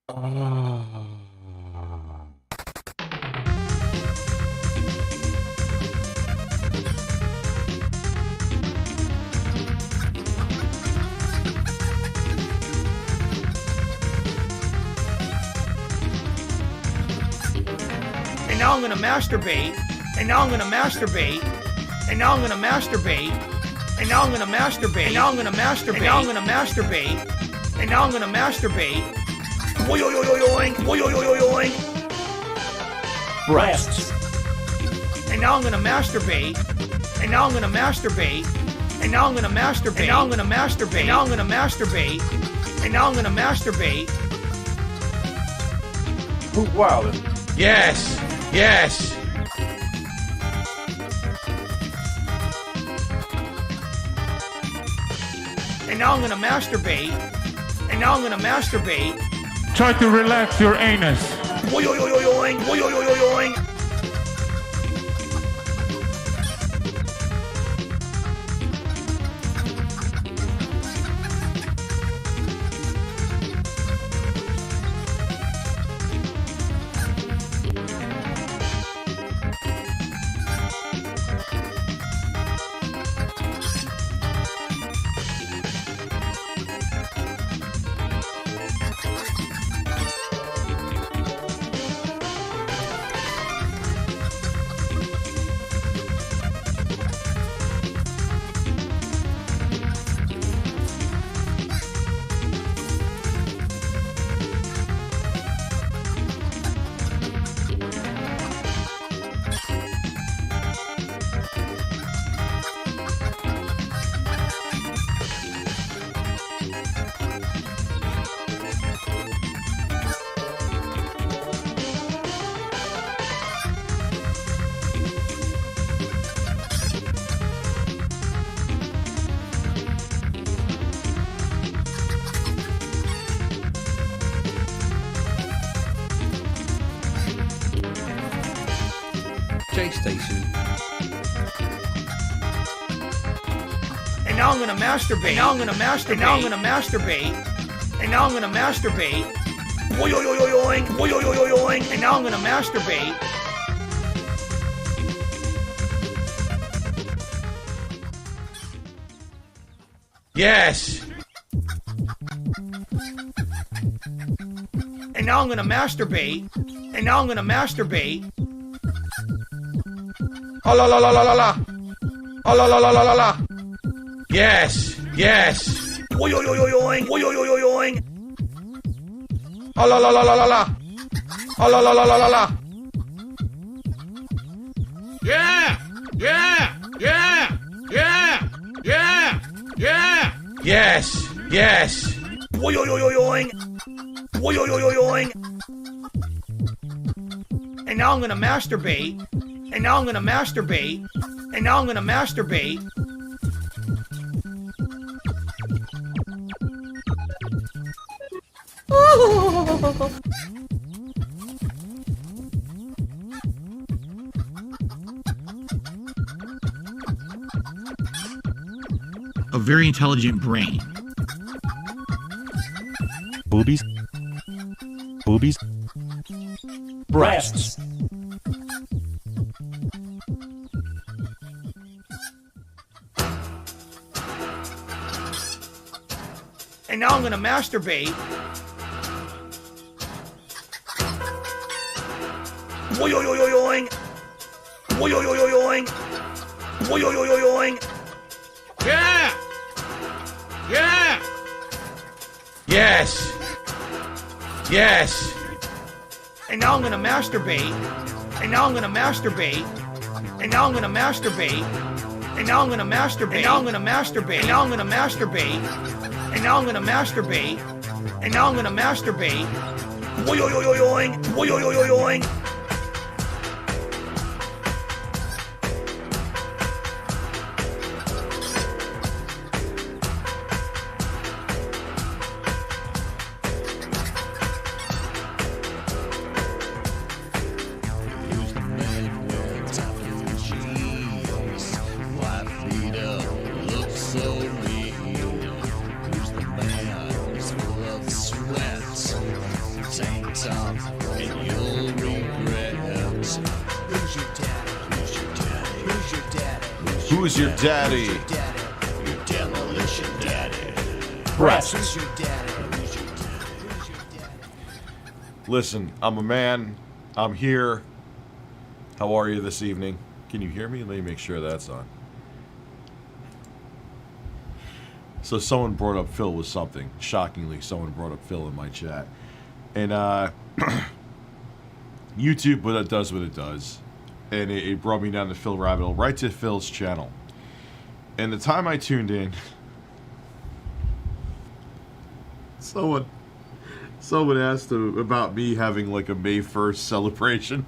And now I'm gonna masturbate. And now I'm gonna masturbate. And now I'm gonna masturbate. And now I'm gonna masturbate. And now I'm gonna masturbate. And now I'm gonna masturbate. And now I'm gonna masturbate. Boing, boing. Breasts. And now I'm gonna masturbate. And now I'm gonna masturbate. And now I'm gonna masturbate. And now I'm gonna masturbate. And now I'm gonna masturbate. And now I'm gonna masturbate. Poop wild. Yes. Yes. And now I'm gonna masturbate. And now I'm gonna masturbate. Try to relax your anus. Boing, boing. Station. And now I'm gonna masturbate. And now I'm gonna masturbate. And now I'm gonna masturbate. And now I'm gonna masturbate. Boing. And now I'm gonna masturbate. Yes. And now I'm gonna masturbate. And now I'm gonna masturbate. Oh la la la la la la. Oh la la la la la la. Yes. Yes. Boing. Oh la la la la la la. Oh la la la la la la. Yeah. Yeah. Yeah. Yeah. Yeah. Yeah. Yes. Yes. Boing. And now I'm gonna masturbate. And now I'm gonna masturbate. And now I'm gonna masturbate. A very intelligent brain. Boobies. Boobies. Breasts. And now I'm gonna masturbate. Boing. Yeah. Yeah. Yes. Yes. And now I'm gonna masturbate. And now I'm gonna masturbate. And now I'm gonna masturbate. And now I'm gonna masturbate. And now I'm gonna masturbate. And now I'm gonna masturbate. And now I'm gonna masturbate. And now I'm gonna masturbate. Boing. that song, and you'll regret having some. Who's your daddy? Who's your daddy? Who's your daddy? Who's your daddy? Who's your daddy? Your demolition daddy. Press. Who's your daddy? Who's your daddy? Who's your daddy? Listen, I'm a man. I'm here. How are you this evening? Can you hear me? Let me make sure that's on. So someone brought up Phil with something. Shockingly, someone brought up Phil in my chat. And, YouTube, but it does what it does. And it brought me down the Phil rabbit hole, right to Phil's channel. And the time I tuned in, someone asked him about me having like a May 1st celebration.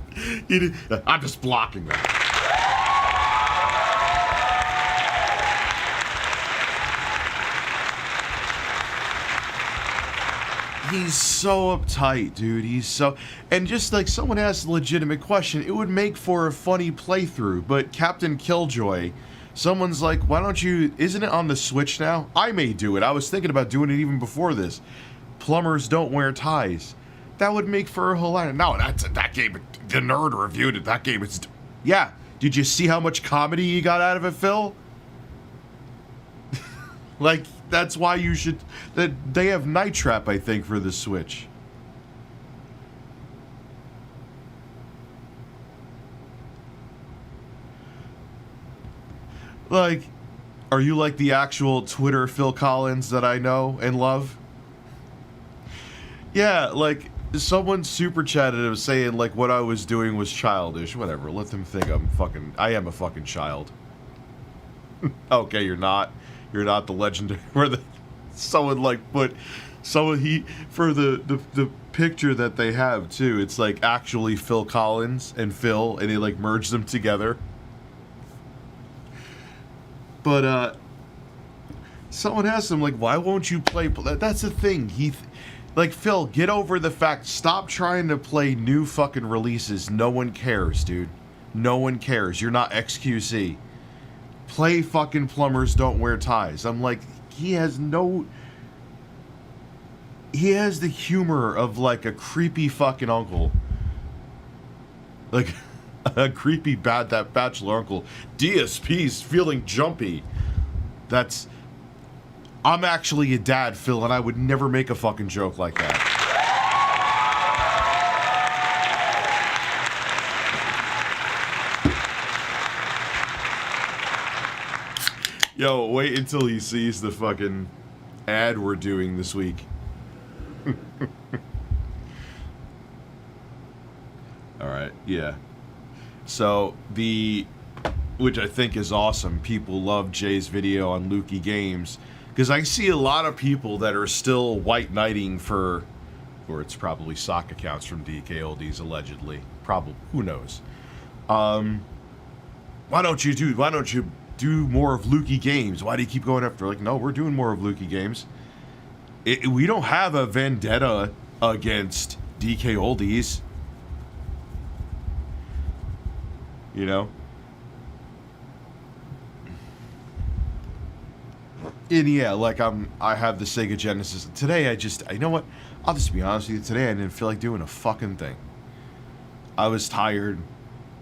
I'm just blocking that. He's so uptight, dude. He's so... And just like someone asked a legitimate question, it would make for a funny playthrough. But Captain Killjoy, someone's like, why don't you... Isn't it on the Switch now? I may do it. I was thinking about doing it even before this. Plumbers don't wear ties. That would make for a hilarious... No, that game... The Nerd reviewed it. That game is... Yeah. Did you see how much comedy you got out of it, Phil? Like... That's why you should... They have Night Trap, I think, for the Switch. Like, are you like the actual Twitter Phil Collins that I know and love? Yeah, like, someone super chatted him saying, like, what I was doing was childish. Whatever, let them think I am a fucking child. Okay, you're not. You're not the legendary. Where someone like put someone for the picture that they have too. It's like actually Phil Collins and Phil, and they like merge them together. But someone asked him like, why won't you play? That's the thing. Like Phil, get over the fact. Stop trying to play new fucking releases. No one cares, dude. No one cares. You're not XQC. Play fucking Plumbers Don't Wear Ties. I'm like, he has the humor of like a creepy fucking uncle. Like a creepy that bachelor uncle. DSP's feeling jumpy. I'm actually a dad, Phil, and I would never make a fucking joke like that. Yo, wait until he sees the fucking ad we're doing this week. Alright, yeah. So, which I think is awesome, people love Jay's video on Lukey Games, because I see a lot of people that are still white knighting or it's probably sock accounts from DK Oldies, allegedly. Probably, who knows. Why don't you do more of Lukey Games? Why do you keep going after? Like, no, we're doing more of Lukey Games. We don't have a vendetta against DK Oldies. You know? And yeah, like I have the Sega Genesis. Today you know what? I'll just be honest with you. Today I didn't feel like doing a fucking thing. I was tired.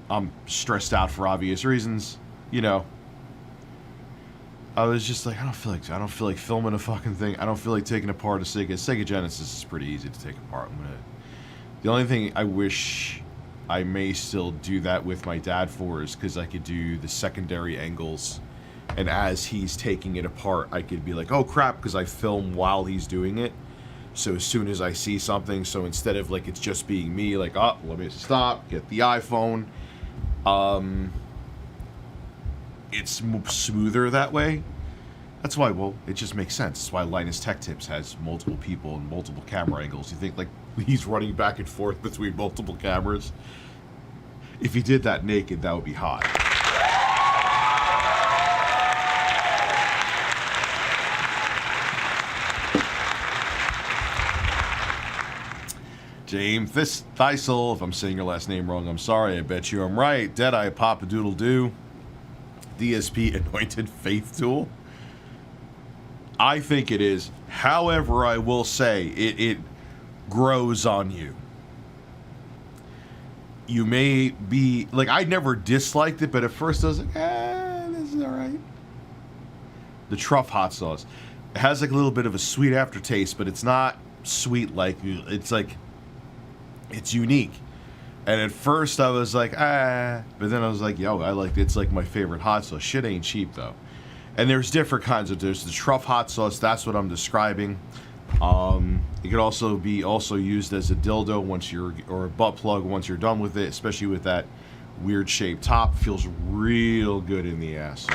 I'm stressed out for obvious reasons. You know. I was just like, I don't feel like filming a fucking thing. I don't feel like taking apart a Sega Genesis is pretty easy to take apart. The only thing I wish I may still do that with my dad for is because I could do the secondary angles, and as he's taking it apart, I could be like, oh crap, because I film while he's doing it. So as soon as I see something, so instead of like it's just being me, like, oh, let me stop, get the iPhone. It's smoother that way. That's why, well, it just makes sense. That's why Linus Tech Tips has multiple people and multiple camera angles. You think, like, he's running back and forth between multiple cameras? If he did that naked, that would be hot. James Thistle, if I'm saying your last name wrong, I'm sorry. I bet you I'm right. Deadeye Papa Doodle Doo. DSP Anointed Faith Tool. I think it is. However, I will say it grows on you. You may be like, I never disliked it, but at first I was like, this is alright. The truff hot sauce. It has like a little bit of a sweet aftertaste, but it's not sweet like, it's like, it's unique. And at first I was like, but then I was like, yo, I like it. It's like my favorite hot sauce. Shit ain't cheap though. And there's different kinds of, there's the truff hot sauce, that's what I'm describing. It could also be used as a dildo once you're, or a butt plug once you're done with it, especially with that weird shaped top. Feels real good in the ass.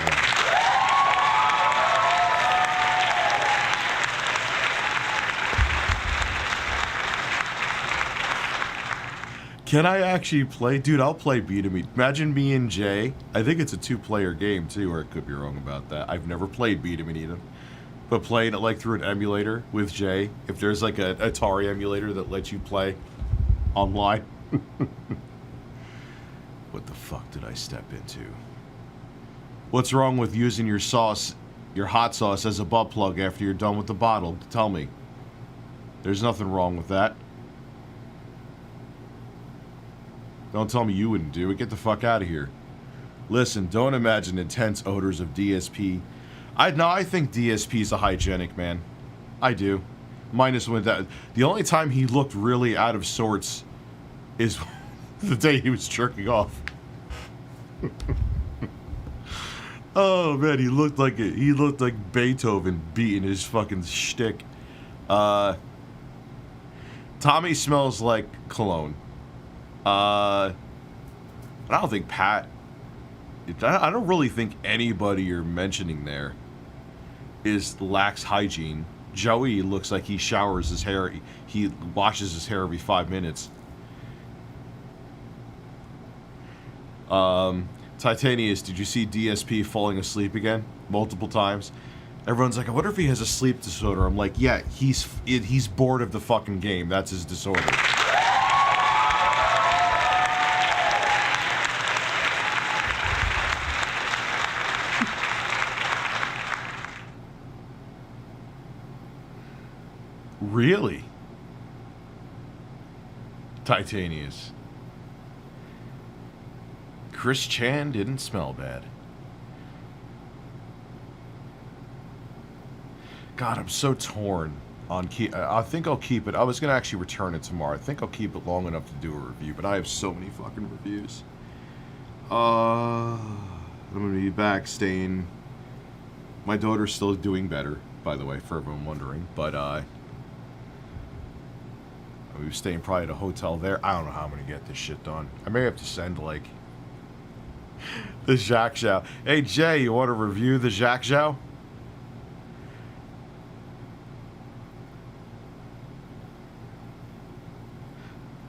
Can I actually play? Dude, I'll play Beat 'em. Imagine me and Jay. I think it's a 2-player game too, or I could be wrong about that. I've never played Beat 'em and Eat 'em. But playing it like through an emulator with Jay, if there's like an Atari emulator that lets you play online. What the fuck did I step into? What's wrong with using your sauce, your hot sauce, as a butt plug after you're done with the bottle? Tell me. There's nothing wrong with that. Don't tell me you wouldn't do it. Get the fuck out of here. Listen, don't imagine intense odors of DSP. I think DSP is a hygienic, man. I do. Minus when that. The only time he looked really out of sorts is the day he was jerking off. Oh man, he looked like Beethoven beating his fucking shtick. Tommy smells like cologne. I don't think Pat. I don't really think anybody you're mentioning there lacks hygiene. Joey looks like he showers his hair. He washes his hair every 5 minutes. Titanius, did you see DSP falling asleep again? Multiple times. Everyone's like, I wonder if he has a sleep disorder. I'm like, yeah, he's bored of the fucking game. That's his disorder. Really? Titanius. Chris Chan didn't smell bad. God, I'm so torn on I think I'll keep it. I was gonna actually return it tomorrow. I think I'll keep it long enough to do a review, but I have so many fucking reviews. I'm gonna be back staying. My daughter's still doing better, by the way, for everyone wondering, but we were staying probably at a hotel there. I don't know how I'm gonna get this shit done. I may have to send like the Jacques Zhao. Hey Jay, you want to review the Jacques Zhao?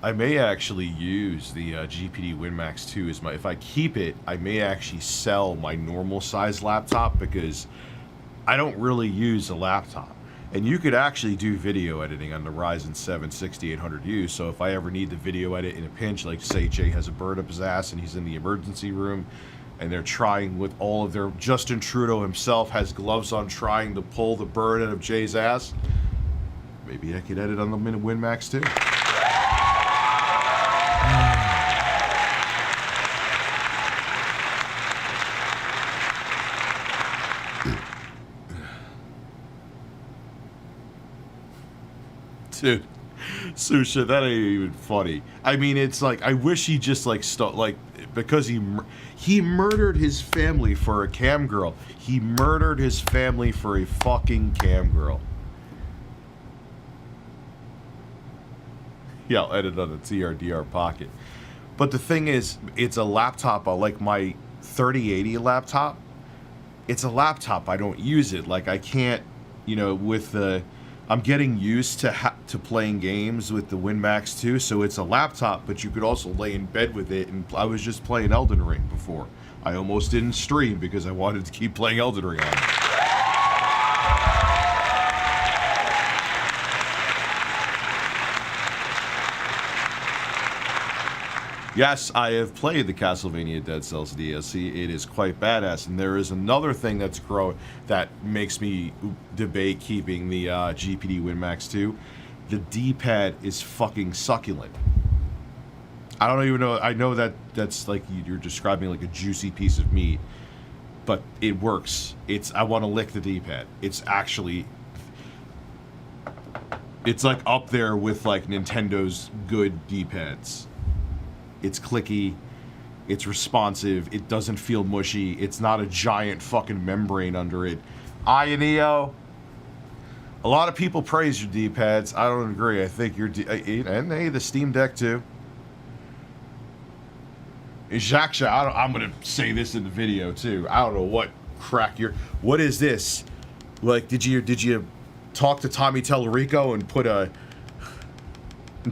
I may actually use the GPD WinMax 2 as my. If I keep it, I may actually sell my normal size laptop because I don't really use a laptop. And you could actually do video editing on the Ryzen 7 6800U, so if I ever need to video edit in a pinch, like say Jay has a bird up his ass and he's in the emergency room, and they're trying with all of their... Justin Trudeau himself has gloves on trying to pull the bird out of Jay's ass, maybe I could edit on the WinMax too. Dude, Susha, that ain't even funny. I mean, it's like, I wish he just like because he murdered his family for a cam girl. He murdered his family for a fucking cam girl. Yeah, I'll edit on the TRDR Pocket. But the thing is, it's a laptop, like my 3080 laptop. It's a laptop, I don't use it. Like, I can't, you know, with the... I'm getting used to playing games with the WinMax 2, so it's a laptop, but you could also lay in bed with it, and I was just playing Elden Ring before. I almost didn't stream because I wanted to keep playing Elden Ring on it. Yes, I have played the Castlevania Dead Cells DLC. It is quite badass, and there is another thing that's growing that makes me debate keeping the GPD WinMax 2. The D-pad is fucking succulent. I don't even know. I know that that's like you're describing like a juicy piece of meat, but it works. I want to lick the D-pad. It's actually, it's like up there with like Nintendo's good D-pads. It's clicky, it's responsive, it doesn't feel mushy, it's not a giant fucking membrane under it. Neo, a lot of people praise your D-pads. I don't agree. I think your and hey, the Steam Deck too. Jaksha, I'm gonna say this in the video too. I don't know what crack what is this? Like, did you talk to Tommy Tellerico and put a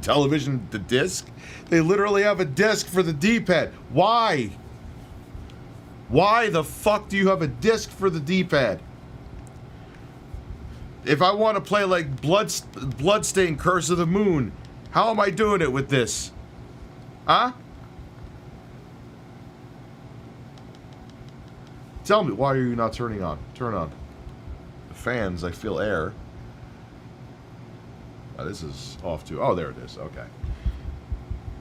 television the disc? They literally have a disc for the D-pad. Why? Why the fuck do you have a disc for the D-pad? If I want to play like Bloodstained Curse of the Moon, how am I doing it with this? Huh? Tell me, why are you not turning on? Turn on. The fans, I feel air. Oh, this is off too. Oh, there it is. Okay.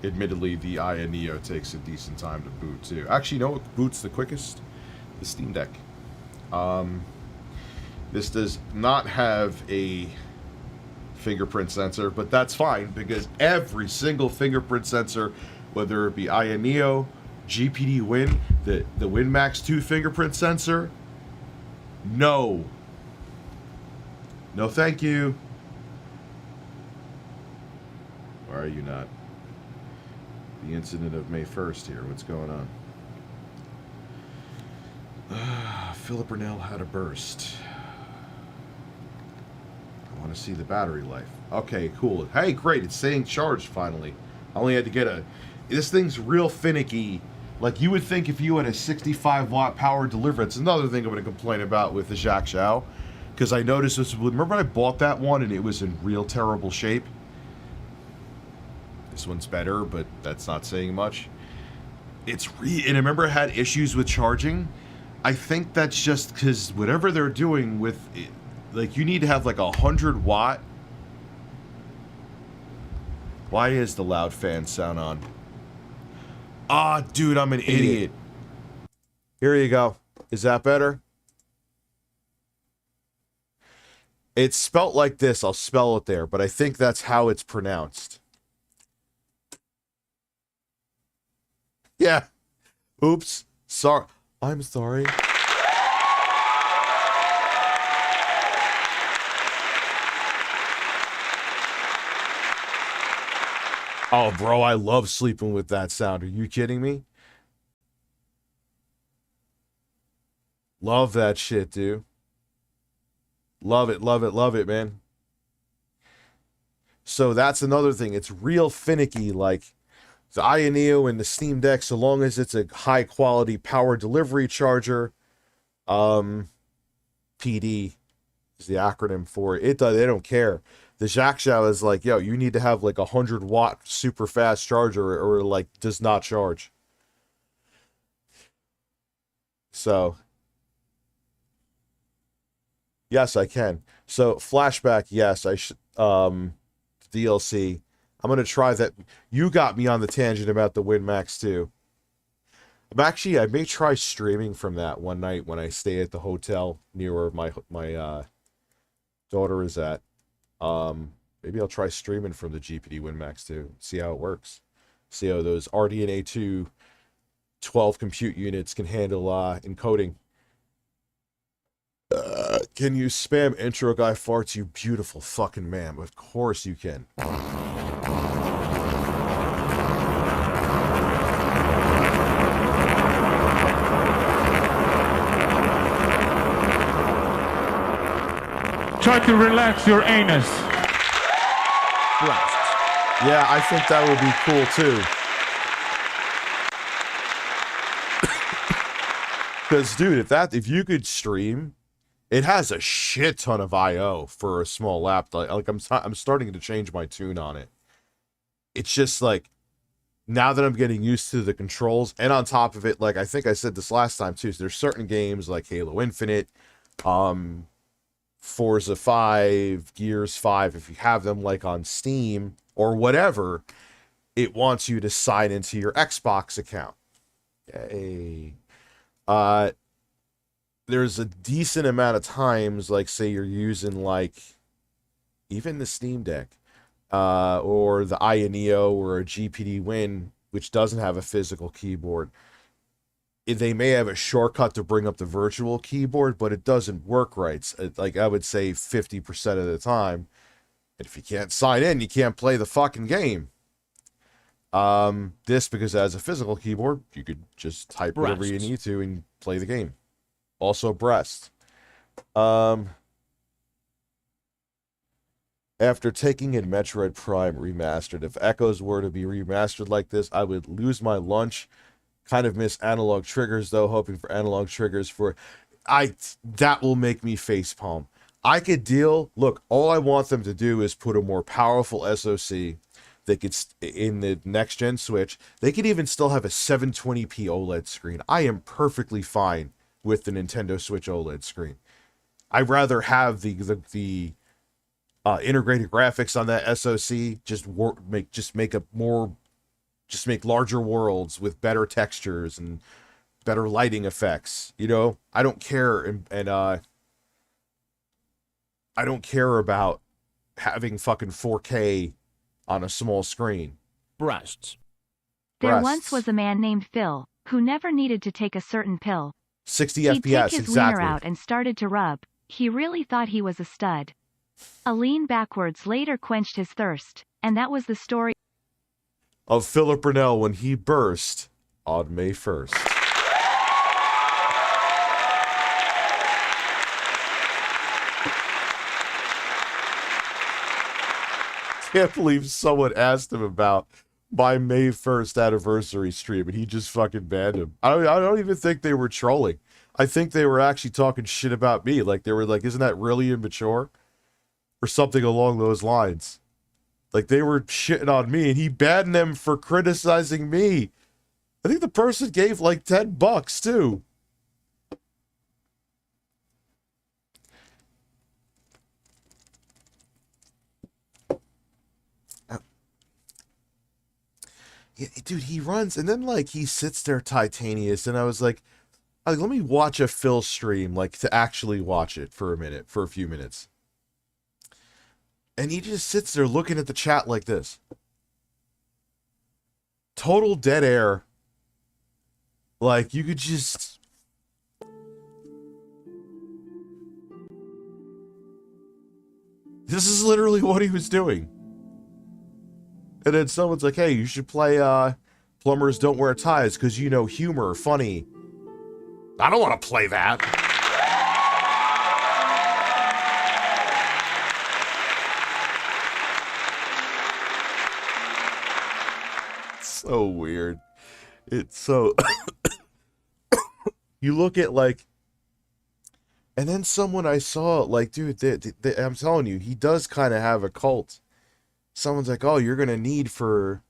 Admittedly, the Neo takes a decent time to boot too. Actually, you know what boots the quickest? The Steam Deck. This does not have a fingerprint sensor, but that's fine because every single fingerprint sensor, whether it be Neo, GPD Win, the WinMax 2 fingerprint sensor, no. No, thank you. Why are you not? The incident of May 1st here. What's going on? Philip Burnell had a burst. I want to see the battery life. Okay, cool. Hey, great. It's saying charged finally. I only had to get this thing's real finicky. Like, you would think if you had a 65 watt power delivery. It's another thing I'm going to complain about with the Jacques Xiao. Because I noticed this. Remember I bought that one and it was in real terrible shape? This one's better, but that's not saying much. And I remember it had issues with charging. I think that's just because whatever they're doing with it, like, you need to have like 100 watt. Why is the loud fan sound on? Ah, dude, I'm an idiot. Here you go. Is that better? It's spelt like this. I'll spell it there, but I think that's how it's pronounced. Yeah. Oops. Sorry. I'm sorry. Oh, bro, I love sleeping with that sound. Are you kidding me? Love that shit, dude. Love it, love it, love it, man. So that's another thing. It's real finicky, like the Neo and the Steam Deck, so long as it's a high quality power delivery charger, PD is the acronym for it. They don't care. The Jacques Xiao is like, yo, you need to have like 100 watt super fast charger or like does not charge. So yes, I can. So flashback, yes, I should DLC. I'm going to try that. You got me on the tangent about the WinMax 2. I may try streaming from that one night when I stay at the hotel near where my daughter is at. Maybe I'll try streaming from the GPD WinMax 2. See how it works. See how those RDNA 2 12 compute units can handle encoding. Can you spam intro guy farts, you beautiful fucking man? Of course you can. Try to relax your anus. Blast. Yeah, I think that would be cool too. Because, dude, if you could stream, it has a shit ton of I/O for a small laptop. Like I'm starting to change my tune on it. It's just like now that I'm getting used to the controls, and on top of it, like I think I said this last time too, so there's certain games like Halo Infinite, Forza 5, Gears 5, if you have them like on Steam or whatever, it wants you to sign into your Xbox account. Yay. There's a decent amount of times, like say you're using like even the Steam Deck, or the Neo or a GPD Win, which doesn't have a physical keyboard. They may have a shortcut to bring up the virtual keyboard, but it doesn't work right. Like I would say 50% of the time. And if you can't sign in, you can't play the fucking game. This, because it has a physical keyboard, you could just type whatever you need to and play the game. Also breast. After taking in Metroid Prime Remastered, if Echoes were to be remastered like this, I would lose my lunch. Kind of miss analog triggers, though, hoping for analog triggers for... that will make me facepalm. I could deal... Look, all I want them to do is put a more powerful SoC. They could, in the next-gen Switch, they could even still have a 720p OLED screen. I am perfectly fine with the Nintendo Switch OLED screen. I'd rather have the integrated graphics on that SoC, just make larger worlds with better textures and better lighting effects. You know, I don't care, and I don't care about having fucking 4K on a small screen. Breasts. There once was a man named Phil who never needed to take a certain pill. 60 He'd FPS, take his exactly. wiener out and started to rub. He really thought he was a stud. A lean backwards later quenched his thirst, and that was the story of Philip Burnell when he burst on May 1st. Can't believe someone asked him about my May 1st anniversary stream and he just fucking banned him. I don't even think they were trolling. I think they were actually talking shit about me. Like they were like, isn't that really immature? Or something along those lines. Like they were shitting on me and he banned them for criticizing me. I think the person gave like $10 too. Yeah, dude, he runs and then like he sits there Titanius and I was like, let me watch a Phil stream, like to actually watch it for a few minutes. And he just sits there looking at the chat like this. Total dead air. Like, you could just... This is literally what he was doing. And then someone's like, hey, you should play Plumbers Don't Wear Ties because, you know, humor, funny. I don't want to play that. So weird. It's so... You look at, like... And then someone I saw, like, dude, I'm telling you, he does kind of have a cult. Someone's like, oh, you're going to need for...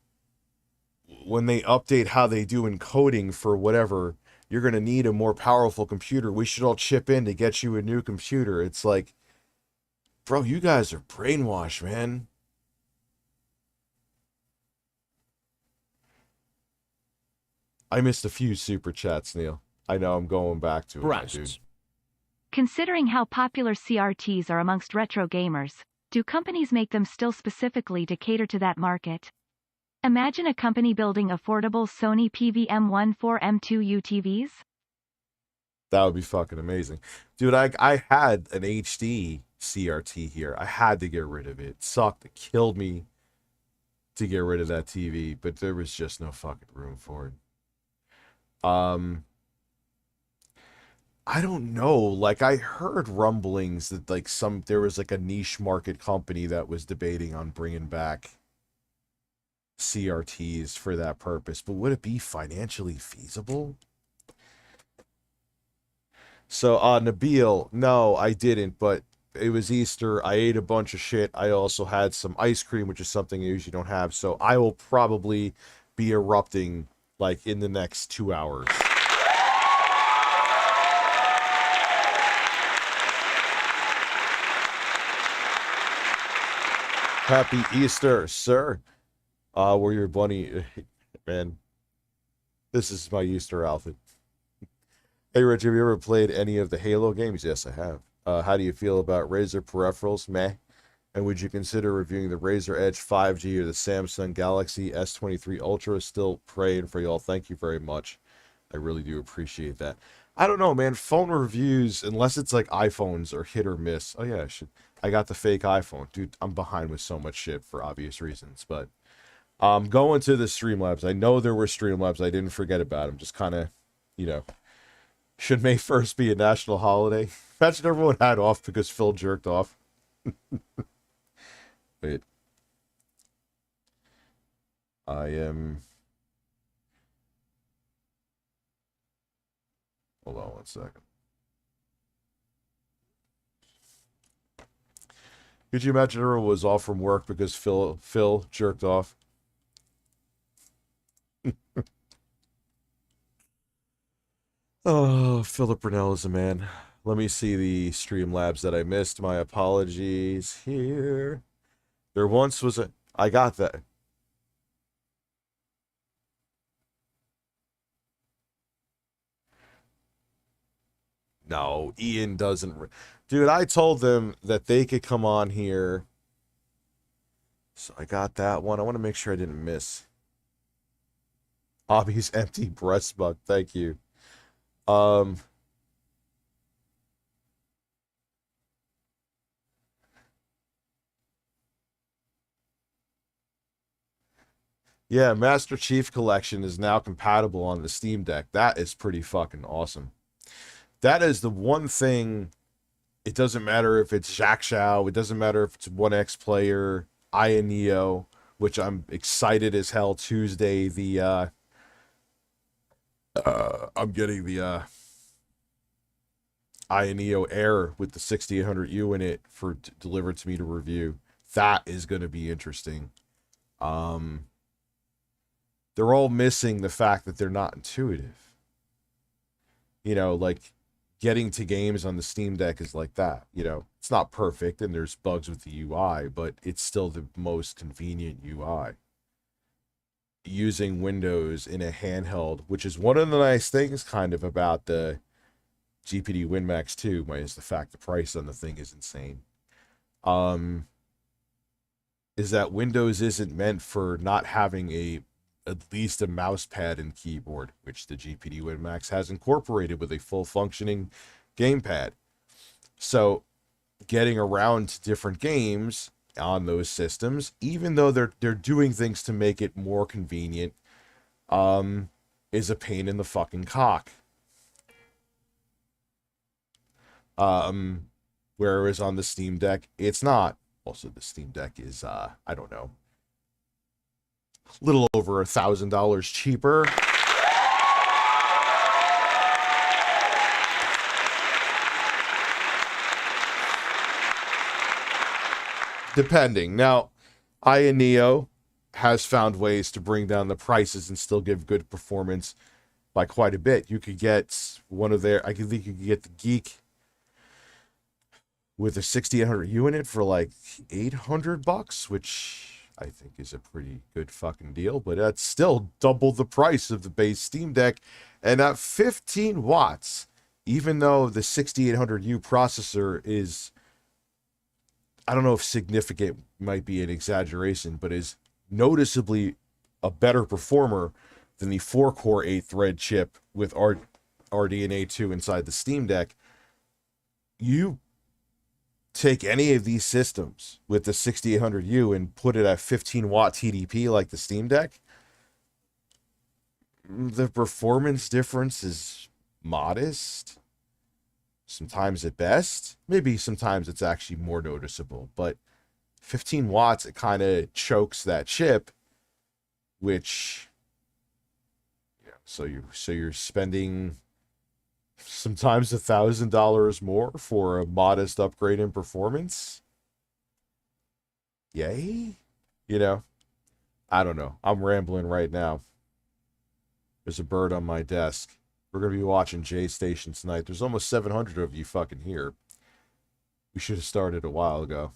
When they update how they do encoding for whatever, you're going to need a more powerful computer. We should all chip in to get you a new computer. It's like, bro, you guys are brainwashed, man. I missed a few super chats, Neil. I know I'm going back to it, my dude. Considering how popular CRTs are amongst retro gamers, do companies make them still specifically to cater to that market? Imagine a company building affordable Sony PVM14M2U TVs? That would be fucking amazing. Dude, I had an HD CRT here. I had to get rid of it. It sucked. It killed me to get rid of that TV, but there was just no fucking room for it. I don't know, like I heard rumblings that like there was like a niche market company that was debating on bringing back CRTs for that purpose, but would it be financially feasible? So, Nabil, no, I didn't, but it was Easter. I ate a bunch of shit. I also had some ice cream, which is something I usually don't have, so I will probably be erupting like in the next 2 hours. Happy Easter, sir. We're your bunny. Man, this is my Easter outfit. Hey, Rich, have you ever played any of the Halo games? Yes, I have. How do you feel about Razer peripherals? Meh. And would you consider reviewing the Razer Edge 5G or the Samsung Galaxy S23 Ultra? Still praying for y'all. Thank you very much. I really do appreciate that. I don't know, man. Phone reviews, unless it's like iPhones, are hit or miss. Oh, yeah, I got the fake iPhone. Dude, I'm behind with so much shit for obvious reasons. But going to the StreamLabs. I know there were StreamLabs. I didn't forget about them. Just kind of, you know. Should May 1st be a national holiday? Imagine everyone had off because Phil jerked off. Wait. I am... Hold on 1 second. Could you imagine everyone was off from work because Phil jerked off? Oh, Philip Brunel is a man. Let me see the StreamLabs that I missed. My apologies here. There once was a... I got that. No, Ian doesn't... Dude, I told them that they could come on here. So I got that one. I want to make sure I didn't miss. Hobby's empty breast bug. Thank you. Yeah, Master Chief Collection is now compatible on the Steam Deck. That is pretty fucking awesome. That is the one thing. It doesn't matter if it's Jack Shao. It doesn't matter if it's 1X player, Aya Neo, which I'm excited as hell. Tuesday, I'm getting the Aya Neo Air with the 6800U in it for delivered to me to review. That is going to be interesting. They're all missing the fact that they're not intuitive. You know, like getting to games on the Steam Deck is like that. You know, it's not perfect and there's bugs with the UI, but it's still the most convenient UI. Using Windows in a handheld, which is one of the nice things kind of about the GPD WinMax 2, minus the fact the price on the thing is insane. Is that Windows isn't meant for not having at least a mouse pad and keyboard, which the GPD WinMax has incorporated with a full functioning gamepad. So getting around to different games on those systems, even though they're doing things to make it more convenient, is a pain in the fucking cock. Whereas on the Steam Deck, it's not. Also, the Steam Deck is, I don't know, a little over $1,000 cheaper. Depending. Now, Aya Neo has found ways to bring down the prices and still give good performance by quite a bit. You could get one of their, I think you could get the Geek with a 6800U in it for like $800, which I think is a pretty good fucking deal, but that's still double the price of the base Steam Deck. And at 15 watts, even though the 6800U processor is, I don't know if significant might be an exaggeration, but is noticeably a better performer than the 4-core 8-thread chip with RDNA 2 inside the Steam Deck. You take any of these systems with the 6800U and put it at 15 watt TDP like the Steam Deck, the performance difference is modest. Sometimes at best, maybe sometimes it's actually more noticeable, but 15 watts, it kind of chokes that chip, which, yeah, so you're spending sometimes $1,000 more for a modest upgrade in performance. Yay, you know. I don't know. I'm rambling right now. There's a bird on my desk. We're going to be watching J Station tonight. There's almost 700 of you fucking here. We should have started a while ago.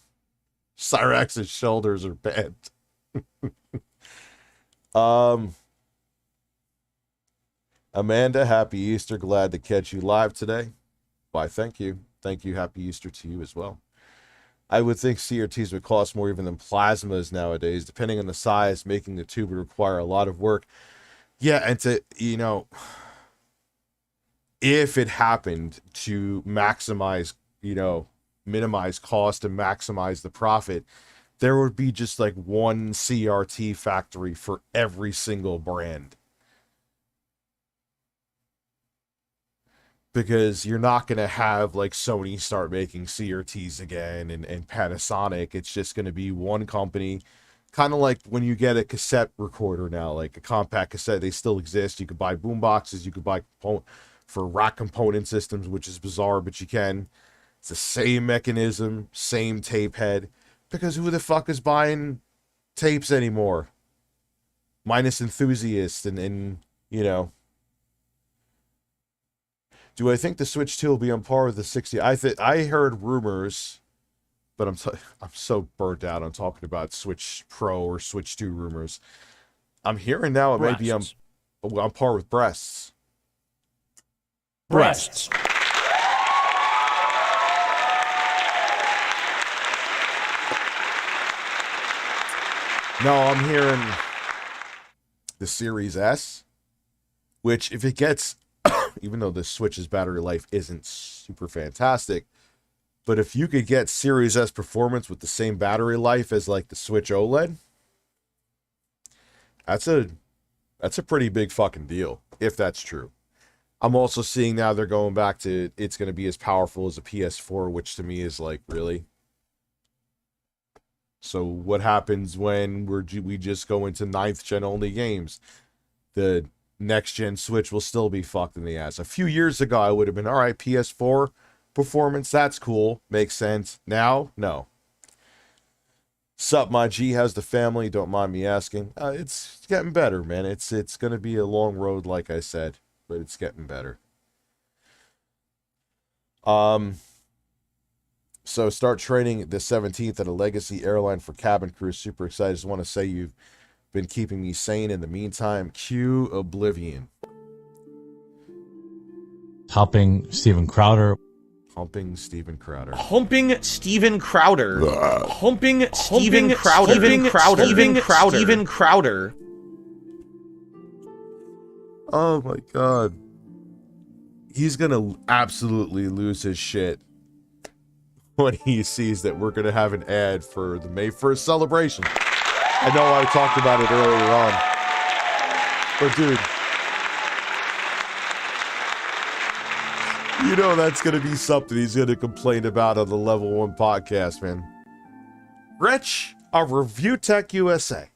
Cyrax's shoulders are bent. Amanda, happy Easter. Glad to catch you live today. Why, thank you. Thank you. Happy Easter to you as well. I would think CRTs would cost more even than plasmas nowadays. Depending on the size, making the tube would require a lot of work. Yeah, and to, you know, if it happened to maximize, you know, minimize cost and maximize the profit, there would be just like one CRT factory for every single brand. Because you're not going to have like Sony start making CRTs again and Panasonic. It's just going to be one company. Kind of like when you get a cassette recorder now, like a compact cassette, they still exist. You could buy boom boxes, you could buy for rack component systems, which is bizarre, but you can. It's the same mechanism, same tape head. Because who the fuck is buying tapes anymore? Minus enthusiasts and you know. Do I think the Switch 2 will be on par with the 60? I heard rumors, but I'm so burnt out on talking about Switch Pro or Switch 2 rumors. I'm hearing now it may be on par with breasts. Breasts. No, I'm hearing the Series S, which if it gets, even though the Switch's battery life isn't super fantastic, but if you could get Series S performance with the same battery life as like the Switch OLED, that's a pretty big fucking deal, if that's true. I'm also seeing now they're going back to it's going to be as powerful as a PS4, which to me is like, really? So what happens when we just go into 9th gen only games? The next gen Switch will still be fucked in the ass. A few years ago, I would have been, all right, PS4 performance, that's cool, makes sense. Now, no. Sup, my G, how's the family? Don't mind me asking. It's getting better, man. It's going to be a long road, like I said, but it's getting better. So start training the 17th at a legacy airline for cabin crew. Super excited. Just want to say you've been keeping me sane in the meantime. Cue Oblivion. Helping Steven Crowder. Humping Steven Crowder. Humping Steven Crowder. Humping Steven Crowder. Steven Crowder. Oh my god. He's gonna absolutely lose his shit when he sees that we're gonna have an ad for the May 1st celebration. I know I talked about it earlier on. But dude, you know that's going to be something he's going to complain about on the Level 1 podcast, man. Rich of ReviewTechUSA.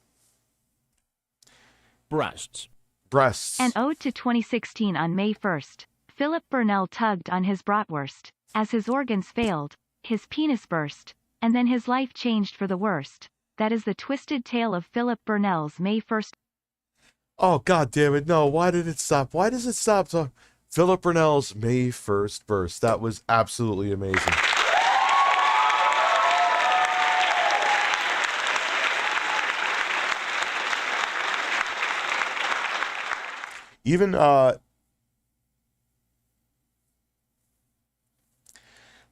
Breasts. Breasts. An ode to 2016 on May 1st. Philip Burnell tugged on his bratwurst. As his organs failed, his penis burst, and then his life changed for the worst. That is the twisted tale of Philip Burnell's May 1st. Oh, god damn it. No, why did it stop? Why does it stop? So, Philip Burnell's May 1st burst. That was absolutely amazing. Even,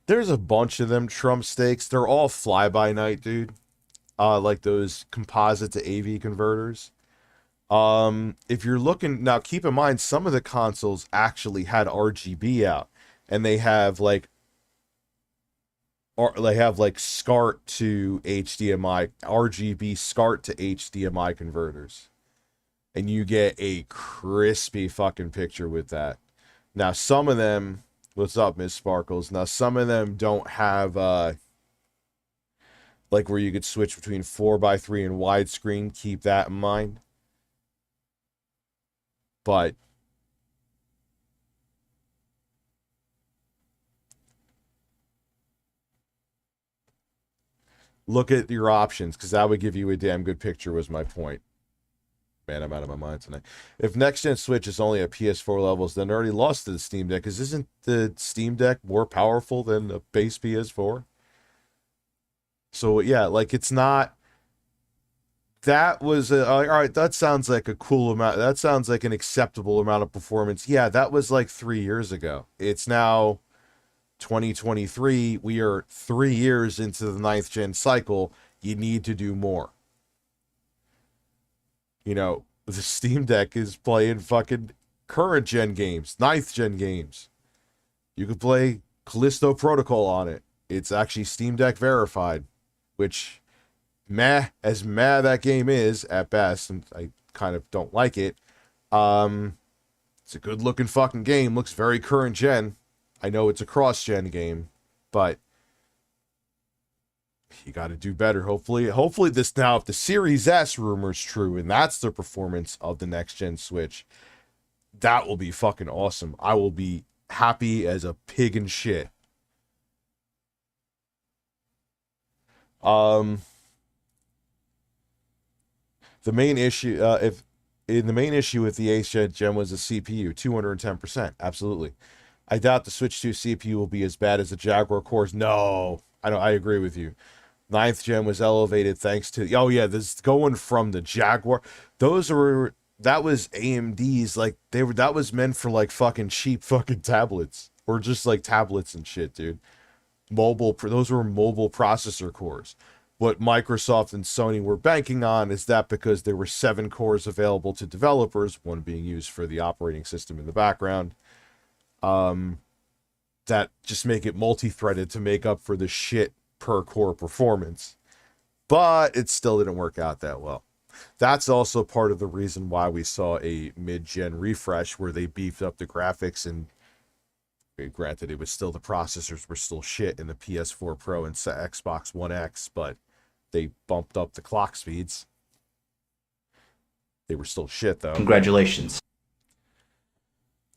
there's a bunch of them Trump steaks. They're all fly-by-night, dude. Like those composite to AV converters. If you're looking now, keep in mind some of the consoles actually had RGB out, and they have like SCART to HDMI, RGB SCART to HDMI converters, and you get a crispy fucking picture with that. Now some of them, what's up, Miss Sparkles? Now some of them don't have like where you could switch between 4:3 and widescreen. Keep that in mind. But look at your options, because that would give you a damn good picture, was my point. Man, I'm out of my mind tonight. If next gen Switch is only at PS4 levels, then it already lost to the Steam Deck. Because isn't the Steam Deck more powerful than a base PS4? So yeah, like it's not. That was all right. That sounds like a cool amount. That sounds like an acceptable amount of performance. Yeah, that was like 3 years ago. It's now 2023. We are 3 years into the 9th gen cycle. You need to do more. You know, the Steam Deck is playing fucking current gen games, 9th gen games. You could play Callisto Protocol on it. It's actually Steam Deck verified, which, as meh that game is at best, and I kind of don't like it. It's a good looking fucking game. Looks very current gen. I know it's a cross gen game, but you got to do better. Hopefully this now, if the Series S rumor is true and that's the performance of the next gen Switch, that will be fucking awesome. I will be happy as a pig in shit. The main issue, the main issue with the 8th gen was the CPU, 210%. Absolutely. I doubt the Switch 2 CPU will be as bad as the Jaguar cores. No, I agree with you. 9th gen was elevated thanks to, oh yeah, this going from the Jaguar. That was AMD's, like, that was meant for like fucking cheap fucking tablets, or just like tablets and shit, dude. Those were mobile processor cores. What Microsoft and Sony were banking on is that because there were 7 cores available to developers, one being used for the operating system in the background, that just make it multi-threaded to make up for the shit per core performance. But it still didn't work out that well. That's also part of the reason why we saw a mid-gen refresh where they beefed up the graphics, and granted, it was still, the processors were still shit in the PS4 Pro and Xbox One X, but they bumped up the clock speeds. They were still shit, though. Congratulations.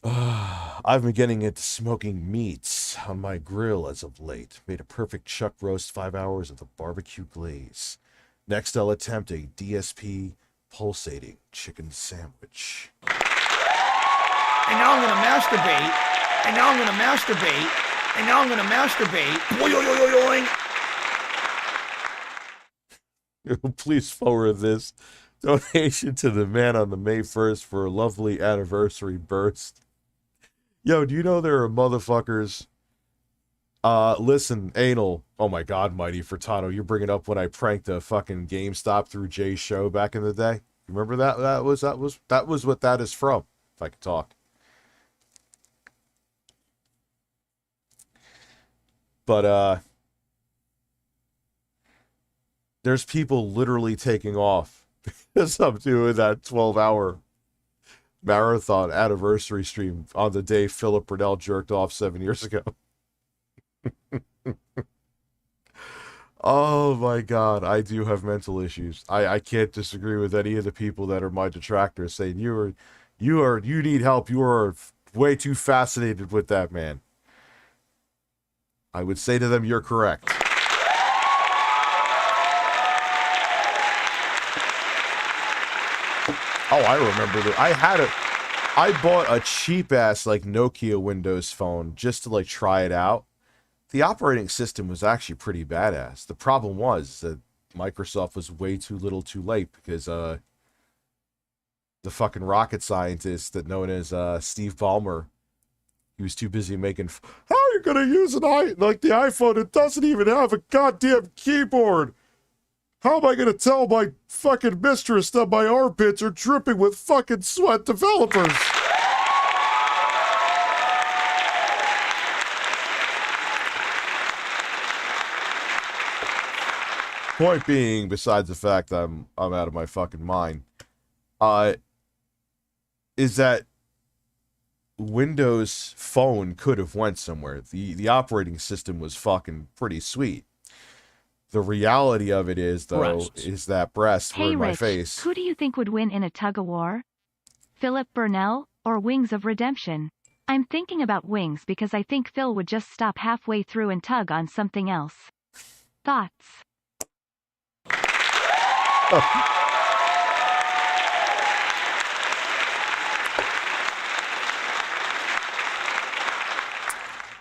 I've been getting into smoking meats on my grill as of late. Made a perfect chuck roast 5 hours of the barbecue glaze. Next, I'll attempt a DSP pulsating chicken sandwich. And now I'm gonna masturbate. And now I'm gonna masturbate. And now I'm gonna masturbate. Boy, oy, oy, oy. Please forward this donation to the man on the May 1st for a lovely anniversary burst. Yo, do you know there are motherfuckers? Listen, anal. Oh my God, Mighty Furtado, you're bringing up when I pranked a fucking GameStop through Jay's show back in the day. Remember that? That was what that is from. If I could talk. But there's people literally taking off because I'm doing that 12-hour marathon anniversary stream on the day Philip Burnell jerked off 7 years ago. Oh my God, I do have mental issues. I can't disagree with any of the people that are my detractors saying you need help. You are way too fascinated with that man. I would say to them, you're correct. Oh, I remember that. I bought a cheap ass like Nokia Windows phone just to like try it out. The operating system was actually pretty badass. The problem was that Microsoft was way too little too late because the fucking rocket scientist that known as Steve Ballmer, he was too busy making, how are you gonna use the iPhone? It doesn't even have a goddamn keyboard. How am I gonna tell my fucking mistress that my armpits are dripping with fucking sweat? Developers. Point being, besides the fact that I'm out of my fucking mind, is that Windows Phone could have went somewhere. The operating system was fucking pretty sweet. The reality of it is, though, is that breasts were in my face. Who do you think would win in a tug-of-war? Philip Burnell or Wings of Redemption? I'm thinking about Wings because I think Phil would just stop halfway through and tug on something else. Thoughts?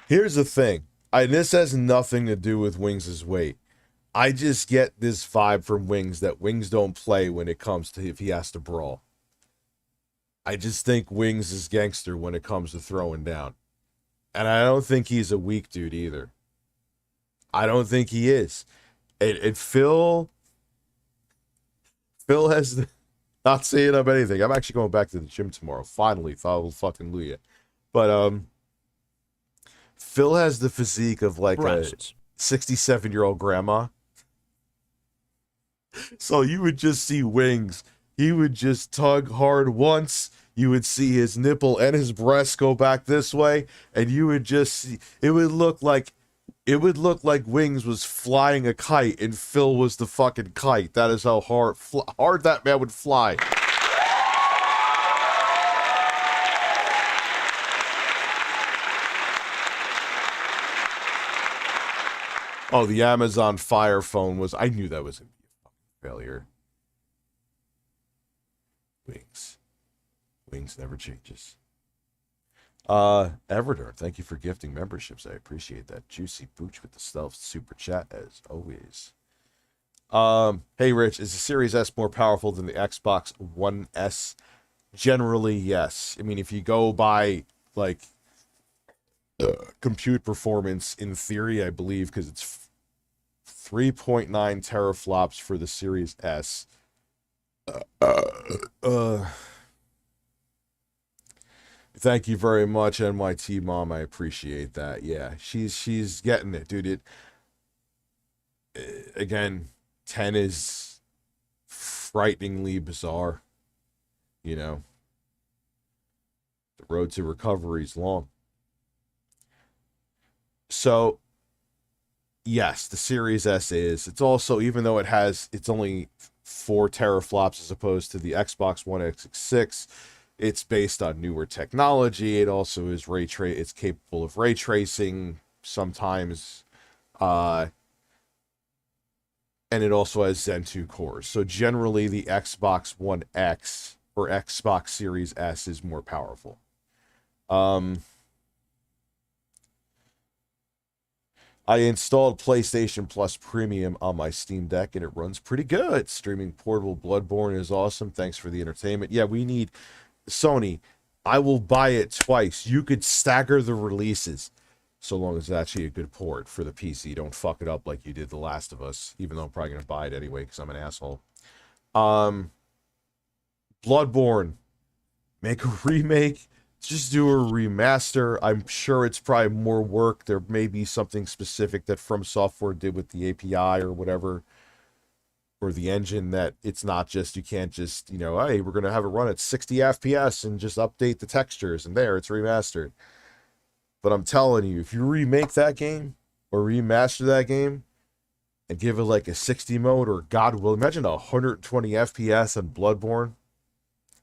Here's the thing. This has nothing to do with Wings' weight. I just get this vibe from Wings that Wings don't play when it comes to if he has to brawl. I just think Wings is gangster when it comes to throwing down. And I don't think he's a weak dude either. I don't think he is. And Phil has not saying up anything. I'm actually going back to the gym tomorrow. Finally, hallelujah. But Phil has the physique of like Breasts. a 67-year-old grandma. So you would just see Wings. He would just tug hard once. You would see his nipple and his breast go back this way, and you would just see it would look like Wings was flying a kite and Phil was the fucking kite. That is how hard that man would fly. Oh, the Amazon Fire phone was. I knew that was a failure. Wings never changes. Everder, thank you for gifting memberships. I appreciate that. Juicy Booch with the stealth super chat as always. Hey Rich, is the Series S more powerful than the Xbox One S? Generally, yes. I mean, if you go by like compute performance, in theory, I believe, because it's 3.9 teraflops for the Series S. Thank you very much, NYT Mom. I appreciate that. Yeah, she's getting it, dude. Again, 10 is frighteningly bizarre. You know, the road to recovery is long. So, yes, the Series S is. It's also, even though it's only 4 teraflops as opposed to the Xbox One X6. It's based on newer technology. It also is it's capable of ray tracing sometimes. And it also has Zen 2 cores. So generally the Xbox One X or Xbox Series S is more powerful. I installed PlayStation Plus Premium on my Steam Deck and it runs pretty good. Streaming portable Bloodborne is awesome. Thanks for the entertainment. Yeah, we need Sony. I will buy it twice. You could stagger the releases so long as it's actually a good port for the PC. Don't fuck it up like you did The Last of Us, even though I'm probably going to buy it anyway because I'm an asshole. Bloodborne. Make a remake. Just do a remaster. I'm sure it's probably more work. There may be something specific that From Software did with the API or whatever, or the engine, that it's not just, you can't just, you know, hey, we're going to have it run at 60 FPS and just update the textures and there, it's remastered. But I'm telling you, if you remake that game or remaster that game and give it like a 60 mode, or God will, imagine 120 FPS on Bloodborne.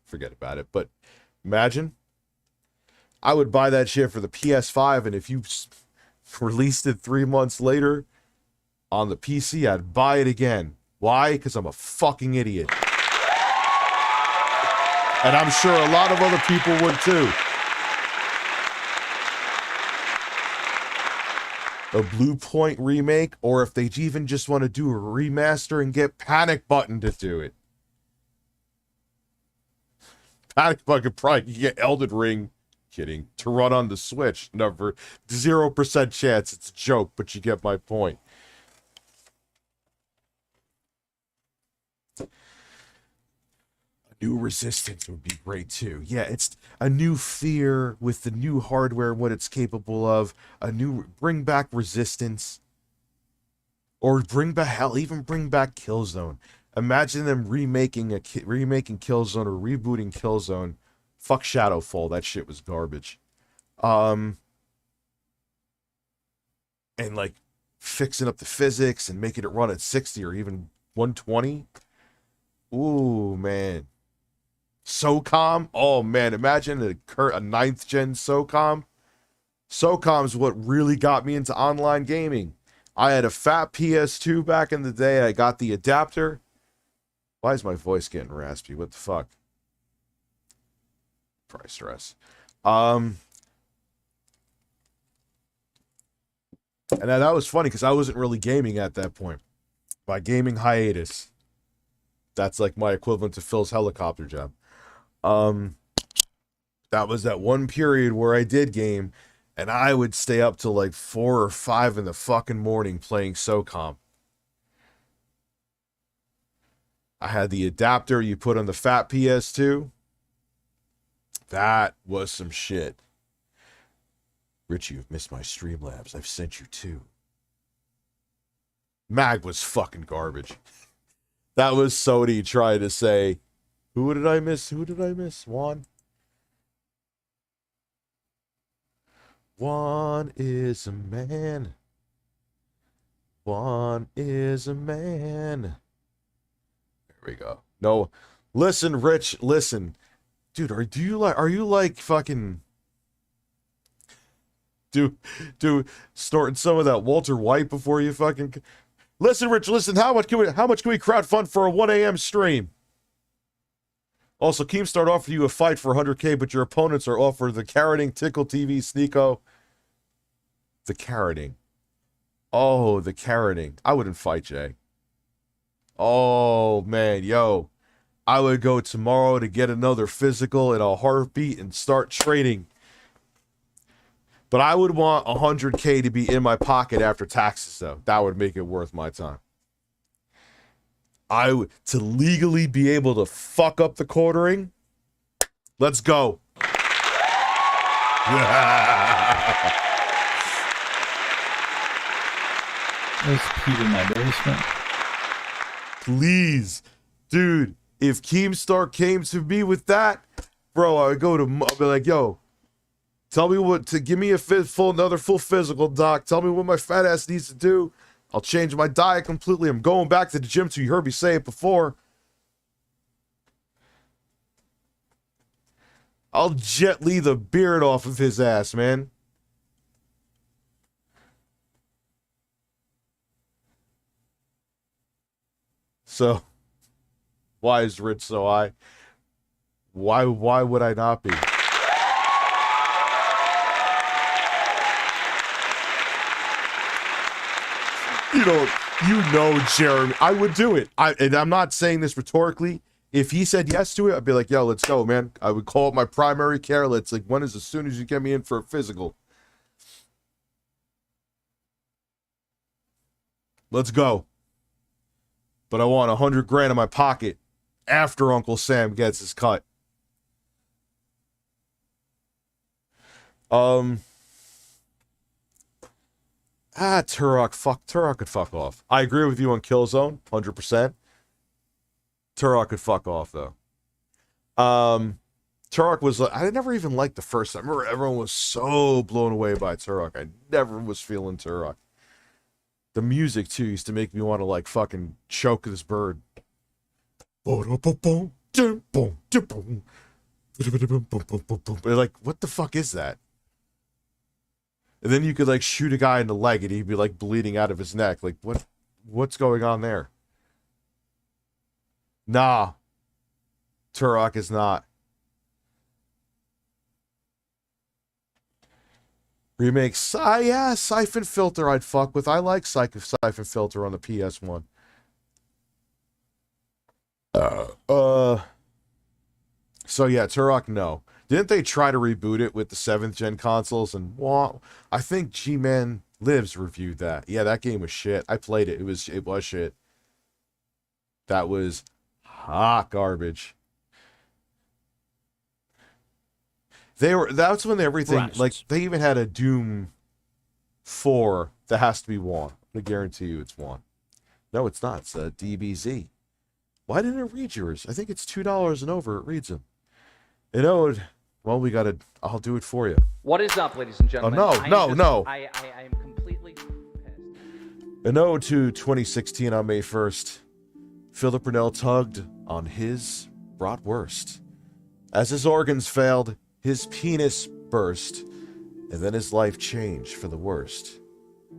Forget about it. But imagine, I would buy that shit for the PS5, and if you released it 3 months later on the PC, I'd buy it again. Why? Because I'm a fucking idiot. And I'm sure a lot of other people would too. A Blue Point remake, or if they even just want to do a remaster and get Panic Button to do it. Panic Button could probably get Elden Ring, kidding, to run on the Switch. Never, 0% chance. It's a joke, but you get my point. New Resistance would be great too. Yeah, it's a new Fear with the new hardware, what it's capable of. Bring back Resistance, or bring back Killzone. Imagine them remaking Killzone or rebooting Killzone. Fuck Shadowfall, that shit was garbage. And like fixing up the physics and making it run at 60 or even 120. Ooh, man. SOCOM? Oh, man. Imagine a 9th gen SOCOM. SOCOM's what really got me into online gaming. I had a fat PS2 back in the day. I got the adapter. Why is my voice getting raspy? What the fuck? Probably stress. And that was funny because I wasn't really gaming at that point. My gaming hiatus. That's like my equivalent to Phil's helicopter job. That was that one period where I did game, and I would stay up till like 4 or 5 in the fucking morning playing SOCOM. I had the adapter you put on the fat PS2. That was some shit. Rich, you've missed my StreamLabs. I've sent you 2. Mag was fucking garbage. That was Sony trying to say, who did I miss? Who did I miss? Juan? Juan is a man. Juan is a man. There we go. No, listen, Rich, listen. Dude, are you like fucking do snorting some of that Walter White before you fucking listen, Rich, listen, how much can we crowdfund for a 1 a.m. stream? Also, Keemstar offered you a fight for 100K, but your opponents are offered the carroting, Tickle TV, Sneeko. The carroting. Oh, the carroting. I wouldn't fight Jay. Oh, man, yo. I would go tomorrow to get another physical in a heartbeat and start trading. But I would want 100K to be in my pocket after taxes, though. That would make it worth my time. To legally be able to fuck up the quartering. Let's go. There's Pete in my basement. Please, dude. If Keemstar came to me with that, bro, I would go to, I'd be like, yo, tell me what to give me another full physical, doc. Tell me what my fat ass needs to do. I'll change my diet completely. I'm going back to the gym too. You heard me say it before. I'll Jet Li the beard off of his ass, man. So, why is Rich so high? Why would I not be? You know, Jeremy, I would do it. And I'm not saying this rhetorically. If he said yes to it, I'd be like, yo, let's go, man. I would call up my primary care. Let's like, when is as soon as you get me in for a physical? Let's go. But I want 100 grand in my pocket after Uncle Sam gets his cut. Turok could fuck off. I agree with you on Killzone, 100%. Turok could fuck off, though. Turok was, I never even liked the first time. I remember everyone was so blown away by Turok. I never was feeling Turok. The music, too, used to make me want to, like, fucking choke this bird. Like, what the fuck is that? And then you could, like, shoot a guy in the leg and he'd be, like, bleeding out of his neck. Like, what's going on there? Nah. Turok is not. Remake, yeah, Siphon Filter I'd fuck with. I like Siphon Filter on the PS1. So yeah, Turok, no. Didn't they try to reboot it with the 7th gen consoles? And I think G-Man Lives reviewed that. Yeah, that game was shit. I played it. It was shit. That was hot garbage. That's when everything, like, they even had a Doom 4 that has to be won. I guarantee you it's won. No, it's not. It's a DBZ. Why didn't it read yours? I think it's $2 and over. It reads them. Well, I'll do it for you. What is up, ladies and gentlemen? No. I am completely pissed. An ode to 2016 on May 1st. Philip Burnell tugged on his bratwurst. As his organs failed, his penis burst, and then his life changed for the worst.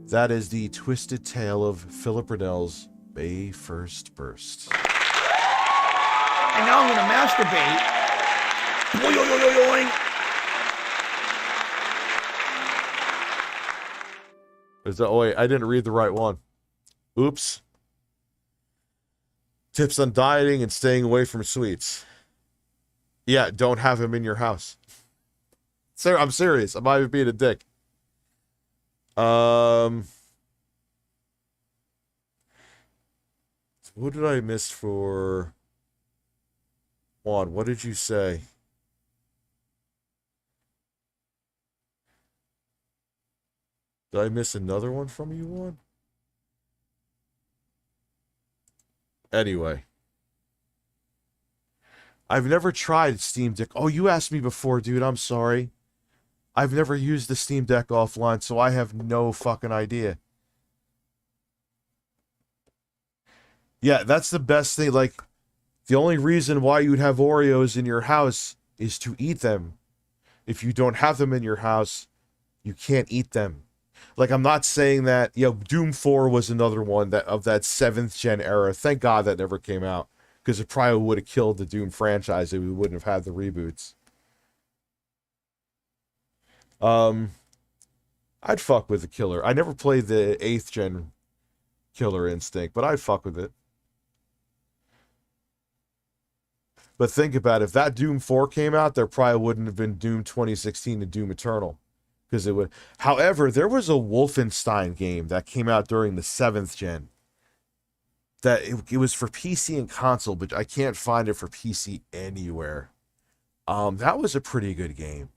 That is the twisted tale of Philip Burnell's May 1st burst. And now I'm gonna masturbate. Oh, wait, I didn't read the right one. Oops. Tips on dieting and staying away from sweets. Yeah, don't have him in your house. I'm serious. I'm not even being a dick. What did I miss for Juan? What did you say? Did I miss another one from you, Juan? Anyway. I've never tried Steam Deck. Oh, you asked me before, dude. I'm sorry. I've never used the Steam Deck offline, so I have no fucking idea. Yeah, that's the best thing. Like, the only reason why you would have Oreos in your house is to eat them. If you don't have them in your house, you can't eat them. Like, I'm not saying that, Doom 4 was another one of that 7th gen era. Thank God that never came out, because it probably would have killed the Doom franchise if we wouldn't have had the reboots. I'd fuck with the Killer. I never played the 8th gen Killer Instinct, but I'd fuck with it. But think about it. If that Doom 4 came out, there probably wouldn't have been Doom 2016 and Doom Eternal. Because it would. However, there was a Wolfenstein game that came out during the 7th gen. That it was for PC and console, but I can't find it for PC anywhere. That was a pretty good game.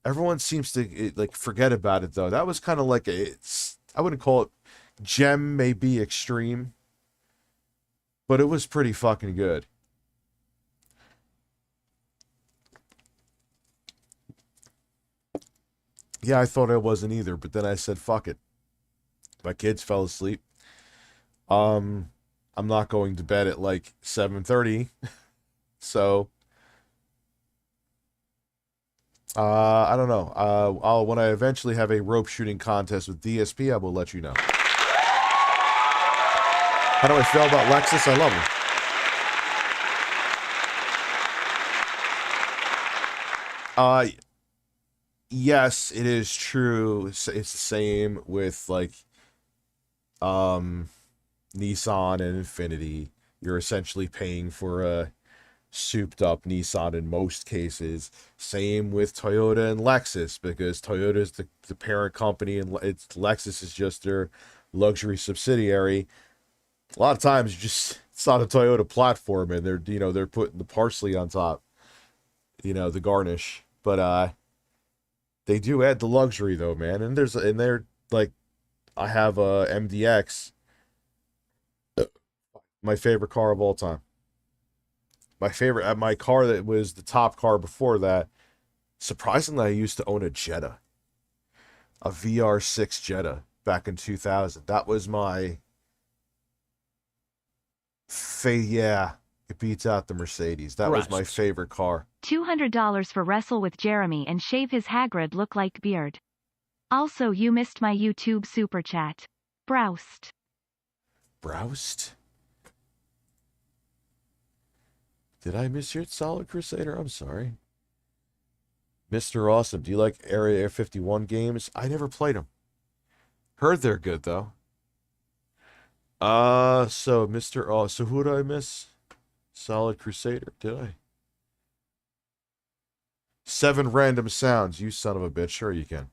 Everyone seems to forget about it though. That was kind of like I wouldn't call it gem, maybe extreme, but it was pretty fucking good. Yeah, I thought I wasn't either, but then I said, fuck it. My kids fell asleep. I'm not going to bed at like 7:30. So, I don't know. When I eventually have a rope shooting contest with DSP, I will let you know. How do I feel about Lexus? I love him. Yes, it is true. It's the same with Nissan and Infiniti. You're essentially paying for a souped up Nissan in most cases. Same with Toyota and Lexus, because Toyota is the parent company and Lexus is just their luxury subsidiary. A lot of times it's not a Toyota platform and they're putting the parsley on top. The garnish. But they do add the luxury though, man. And they're like, I have a MDX, my favorite car of all time. My car that was the top car before that. Surprisingly, I used to own a Jetta, a VR6 Jetta back in 2000. That was my yeah. It beats out the Mercedes. That was my favorite car. $200 for wrestle with Jeremy and shave his Hagrid look like beard. Also, you missed my YouTube super chat. Browsed. Browsed? Did I miss your Solid Crusader? I'm sorry. Mr. Awesome, do you like Area 51 games? I never played them. Heard they're good though. So Mr. So who did I miss? Solid Crusader, did I? 7 random sounds, you son of a bitch. Sure you can.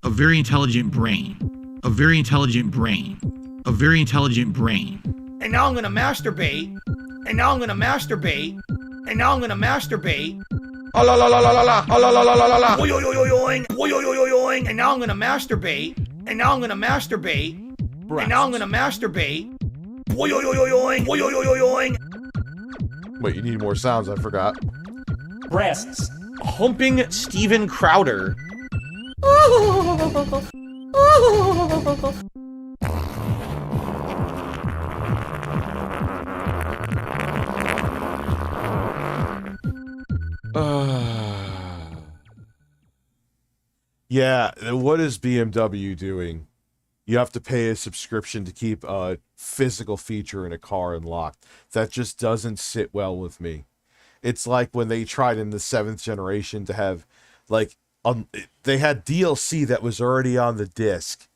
A very intelligent brain. A very intelligent brain. A very intelligent brain. And now I'm gonna masturbate. And now I'm gonna masturbate. And now I'm gonna masturbate. Oh la la la la la la. Oh la la la la la la. Oy oy oy oy oy. Oy oy oy oy oy. And now I'm gonna masturbate. And now I'm gonna masturbate. And now I'm gonna masturbate. Oy oy oy oy oy. Oy oy oy oy oy. Wait, you need more sounds, I forgot. Breasts. Humping Steven Crowder. Yeah, what is BMW doing? You have to pay a subscription to keep a physical feature in a car unlocked. That just doesn't sit well with me. It's like when they tried in the 7th generation to have, like, they had DLC that was already on the disc.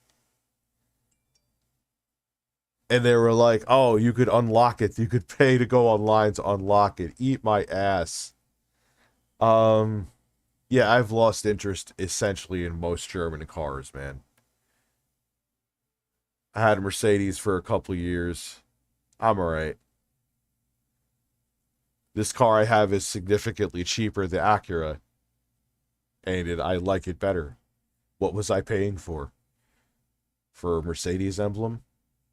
And they were like, oh, you could unlock it. You could pay to go online to unlock it. Eat my ass. Yeah, I've lost interest essentially in most German cars, man. I had a Mercedes for a couple years. I'm alright. This car I have is significantly cheaper than Acura. And I like it better. What was I paying for? For a Mercedes emblem?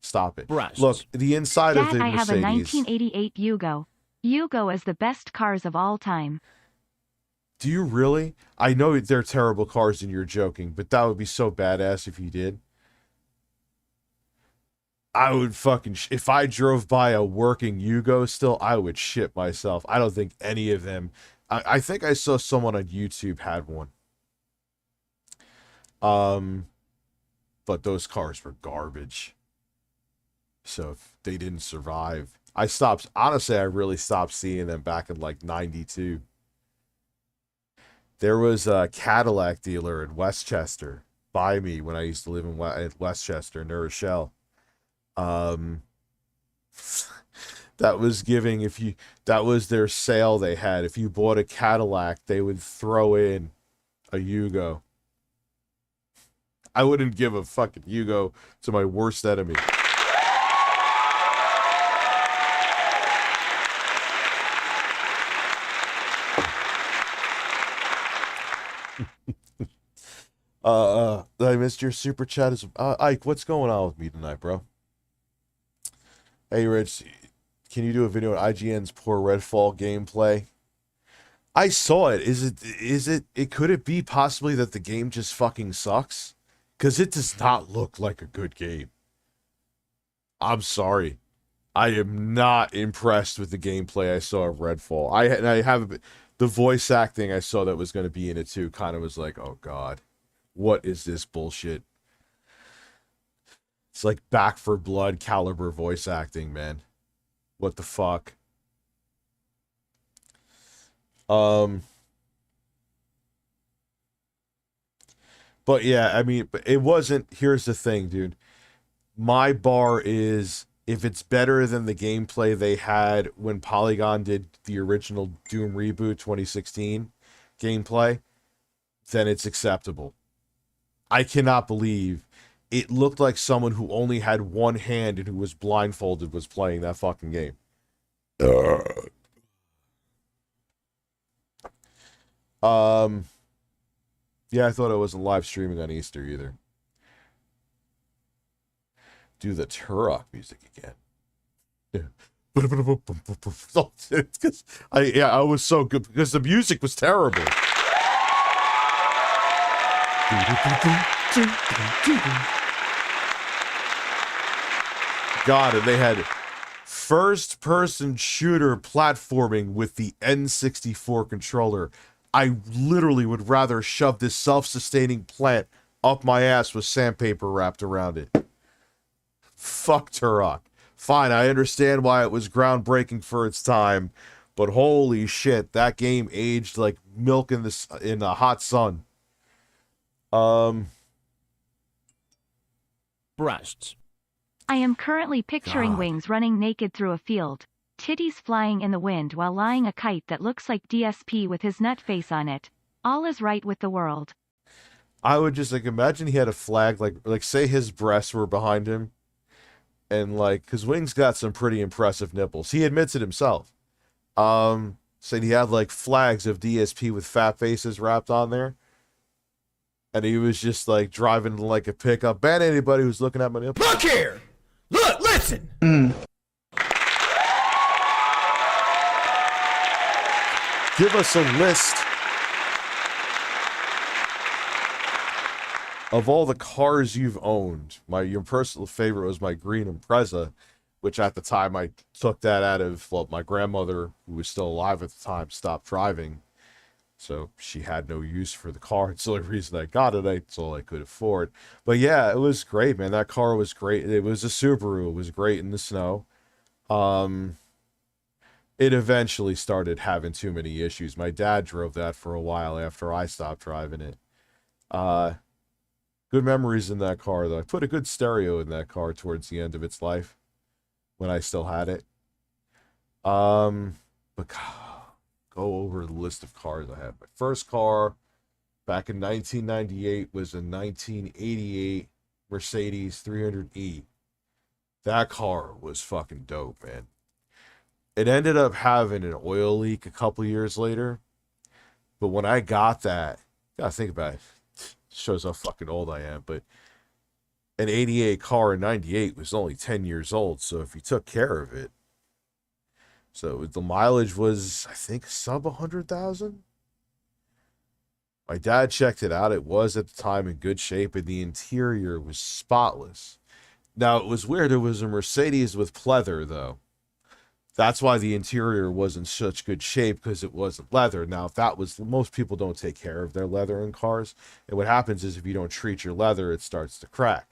Stop it. Breasts. Look, the inside of Dad, the I have a Mercedes. 1988 Yugo. Yugo is the best cars of all time. Do you really? I know they're terrible cars and you're joking, but that would be so badass if you did. I would fucking... if I drove by a working Yugo still, I would shit myself. I don't think any of them... I think I saw someone on YouTube had one. But those cars were garbage. So if they didn't survive... honestly, I really stopped seeing them back in like 92. There was a Cadillac dealer in Westchester by me when I used to live in Westchester, New Rochelle. That was giving, that was their sale they had. If you bought a Cadillac, they would throw in a Yugo. I wouldn't give a fucking Yugo to my worst enemy. I missed your super chat. Ike, what's going on with me tonight, bro? Hey, Rich, can you do a video on IGN's poor Redfall gameplay? I saw it. Could it be possibly that the game just fucking sucks? Because it does not look like a good game. I'm sorry. I am not impressed with the gameplay I saw of Redfall. I have the voice acting I saw that was going to be in it too kind of was like, oh god. What is this bullshit? It's like Back for Blood caliber voice acting, man. What the fuck? But yeah, I mean, it wasn't... Here's the thing, dude. My bar is, if it's better than the gameplay they had when Polygon did the original Doom Reboot 2016 gameplay, then it's acceptable. I cannot believe it looked like someone who only had one hand and who was blindfolded was playing that fucking game. Yeah, I thought I wasn't live streaming on Easter either. Do the Turok music again. Yeah. I was so good because the music was terrible. God, and they had first-person shooter platforming with the N64 controller. I literally would rather shove this self-sustaining plant up my ass with sandpaper wrapped around it. Fuck Turok. Fine, I understand why it was groundbreaking for its time, but holy shit, that game aged like milk in the hot sun. Breasts. I am currently picturing God. Wings running naked through a field, titties flying in the wind while lying a kite that looks like DSP with his nut face on it. All is right with the world. I would just like imagine he had a flag, like say his breasts were behind him, and like, cause Wings got some pretty impressive nipples. He admits it himself. Said he had like flags of DSP with fat faces wrapped on there. And he was just like driving like a pickup. Ban anybody who's looking at my nipples. Look here! Look, listen! Give us a list of all the cars you've owned. Your personal favorite was my green Impreza, which at the time I took that out of, well, my grandmother, who was still alive at the time, stopped driving. So she had no use for the car. It's the only reason I got it. It's all I could afford. But yeah, it was great, man. That car was great. It was a Subaru. It was great in the snow. it eventually started having too many issues. My dad drove that for a while after I stopped driving it. Good memories in that car, though. I put a good stereo in that car towards the end of its life when I still had it. But go over the list of cars I had. My first car back in 1998 was a 1988 Mercedes 300E. That car was fucking dope, man. It ended up having an oil leak a couple years later. But when I got that, gotta think about it. Shows how fucking old I am, but an 88 car in 98 was only 10 years old, so if you took care of it, so the mileage was, I think, sub 100,000. My dad checked it out. It was at the time in good shape, and the interior was spotless. Now, it was weird. It was a Mercedes with pleather, though. That's why the interior was in such good shape, because it wasn't leather. Now, if that was, most people don't take care of their leather in cars. And what happens is if you don't treat your leather, it starts to crack.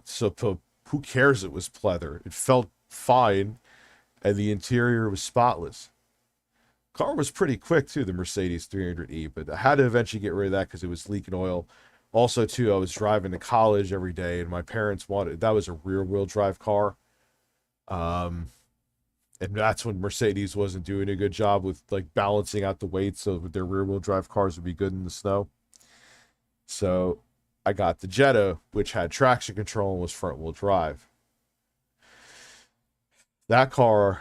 So who cares it was pleather? It felt fine, and the interior was spotless. Car was pretty quick, too, the Mercedes 300E, but I had to eventually get rid of that because it was leaking oil. Also, too, I was driving to college every day, and my parents wanted, that was a rear-wheel drive car. And that's when Mercedes wasn't doing a good job with like balancing out the weight so that their rear wheel drive cars would be good in the snow. So I got the Jetta, which had traction control and was front wheel drive. That car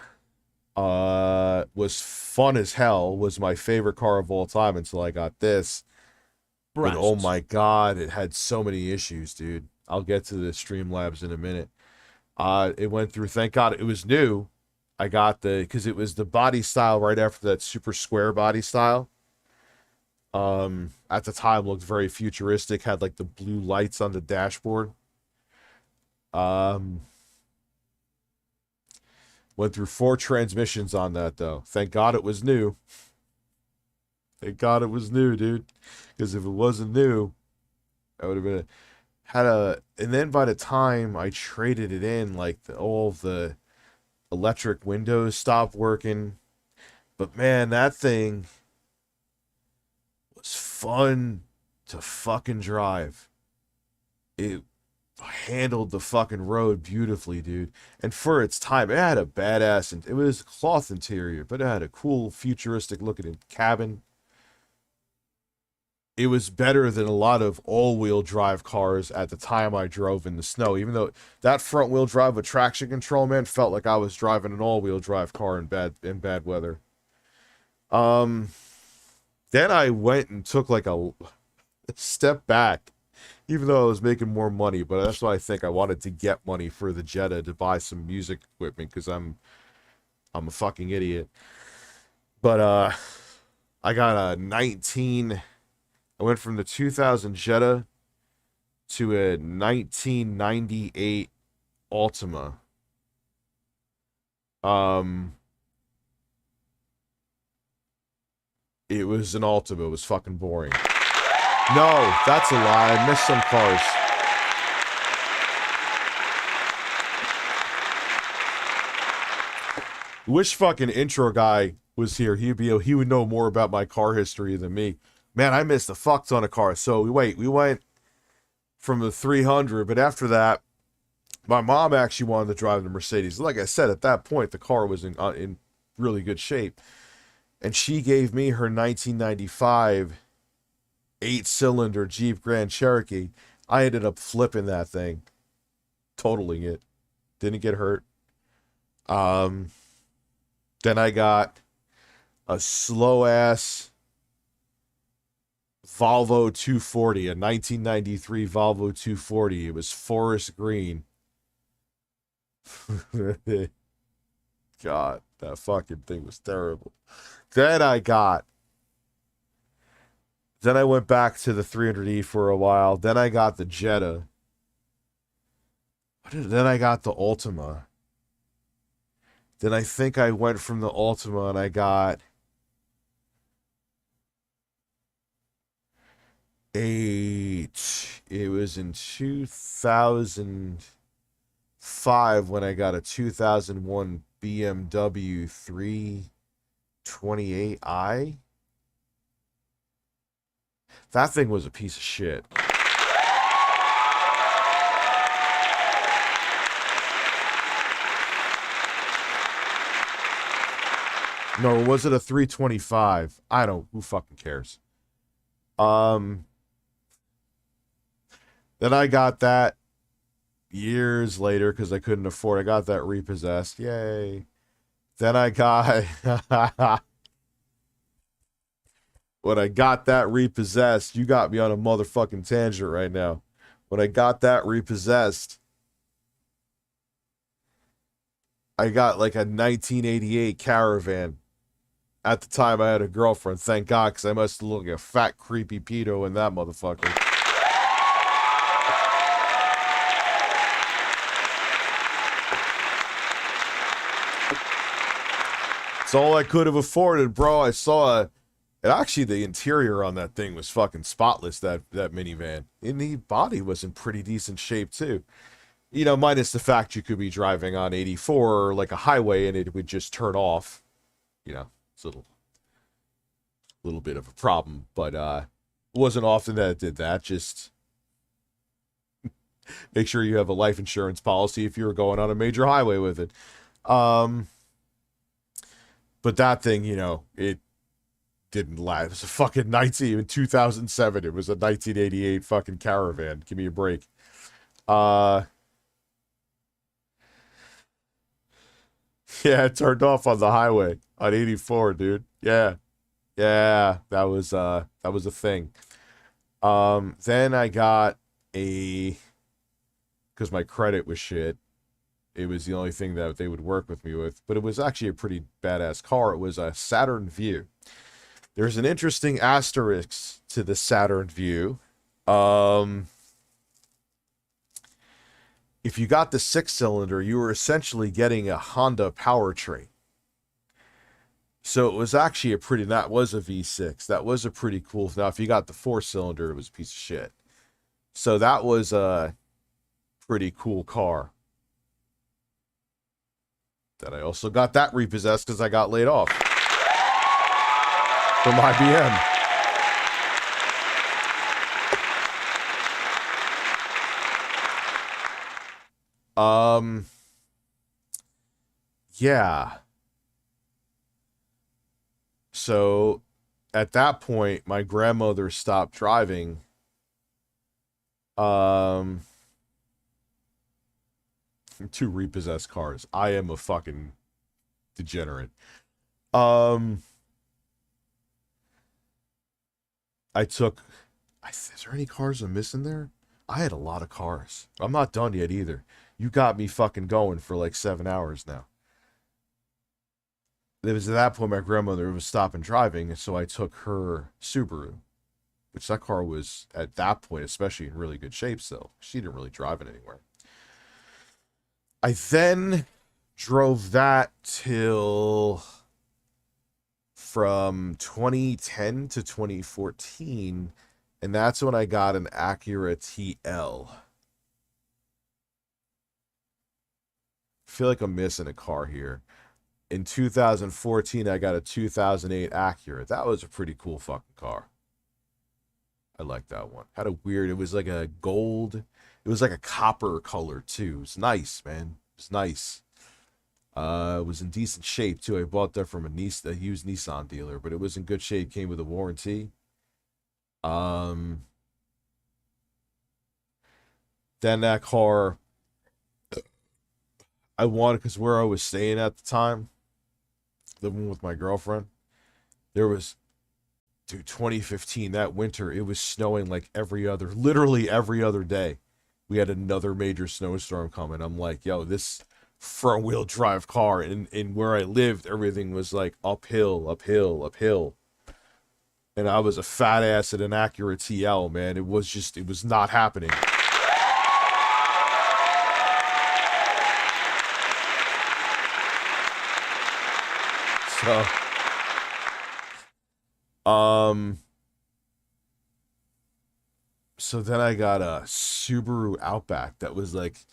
was fun as hell, was my favorite car of all time until I got this. But oh my God, it had so many issues, dude. I'll get to the StreamLabs in a minute. It went through, thank God it was new. I got because it was the body style right after that super square body style. At the time looked very futuristic, had like the blue lights on the dashboard. Went through 4 transmissions on that though. Thank God it was new. Thank God it was new, dude. Because if it wasn't new, I would have been and then by the time I traded it in, like all of the electric windows stopped working. But man, that thing was fun to fucking drive. It handled the fucking road beautifully, dude. And for its time, it had a badass, and it was a cloth interior, but it had a cool futuristic looking cabin. It was better than a lot of all-wheel drive cars at the time I drove in the snow, even though that front-wheel drive with traction control, man, felt like I was driving an all-wheel drive car in bad weather. Then I went and took like a step back, even though I was making more money, but that's why I think I wanted to get money for the Jetta to buy some music equipment, because I'm a fucking idiot. But I got a I went from the 2000 Jetta to a 1998 Altima. It was an Altima. It was fucking boring. No, that's a lie. I missed some cars. Wish fucking intro guy was here. He would know more about my car history than me. Man, I missed a fuck ton of cars. So we went from the 300, but after that, my mom actually wanted to drive the Mercedes. Like I said, at that point, the car was in really good shape. And she gave me her 1995 8-cylinder Jeep Grand Cherokee. I ended up flipping that thing, totaling it. Didn't get hurt. Then I got a slow-ass Volvo 240, a 1993 Volvo 240. It was forest green. God, that fucking thing was terrible. Then I went back to the 300E for a while. Then I got the Jetta. Then I got the Altima. Then I think I went from the Altima and I got it was in 2005 2005 when I got a 2001 BMW 328i. That thing was a piece of shit. No, was it a 325? I don't. Who fucking cares? Then I got that years later because I couldn't afford. I got that repossessed. Yay! Then I got when I got that repossessed. You got me on a motherfucking tangent right now. When I got that repossessed, I got like a 1988 Caravan. At the time, I had a girlfriend. Thank God, because I must look like a fat, creepy pedo in that motherfucker. It's all I could have afforded, bro. I saw a... And actually, the interior on that thing was fucking spotless, that minivan. And the body was in pretty decent shape, too. You know, minus the fact you could be driving on 84 or like a highway and it would just turn off. You know, it's a little bit of a problem. But it wasn't often that it did that. Just make sure you have a life insurance policy if you're going on a major highway with it. But that thing, you know, it didn't last. It was a fucking 2007. It was a 1988 fucking Caravan. Give me a break. Yeah, it turned off on the highway on 84, dude. Yeah. Yeah, that was a thing. Then I got because my credit was shit. It was the only thing that they would work with me with, but it was actually a pretty badass car. It was a Saturn Vue. There's an interesting asterisk to the Saturn Vue. If you got the 6-cylinder, you were essentially getting a Honda powertrain. So it was actually that was a V6. That was a pretty cool. Now, if you got the 4-cylinder, it was a piece of shit. So that was a pretty cool car. Then I also got that repossessed because I got laid off from IBM. Yeah. So at that point, my grandmother stopped driving. Two repossessed cars. I am a fucking degenerate. Is there any cars I'm missing there? I had a lot of cars. I'm not done yet either. You got me fucking going for like 7 hours now. It was at that point my grandmother was stopping driving, so I took her Subaru, which that car was, at that point, especially in really good shape still. She didn't really drive it anywhere. I then drove that till from 2010 to 2014, and that's when I got an Acura TL. I feel like I'm missing a car here. In 2014, I got a 2008 Acura. That was a pretty cool fucking car. I like that one. Had a weird, it was like a gold, it was like a copper color too. It was nice, man. It was nice. It was in decent shape too. I bought that from a used Nissan dealer, but it was in good shape. Came with a warranty. Then that car, I wanted, because where I was staying at the time, living with my girlfriend, there was, dude, 2015, that winter, it was snowing like literally every other day. We had another major snowstorm coming. I'm like, yo, this front-wheel drive car, in where I lived, everything was like uphill. And I was a fat ass at an Acura TL, man. It was not happening. So then I got a Subaru Outback that was like,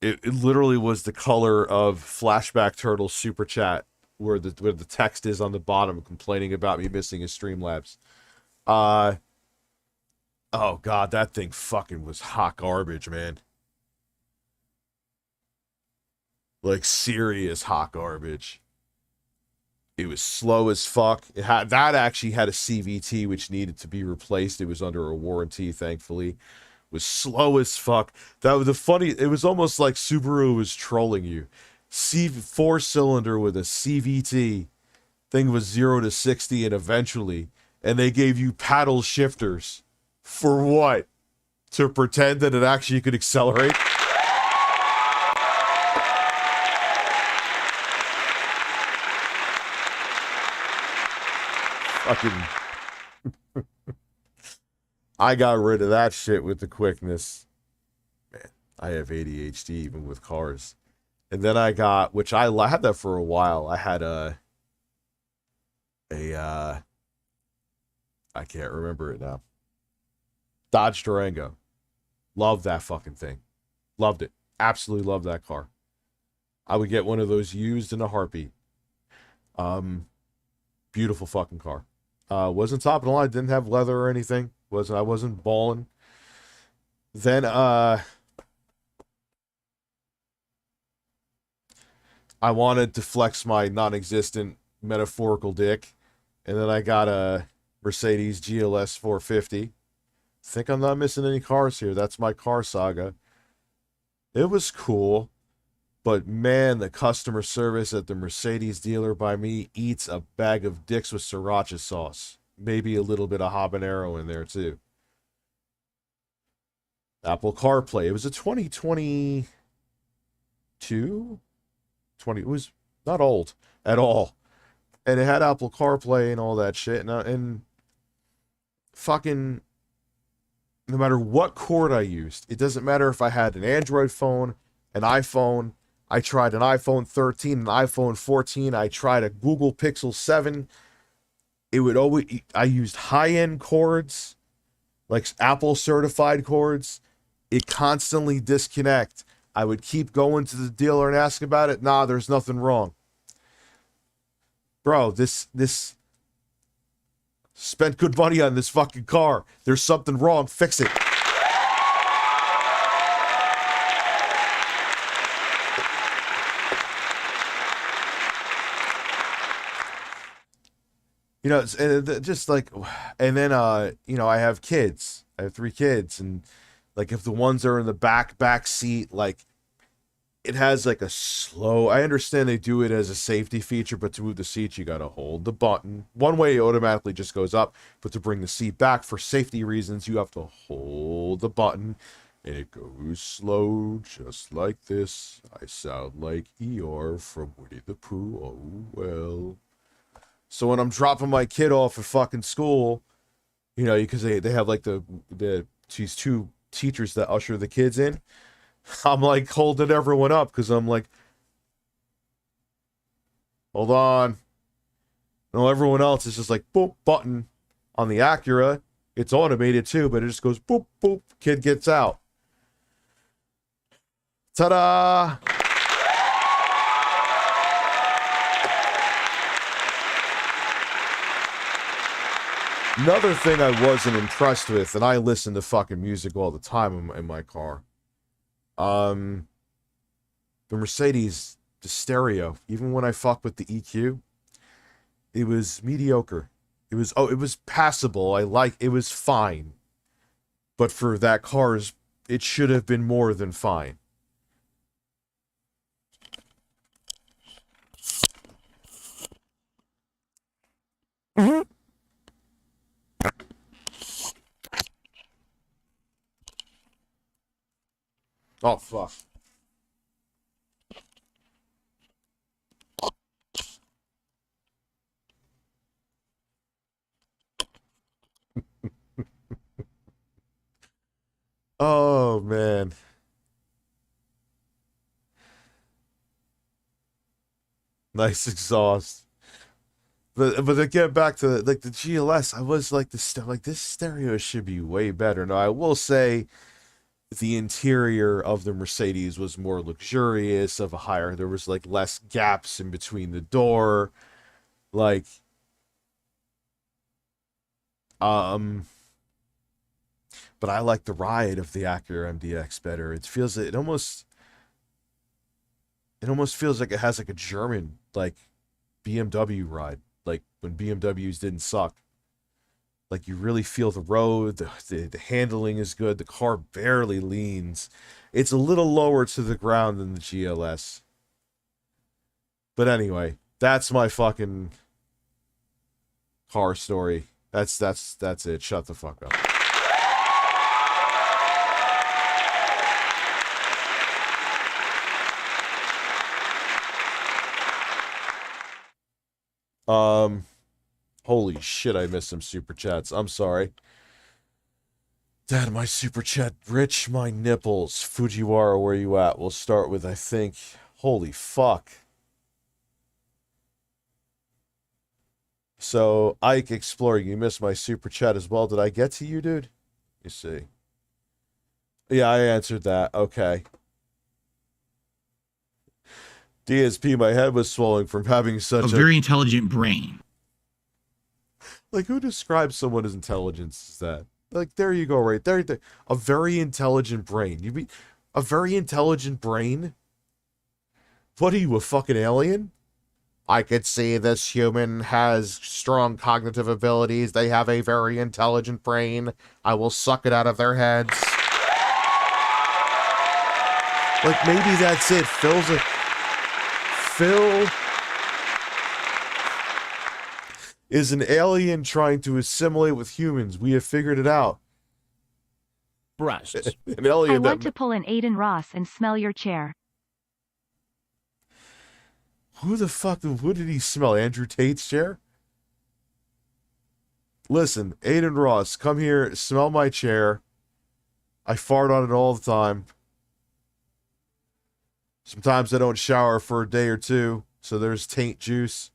it literally was the color of Flashback Turtle Super Chat, where the text is on the bottom complaining about me missing his Streamlabs. Oh god, that thing fucking was hot garbage, man. Like serious hot garbage. It was slow as fuck. That actually had a CVT which needed to be replaced. It was under a warranty, thankfully. It was slow as fuck. That was the funny. It was almost like Subaru was trolling you. Four-cylinder with a CVT. Thing was 0 to 60 and eventually, and they gave you paddle shifters. For what? To pretend that it actually could accelerate? Fucking I got rid of that shit with the quickness. Man, I have ADHD even with cars. And then I got, which I had that for a while. I had I can't remember it now. Dodge Durango. Loved that fucking thing. Loved it. Absolutely loved that car. I would get one of those used in a heartbeat. Beautiful fucking car. Wasn't top of the line, didn't have leather or anything. I wasn't balling. Then I wanted to flex my non-existent metaphorical dick, and then I got a Mercedes GLS 450. Think I'm not missing any cars here. That's my car saga. It was cool. But man, the customer service at the Mercedes dealer by me eats a bag of dicks with sriracha sauce. Maybe a little bit of habanero in there too. Apple CarPlay. It was a 2022? It was not old at all. And it had Apple CarPlay and all that shit. And fucking, no matter what cord I used, it doesn't matter if I had an Android phone, an iPhone, I tried an iPhone 13, an iPhone 14. I tried a Google Pixel 7. It would always, I used high-end cords, like Apple certified cords. It constantly disconnect. I would keep going to the dealer and ask about it. Nah, there's nothing wrong. Bro, this spent good money on this fucking car. There's something wrong. Fix it. You know, just like, and then, you know, I have kids. I have 3 kids, and like if the ones are in the back seat, like it has like a slow, I understand they do it as a safety feature, but to move the seats, you got to hold the button. One way it automatically just goes up, but to bring the seat back for safety reasons, you have to hold the button, and it goes slow, just like this. I sound like Eeyore from Winnie the Pooh. Oh, well. So when I'm dropping my kid off at fucking school, you know, because they have like these 2 teachers that usher the kids in, I'm like holding everyone up because I'm like, hold on. No, everyone else is just like boop button. On the Acura, it's automated too, but it just goes boop boop. Kid gets out. Ta-da! Another thing I wasn't impressed with, and I listen to fucking music all the time in my car. The Mercedes, the stereo, even when I fuck with the EQ, it was mediocre. It was passable. It was fine. But for that car's, it should have been more than fine. Oh, fuck. Oh, man. Nice exhaust. But to get back to like the GLS, I was like this stereo should be way better. Now I will say the interior of the Mercedes was more luxurious, of a higher, there was like less gaps in between the door. Like, but I like the ride of the Acura MDX better. It almost feels like it has like a German, like, BMW ride, like when BMWs didn't suck. Like, you really feel the road, the handling is good, the car barely leans. It's a little lower to the ground than the GLS. But anyway, that's my fucking car story. That's it. Shut the fuck up. Holy shit, I missed some super chats. I'm sorry. Dad, my super chat. Rich, my nipples. Fujiwara, where you at? We'll start with, I think. Holy fuck. So, Ike Exploring, you missed my super chat as well. Did I get to you, dude? You see. Yeah, I answered that. Okay. DSP, my head was swelling from having such a very intelligent brain. Like, who describes someone as intelligence as that? Like, there you go, right there. A very intelligent brain. You mean a very intelligent brain? What are you, a fucking alien? I could see this human has strong cognitive abilities. They have a very intelligent brain. I will suck it out of their heads. Like, maybe that's it. Phil is an alien trying to assimilate with humans. We have figured it out. Breasts. An alien I want to pull an Aiden Ross and smell your chair. Who did he smell? Andrew Tate's chair? Listen, Aiden Ross, come here, smell my chair. I fart on it all the time. Sometimes I don't shower for a day or two, so there's taint juice.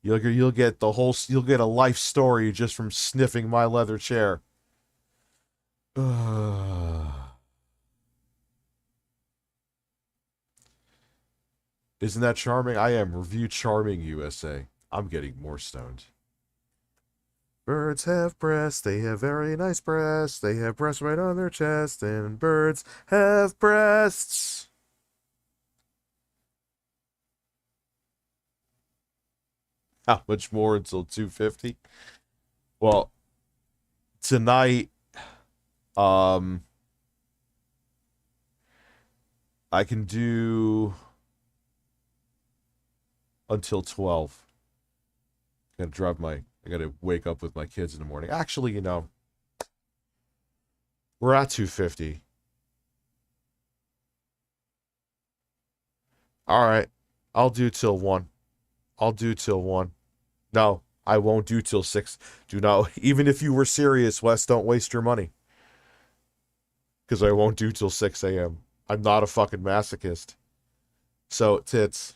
You'll get a life story just from sniffing my leather chair. Isn't that charming? I am ReviewTechUSA. I'm getting more stoned. Birds have breasts, they have very nice breasts. They have breasts right on their chest, and birds have breasts. How much more until 250? Well, tonight, I can do until 12. I gotta wake up with my kids in the morning. Actually, you know, we're at 250. All right, I'll do till 1. No, I won't do till 6. Do not, even if you were serious, Wes, don't waste your money. Because I won't do till 6 a.m. I'm not a fucking masochist. So, tits.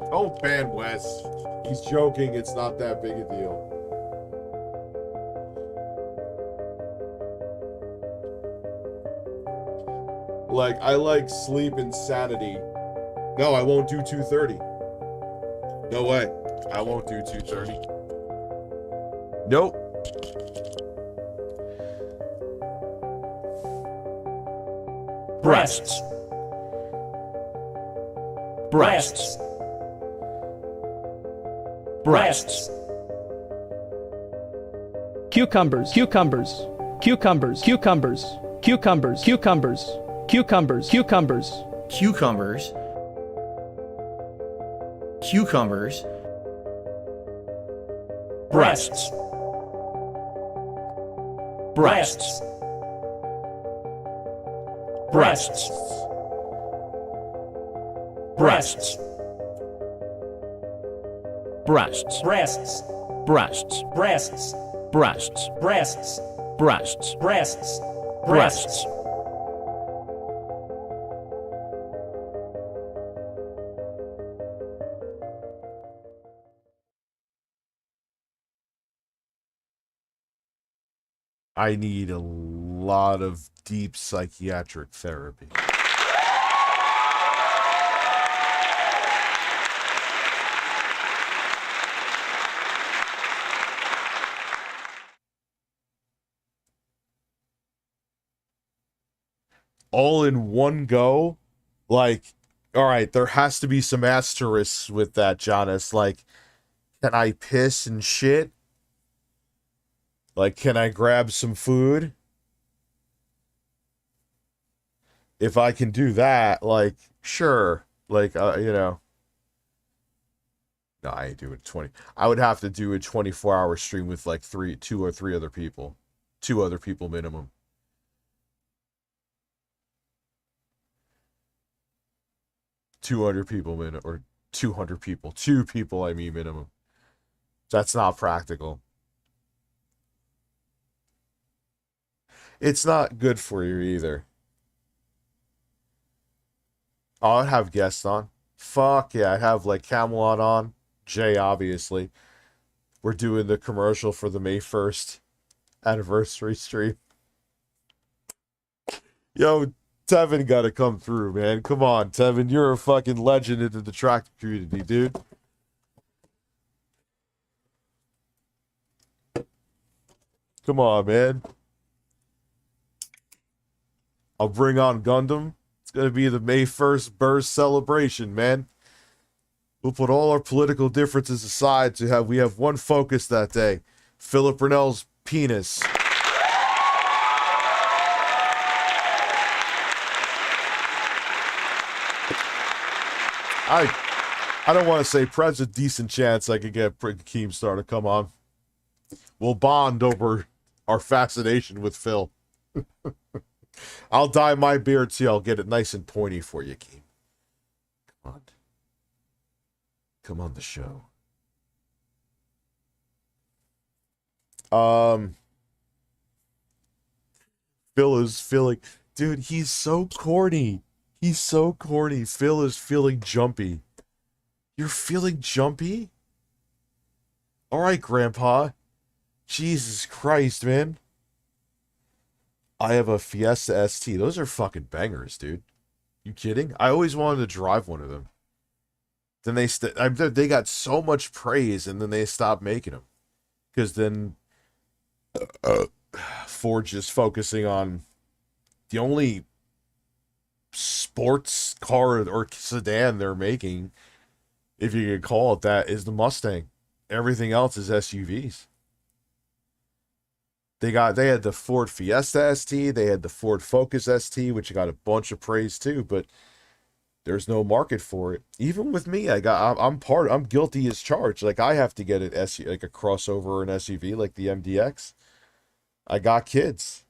Don't ban Wes. He's joking, it's not that big a deal. Like, I like sleep insanity. No, I won't do 2:30. No way. I won't do 2:30. Nope. Breasts. Breasts. Breasts. Cucumbers. Cucumbers. Cucumbers. Cucumbers. Cucumbers. Cucumbers. Cucumbers. Cucumbers. Cucumbers. Cucumbers. Breasts. Breasts. Breasts. Breasts. Breasts. Breasts. Breasts. Breasts. Breasts. Breasts. Breasts. Breasts. Breasts. I need a lot of deep psychiatric therapy. All in one go? Like, all right, there has to be some asterisks with that, Jonas. Like, can I piss and shit? Like, can I grab some food? If I can do that, like, sure. Like, you know. No, I ain't doing 20. I would have to do a 24-hour stream with like 2 or 3 other people. 2 other people minimum. Or 200 people. 2 people, I mean, minimum. That's not practical. It's not good for you either. Oh, I'd have guests on. Fuck yeah, I'd have like Camelot on. Jay, obviously. We're doing the commercial for the May 1st anniversary stream. Yo, Tevin gotta come through, man. Come on, Tevin. You're a fucking legend in the tractor community, dude. Come on, man. I'll bring on Gundam. It's gonna be the May 1st burst celebration, man. We'll put all our political differences aside to we have one focus that day. Philip Rennell's penis. I don't want to say Pred's a decent chance I could get Keemstar to come on. We'll bond over our fascination with Phil. I'll dye my beard too. I'll get it nice and pointy for you, Keem. Come on. Come on the show. Phil is feeling... Dude, he's so corny. He's so corny. Phil is feeling jumpy. You're feeling jumpy? Alright, Grandpa. Jesus Christ, man. I have a Fiesta ST. Those are fucking bangers, dude. You kidding? I always wanted to drive one of them. Then they got so much praise, and then they stopped making them. Because then Ford just focusing on the only sports car or sedan they're making, if you could call it that, is the Mustang. Everything else is SUVs. They had the Ford Fiesta ST, they had the Ford Focus ST, which got a bunch of praise too, but there's no market for it. Even with me, I'm guilty as charged. Like, I have to get an SUV, like a crossover or an SUV, like the MDX. I got kids.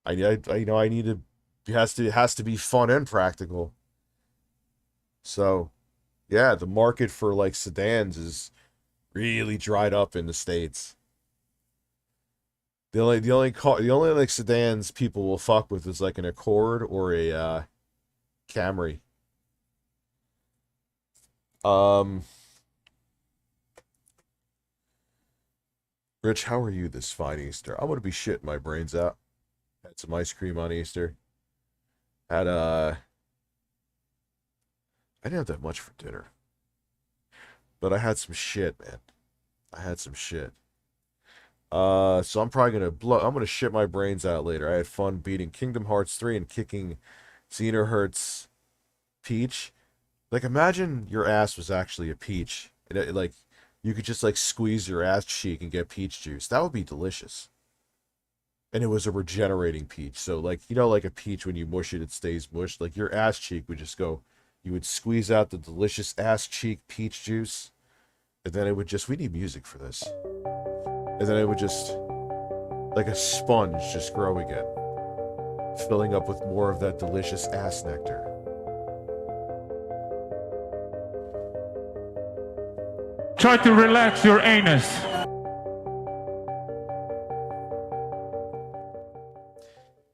I need to. It has to be fun and practical. So, yeah, the market for like sedans is really dried up in the States. The only like sedans people will fuck with is like an Accord or a Camry. Rich, how are you this fine Easter? I'm gonna be shitting my brains out. Had some ice cream on Easter. I didn't have that much for dinner. But I had some shit, man. I had some shit. So I'm probably gonna shit my brains out later. I had fun beating Kingdom Hearts 3 and kicking Xenohertz Peach. Like, imagine your ass was actually a peach. Like, you could just like squeeze your ass cheek and get peach juice. That would be delicious. And it was a regenerating peach. So, like, you know, like a peach, when you mush it, it stays mushed. Like, your ass cheek would just go, you would squeeze out the delicious ass cheek peach juice. And then it would just, we need music for this. And then it would just, like a sponge, just grow again. Filling up with more of that delicious ass nectar. Try to relax your anus.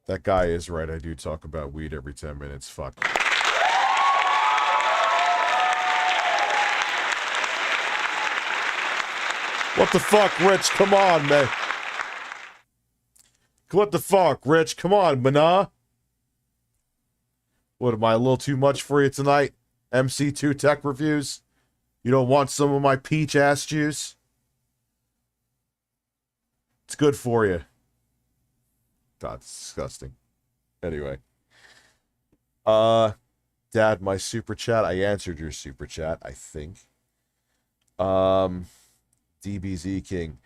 That guy is right. I do talk about weed every 10 minutes. Fuck. What the fuck, Rich? Come on, man. What the fuck, Rich? Come on, Mana. What, am I a little too much for you tonight? MC2 Tech Reviews? You don't want some of my peach ass juice? It's good for you. God, it's disgusting. Anyway. Dad, my super chat. I answered your super chat, I think. DBZ King.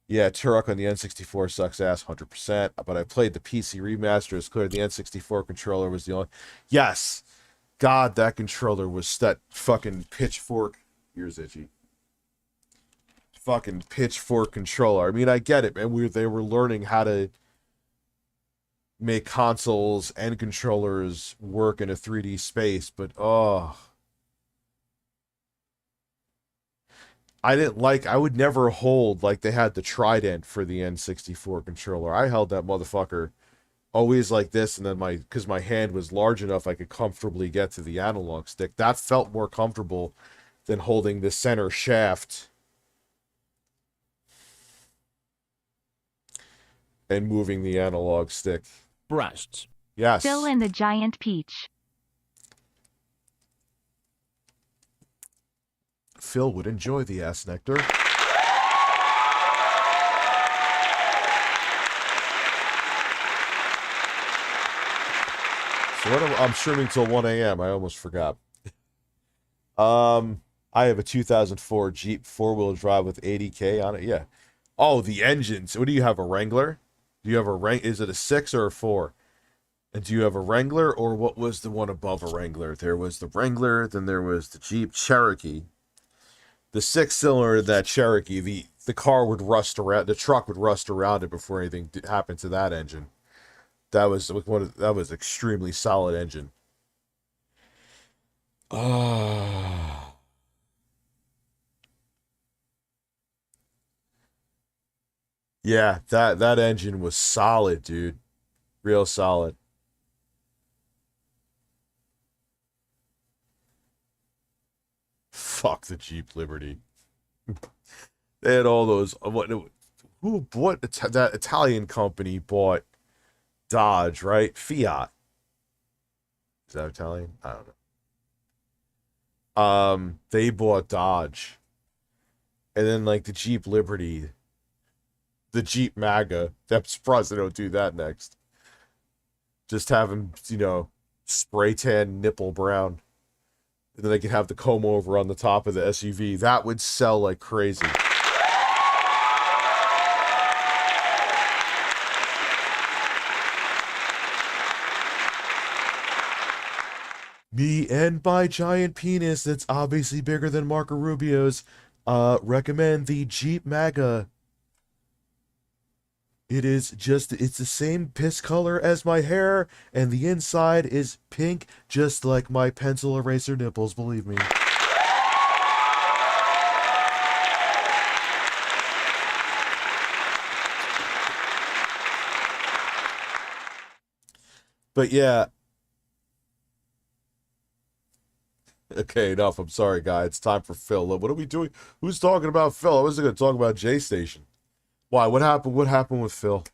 Yeah, Turok on the N64 sucks ass, 100%. But I played the PC remaster. It's clear the N64 controller was the only... Yes! God, that controller was that fucking pitchfork... Here's itchy. Fucking pitchfork controller. I mean, I get it, man. They were learning how to make consoles and controllers work in a 3D space, but oh... I would never hold, like, they had the Trident for the N64 controller. I held that motherfucker always like this, and then because my hand was large enough, I could comfortably get to the analog stick. That felt more comfortable than holding the center shaft and moving the analog stick. Breasts. Yes. Phil and the Giant Peach. Phil would enjoy the ass nectar. So I'm streaming till 1 a.m. I almost forgot. I have a 2004 Jeep 4-wheel drive with 80K on it. Yeah. Oh, the engines. What do you have, a Wrangler? Do you have is it a 6 or a 4? And do you have a Wrangler, or what was the one above a Wrangler? There was the Wrangler, then there was the Jeep Cherokee. The 6-cylinder of that Cherokee, the car would rust around, the truck would rust around it before anything happened to that engine. That was extremely solid engine. Yeah, that engine was solid, dude. Real solid. Fuck the Jeep Liberty. They had all those. That Italian company bought Dodge, right? Fiat. Is that Italian? I don't know. They bought Dodge, and then like the Jeep Liberty, the Jeep MAGA. I'm surprised they don't do that next. Just have them, spray tan nipple brown. And then they could have the comb over on the top of the SUV. That would sell like crazy. Me and my giant penis that's obviously bigger than Marco Rubio's recommend the Jeep MAGA. It's the same piss color as my hair, and the inside is pink, just like my pencil eraser nipples, believe me. But yeah. Okay, enough. I'm sorry, guy. It's time for Phil. What are we doing? Who's talking about Phil? I wasn't going to talk about J-Station. Why? What happened? What happened with Phil?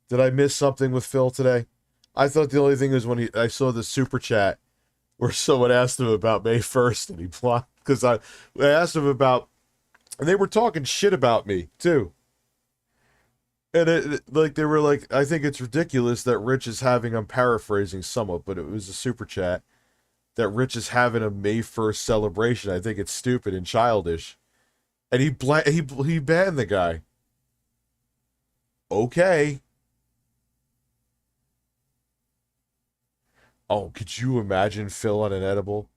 Did I miss something with Phil today? I thought the only thing was when I saw the super chat where someone asked him about May 1st and he blocked, because I asked him about, and they were talking shit about me too. And they were like, I think it's ridiculous that Rich is having, I'm paraphrasing somewhat, but it was a super chat, that Rich is having a May 1st celebration. I think it's stupid and childish. And he banned the guy. Okay. Oh, could you imagine Phil on an edible?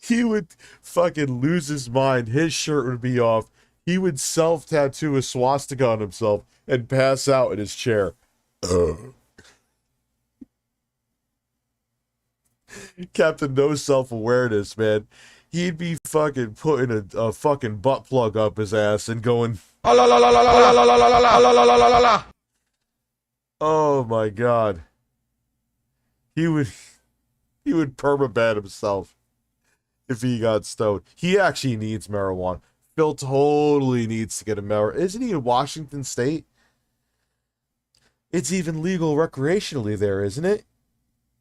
He would fucking lose his mind. His shirt would be off. He would self-tattoo a swastika on himself and pass out in his chair. Captain No Self-Awareness, man. He'd be fucking putting a fucking butt plug up his ass and going... Oh my god. He would permaban himself if he got stoned. He actually needs marijuana. Phil totally needs to get a mail. Isn't he in Washington State? It's even legal recreationally there, isn't it?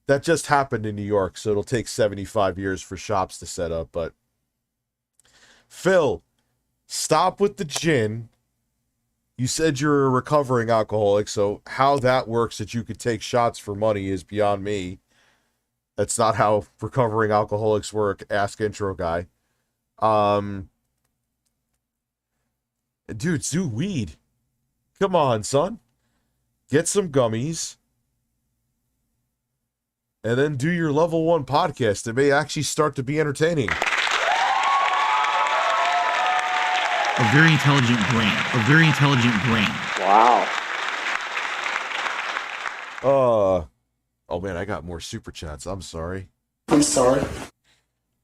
That just happened in New York, so it'll take 75 years for shops to set up. But Phil, stop with the gin. You said you're a recovering alcoholic, so how that works that you could take shots for money is beyond me. That's not how recovering alcoholics work. Ask intro guy. Dude, do weed. Come on, son. Get some gummies. And then do your level 1 podcast. It may actually start to be entertaining. A very intelligent brain. A very intelligent brain. Wow. Oh man, I got more super chats. I'm sorry. I'm sorry.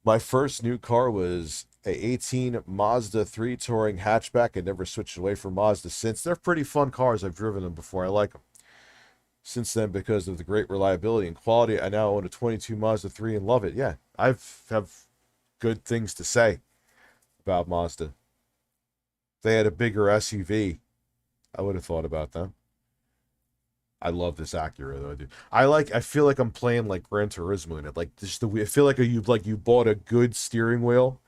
My first new car was a 18 Mazda 3 Touring hatchback. I never switched away from Mazda since. They're pretty fun cars. I've driven them before. I like them. Since then, because of the great reliability and quality, I now own a 22 Mazda 3 and love it. Yeah, I have good things to say about Mazda. If they had a bigger SUV, I would have thought about them. I love this Acura though, dude. I feel like I'm playing like Gran Turismo in it. Like just I feel like you bought a good steering wheel.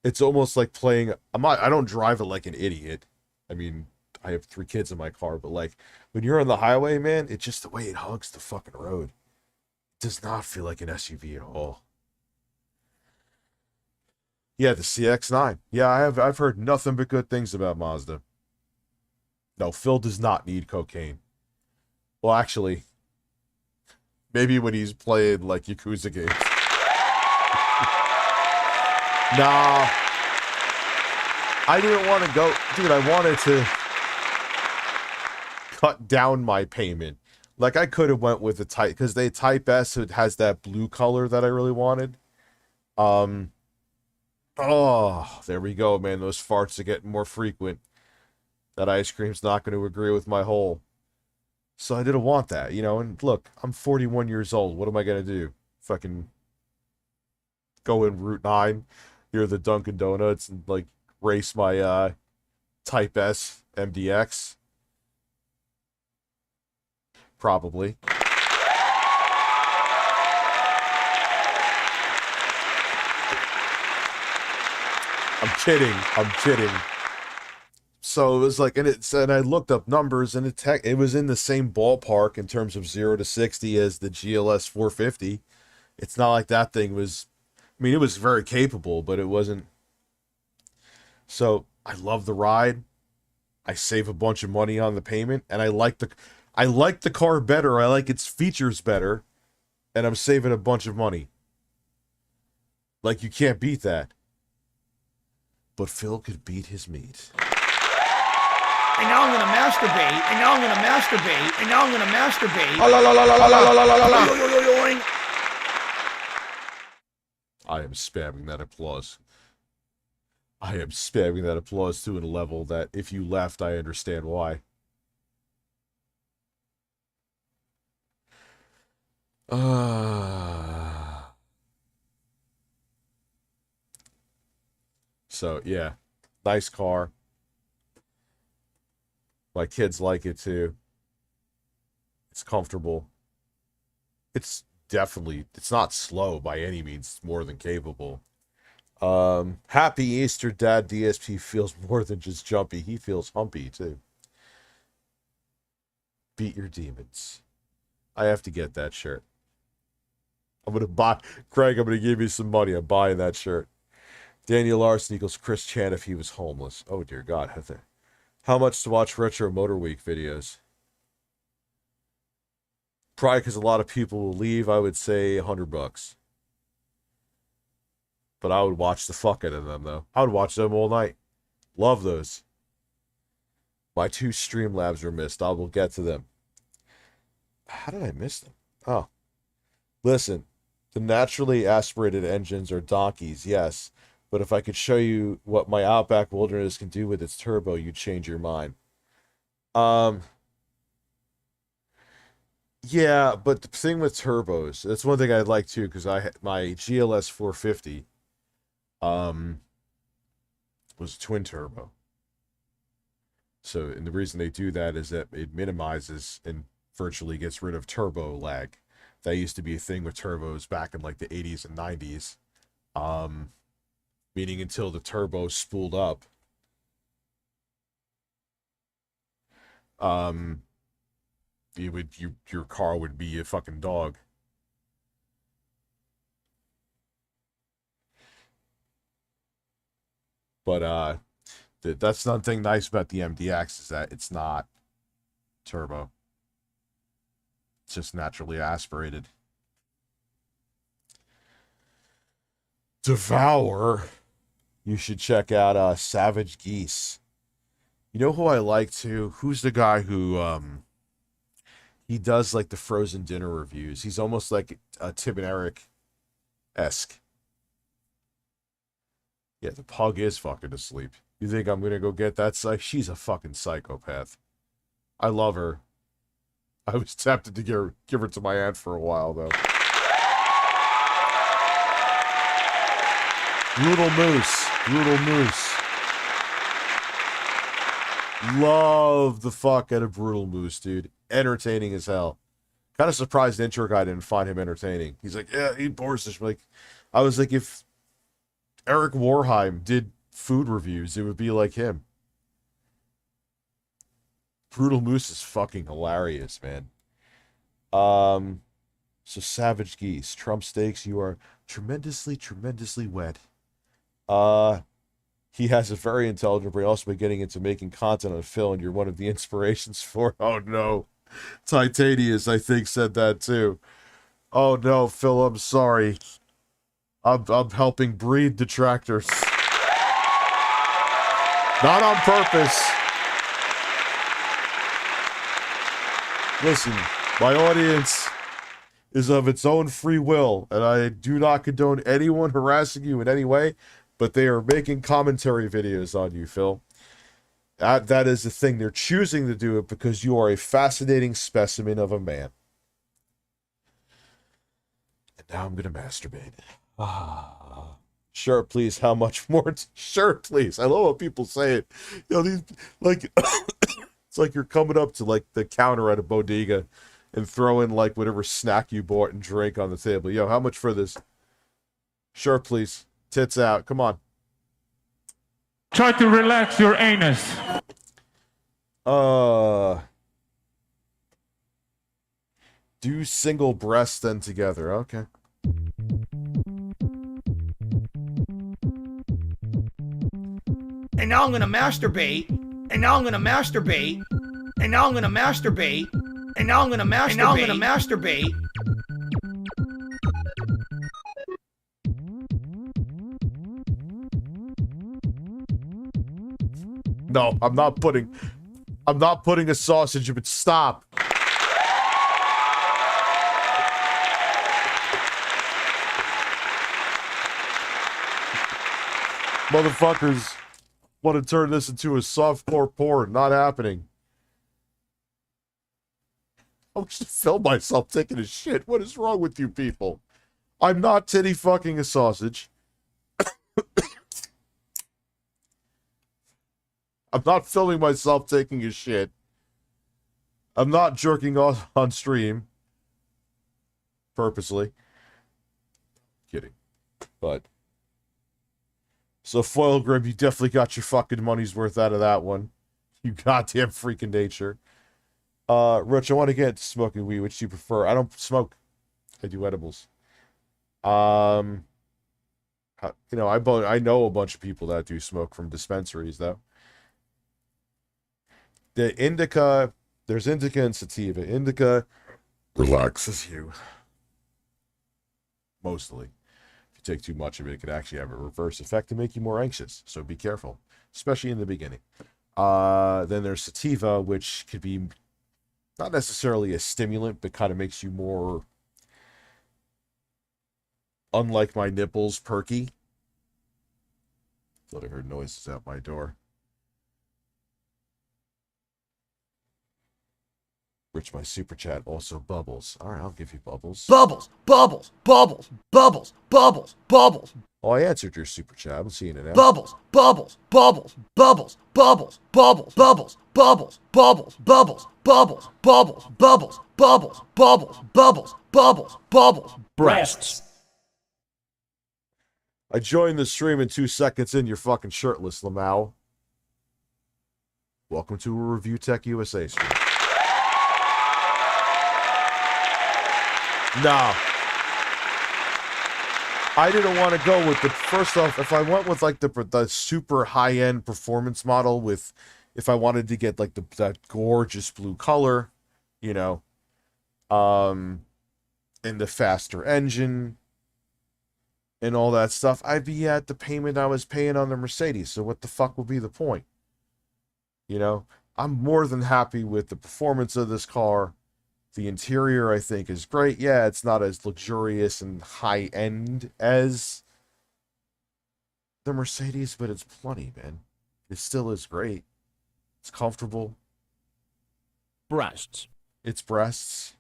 It's almost like playing. I don't drive it like an idiot. I mean, I have 3 kids in my car, but like when you're on the highway, man, it's just the way it hugs the fucking road. It does not feel like an SUV at all. Yeah, the CX-9. Yeah, I've heard nothing but good things about Mazda. No, Phil does not need cocaine. Well, actually, maybe when he's playing like Yakuza games. Nah, I didn't want to go, dude. I wanted to cut down my payment. Like I could have went with the Type, because they Type S, it has that blue color that I really wanted. Oh, there we go, man. Those farts are getting more frequent. That ice cream's not going to agree with my hole. So I didn't want that, you know. And look, I'm 41 years old. What am I going to do? Fucking go in Route 9 near the Dunkin' Donuts and like race my Type S MDX? Probably. I'm kidding. So it was like, and I looked up numbers, and it was in the same ballpark in terms of 0 to 60 as the GLS 450. It's not like that thing was, I mean, it was very capable, but it wasn't. So I love the ride. I save a bunch of money on the payment, and I like the car better. I like its features better, and I'm saving a bunch of money. Like, you can't beat that. But Phil could beat his meat. And now I'm gonna masturbate. And now I'm gonna masturbate. And now I'm gonna masturbate. I am spamming that applause. I am spamming that applause to a level that if you left, I understand why. So, yeah. Nice car. My kids like it too. It's comfortable. It's not slow by any means. It's more than capable. Happy Easter, Dad. DSP feels more than just jumpy. He feels humpy too. Beat your demons. I have to get that shirt. I'm going to buy, Craig, I'm going to give you some money. I'm buying that shirt. Daniel Larson equals Chris Chan if he was homeless. Oh, dear God. How much to watch Retro Motor Week videos? Probably because a lot of people will leave. I would say $100. But I would watch the fuck out of them, though. I would watch them all night. Love those. My 2 StreamLabs were missed. I will get to them. How did I miss them? Oh. Listen, the naturally aspirated engines are donkeys, yes. But if I could show you what my Outback Wilderness can do with its turbo, you'd change your mind. Yeah, but the thing with turbos, that's one thing I'd like too, because my GLS 450, was twin turbo. So, and the reason they do that is that it minimizes and virtually gets rid of turbo lag. That used to be a thing with turbos back in like the 80s and 90s. Meaning until the turbo spooled up, your car would be a fucking dog. But that's one thing nice about the MDX is that it's not turbo. It's just naturally aspirated. Devour. You should check out Savage Geese. You know who I like too? Who's the guy who he does like the frozen dinner reviews? He's almost like a Tim and Eric-esque. Yeah, the pug is fucking asleep. You think I'm gonna go get that psych? She's a fucking psychopath. I love her. I was tempted to give her to my aunt for a while though. Brutal Moose. Brutal Moose. Love the fuck out of Brutal Moose, dude. Entertaining as hell. Kind of surprised the intro guy didn't find him entertaining. He's like, yeah, he bores us. Like, I was like, if Eric Warheim did food reviews, it would be like him. Brutal Moose is fucking hilarious, man. So Savage Geese. Trump Steaks, you are tremendously, tremendously wet. He has a very intelligent brain, also been getting into making content on Phil, and you're one of the inspirations for oh no. Titanius, I think, said that too. Oh no, Phil, I'm sorry. I'm helping breed detractors. Not on purpose. Listen, my audience is of its own free will, and I do not condone anyone harassing you in any way, but they are making commentary videos on you, Phil. That is the thing. They're choosing to do it because you are a fascinating specimen of a man. And now I'm going to masturbate. Sure, please. How much more? Sure, please. I love when people say it. You know, these, like, it's like you're coming up to, like, the counter at a bodega and throwing, like, whatever snack you bought and drink on the table. Yo, how much for this? Sure, please. Tits out. Come on. Try to relax your anus. Do single breasts then together. Okay. And now I'm gonna masturbate. And now I'm gonna masturbate. And now I'm gonna masturbate. And now I'm gonna masturbate. And now I'm gonna masturbate. No, I'm not putting a sausage, but stop. Motherfuckers want to turn this into a softcore porn. Not happening. I wish to film myself taking a shit. What is wrong with you people? I'm not titty fucking a sausage. I'm not filming myself taking a shit. I'm not jerking off on stream. Purposely. Kidding. But. So, Foil Grim, you definitely got your fucking money's worth out of that one. You goddamn freaking nature. Rich, I want to get into smoking weed. Which do you prefer? I don't smoke. I do edibles. You know, I know a bunch of people that do smoke from dispensaries, though. The indica, there's indica and sativa. Indica relaxes you. Mostly. If you take too much of it, it could actually have a reverse effect and make you more anxious. So be careful, especially in the beginning. Then there's sativa, which could be not necessarily a stimulant, but kind of makes you more, unlike my nipples, perky. Thought I heard noises out my door. Rich, my super chat also bubbles. All right, I'll give you bubbles. Bubbles, bubbles, bubbles, bubbles, bubbles, bubbles. Oh, I answered your super chat. I'm seeing it now. Bubbles, bubbles, bubbles, bubbles, bubbles, bubbles, bubbles, bubbles, bubbles, bubbles, bubbles, bubbles, bubbles, bubbles, bubbles, bubbles, bubbles, bubbles. Breasts. I joined the stream in 2 seconds in. You're fucking shirtless, Lamau. Welcome to a ReviewTechUSA stream. No. I didn't want to go with the, first off, if I went with like the super high-end performance model with, if I wanted to get like that gorgeous blue color, you know, and the faster engine and all that stuff, I'd be at the payment I was paying on the Mercedes. So what the fuck would be the point? You know, I'm more than happy with the performance of this car. The interior, I think, is great. Yeah, it's not as luxurious and high-end as the Mercedes, but it's plenty, man. It still is great. It's comfortable. Breasts. It's breasts.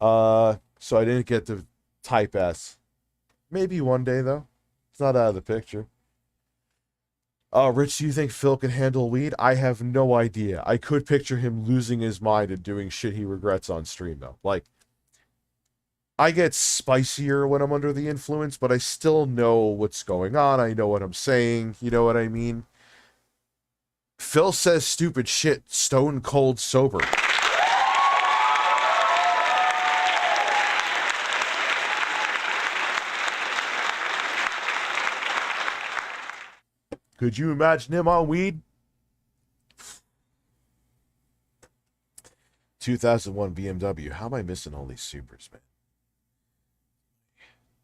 So I didn't get the Type S. Maybe one day, though. It's not out of the picture. Rich, do you think Phil can handle weed? I have no idea. I could picture him losing his mind and doing shit he regrets on stream, though. Like, I get spicier when I'm under the influence, but I still know what's going on. I know what I'm saying. You know what I mean? Phil says stupid shit stone cold sober. Could you imagine him on weed? 2001 BMW. How am I missing all these supers, man?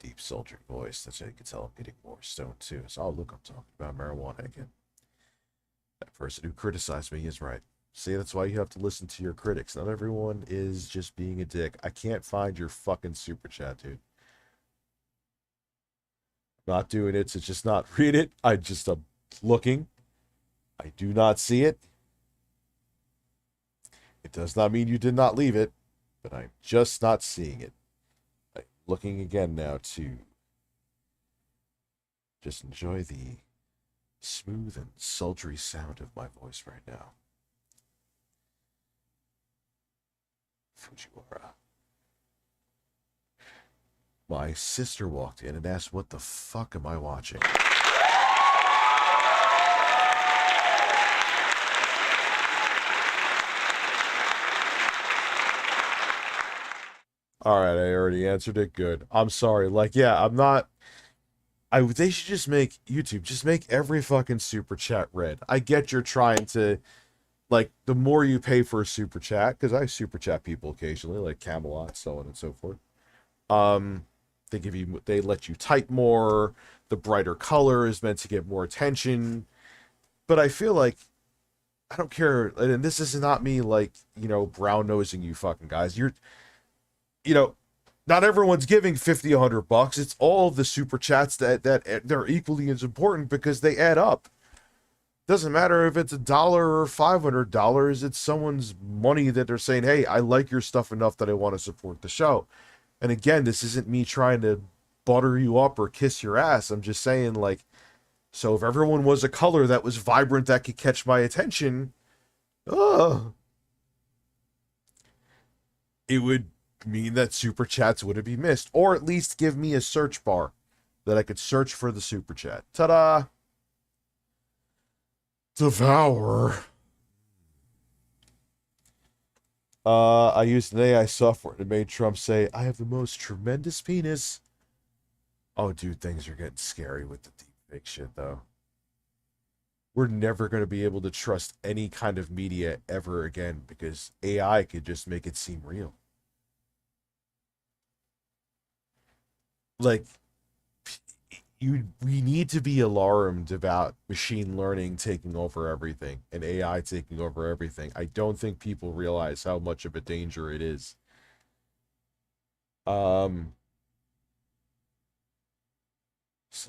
Deep sultry voice. That's how you can tell I'm getting more stoned too. So, oh, look, I'm talking about marijuana again. That person who criticized me is right. See, that's why you have to listen to your critics. Not everyone is just being a dick. I can't find your fucking super chat, dude. Not doing it to just not read it. I just looking. I do not see it. It does not mean you did not leave it, but I'm just not seeing it. I'm looking again now to just enjoy the smooth and sultry sound of my voice right now. Fujiwara. My sister walked in and asked, what the fuck am I watching? All right, I already answered it. Good. I'm sorry. Like, yeah, I'm not... they should just make... YouTube, just make every fucking super chat red. I get you're trying to... Like, the more you pay for a super chat, because I super chat people occasionally, like Camelot, so on and so forth. They let you type more. The brighter color is meant to get more attention. But I feel like... I don't care... And this is not me, like, you know, brown-nosing you fucking guys. You know, not everyone's giving $50, $100. It's all the super chats that they're equally as important because they add up. Doesn't matter if it's $1 or $500. It's someone's money that they're saying, hey, I like your stuff enough that I want to support the show. And again, this isn't me trying to butter you up or kiss your ass. I'm just saying, like, so if everyone was a color that was vibrant that could catch my attention, it would mean that super chats wouldn't be missed, or at least give me a search bar that I could search for the super chat. Ta-da! Devour. I used an AI software that made Trump say, I have the most tremendous penis. Oh, dude, things are getting scary with the deepfake shit, though. We're never going to be able to trust any kind of media ever again because AI could just make it seem real. Like, we need to be alarmed about machine learning taking over everything and AI taking over everything. I don't think people realize how much of a danger it is. So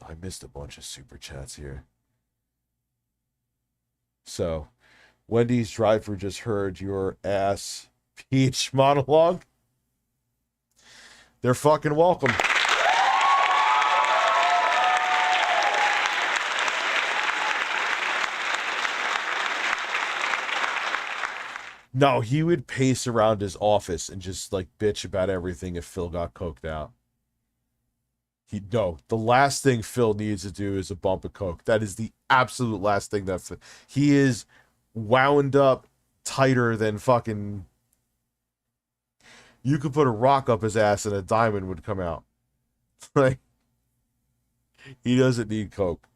I missed a bunch of super chats here. So, Wendy's driver just heard your ass Peach monologue. They're fucking welcome. No, he would pace around his office and just like bitch about everything if Phil got coked out. The last thing Phil needs to do is a bump of coke. That is the absolute last thing that he is wound up tighter than fucking. You could put a rock up his ass and a diamond would come out. Like, he doesn't need coke.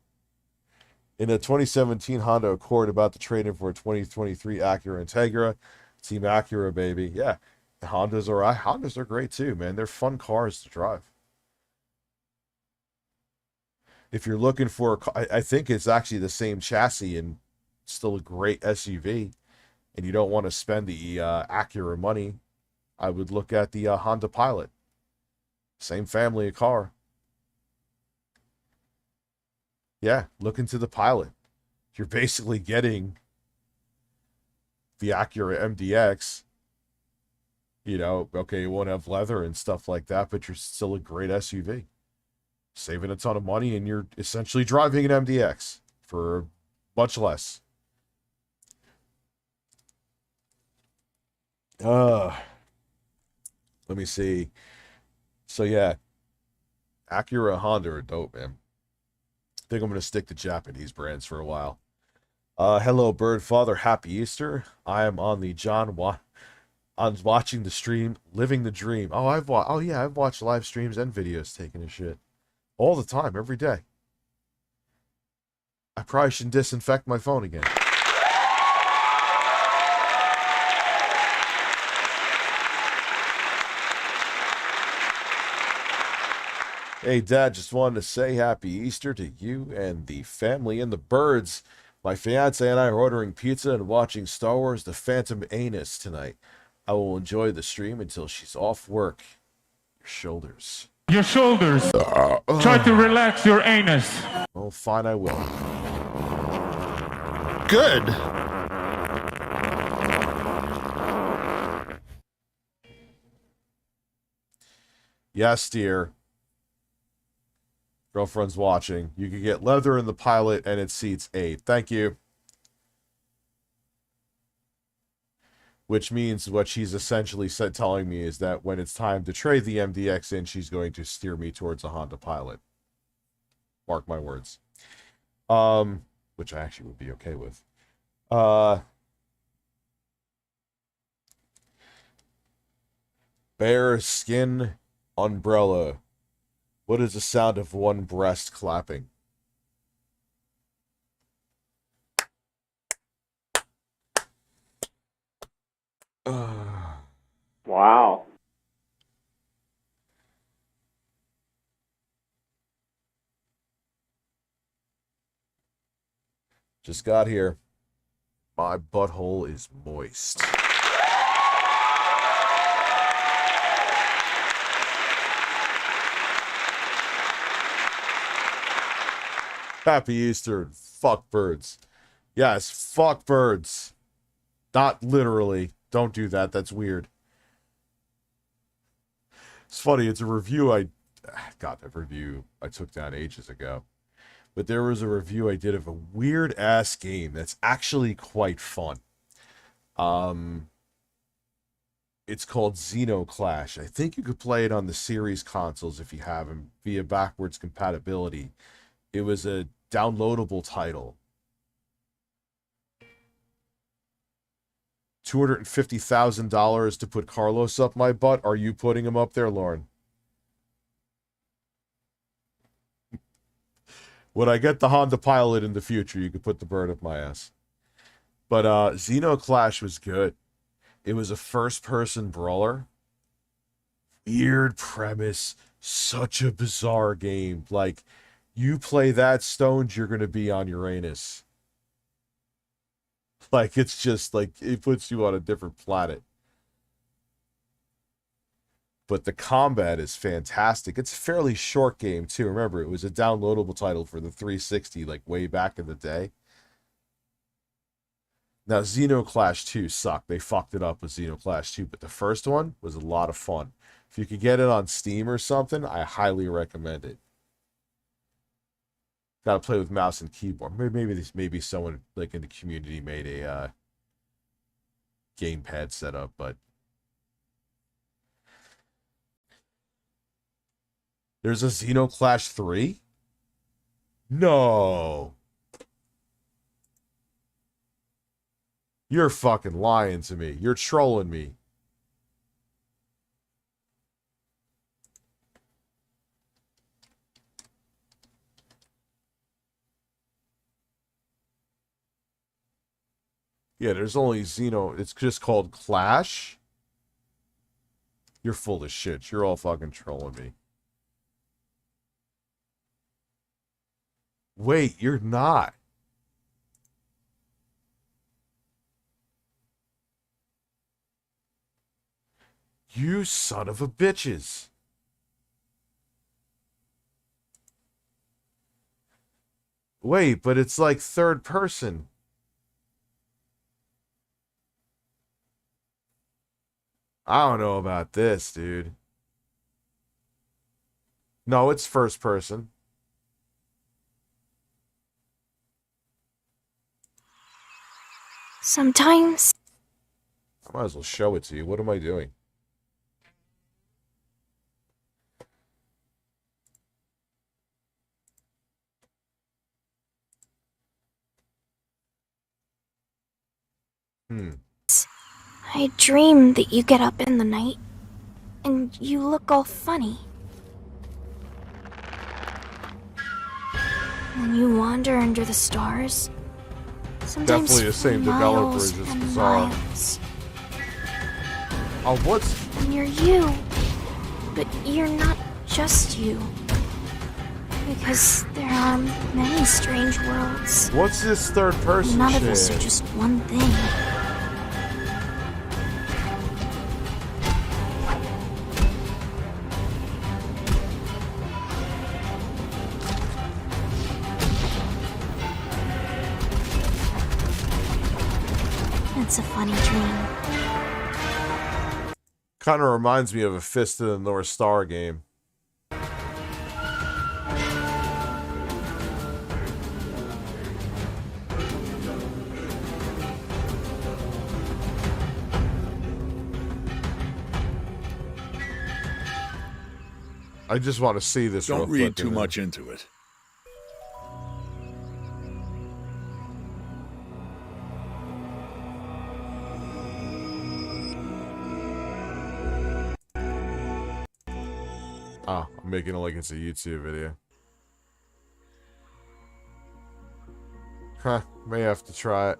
In a 2017 Honda Accord about to trade in for a 2023 Acura Integra. Team Acura, baby. Yeah, the Hondas are great too, man. They're fun cars to drive. If you're looking for I think it's actually the same chassis and still a great SUV, and you don't want to spend the Acura money, I would look at the Honda Pilot. Same family of car. Yeah, look into the Pilot. You're basically getting the Acura MDX. You know, okay, it won't have leather and stuff like that, but you're still a great SUV. Saving a ton of money, and you're essentially driving an MDX for much less. Let me see. So yeah, Acura, Honda are dope, man. I think I'm going to stick to Japanese brands for a while. Hello, Bird Father. Happy Easter. I am on the I'm watching the stream, living the dream. I've watched live streams and videos taking a shit all the time, every day. I probably should disinfect my phone again. Hey, Dad, just wanted to say happy Easter to you and the family and the birds. My fiance and I are ordering pizza and watching Star Wars The Phantom Anus tonight. I will enjoy the stream until she's off work. Your shoulders. Your shoulders. Try to relax your anus. Oh, fine, I will. Good. Yes, dear. Girlfriend's watching. You can get leather in the Pilot and it seats 8. Thank you. Which means what she's essentially telling me is that when it's time to trade the MDX in, she's going to steer me towards a Honda Pilot. Mark my words. Which I actually would be okay with. Bear skin umbrella. What is the sound of one breast clapping? Wow. Just got here. My butthole is moist. Happy Easter. Fuck birds. Yes, fuck birds. Not literally. Don't do that. That's weird. It's funny. It's a review a review I took down ages ago. But there was a review I did of a weird-ass game that's actually quite fun. It's called Xenoclash. I think you could play it on the series consoles if you have them via backwards compatibility. It was a downloadable title. $250,000 to put Carlos up my butt. Are you putting him up there, Lauren? When I get the Honda Pilot in the future, you could put the bird up my ass. But Xenoclash was good. It was a first-person brawler. Weird premise. Such a bizarre game. Like, you play that stoned, you're going to be on Uranus. Like, it's just, like, it puts you on a different planet. But the combat is fantastic. It's a fairly short game, too. Remember, it was a downloadable title for the 360, like, way back in the day. Now, Xenoclash 2 sucked. They fucked it up with Xenoclash 2, but the first one was a lot of fun. If you could get it on Steam or something, I highly recommend it. Got to play with mouse and keyboard. Maybe someone like in the community made a gamepad setup, but there's a Xenoclash 3? No. You're fucking lying to me. You're trolling me. Yeah, there's only Xeno. It's just called Clash. You're full of shit. You're all fucking trolling me. Wait, you're not. You son of a bitches. Wait, but it's like third person. I don't know about this, dude. No, it's first person. Sometimes. I might as well show it to you. What am I doing? I dream that you get up in the night, and you look all funny. And you wander under the stars. Sometimes Definitely the same developers. It's bizarre. Oh, what's... And you're you. But you're not just you. Because there are many strange worlds. What's this third person None shit? of us are just one thing. It's a funny dream. Kind of reminds me of a Fist of the North Star game. I just want to see this. Don't real read quick too and then- much into it. Oh, I'm making it like it's a YouTube video. Huh, may have to try it.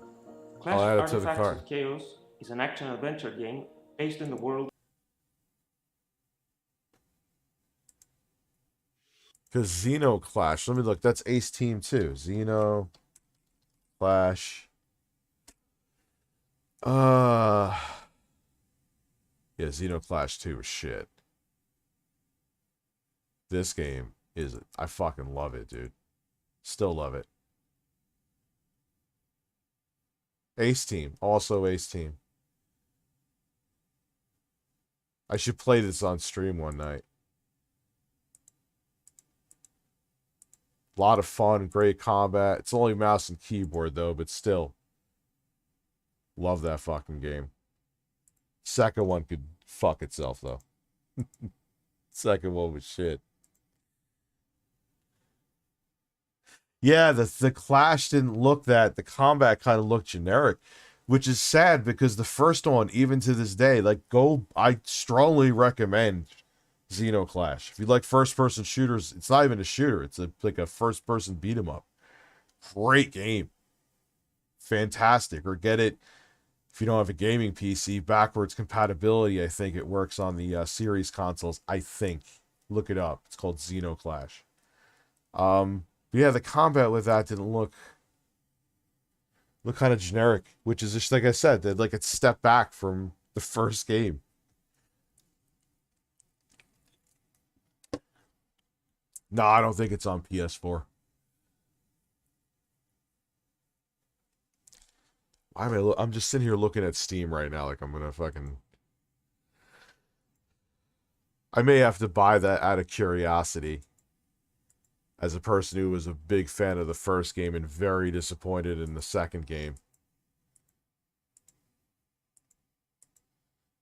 Clash I'll add it to the Artifacts cart. of Chaos is an action-adventure game based in the world. Because Xenoclash, let me look, that's Ace Team 2. Xenoclash. Yeah, Xenoclash 2 is shit. This game is, I fucking love it, dude. Still love it. Ace Team, also Ace Team. I should play this on stream one night. A lot of fun, great combat. It's only mouse and keyboard though, but still. Love that fucking game. Second one could fuck itself though. Second one was shit. Yeah, the Clash didn't look that. The combat kind of looked generic, which is sad because the first one, even to this day, like I strongly recommend Xenoclash. If you like first-person shooters, it's not even a shooter. It's like a first-person beat 'em up. Great game. Fantastic. Or get it if you don't have a gaming PC. Backwards compatibility, I think it works on the series consoles. I think. Look it up. It's called Xenoclash. Yeah, the combat with that didn't look kind of generic, which is just like I said, that like a step back from the first game. No, I don't think it's on PS4. Why am I? I'm just sitting here looking at Steam right now, like I'm gonna fucking. I may have to buy that out of curiosity. As a person who was a big fan of the first game and very disappointed in the second game.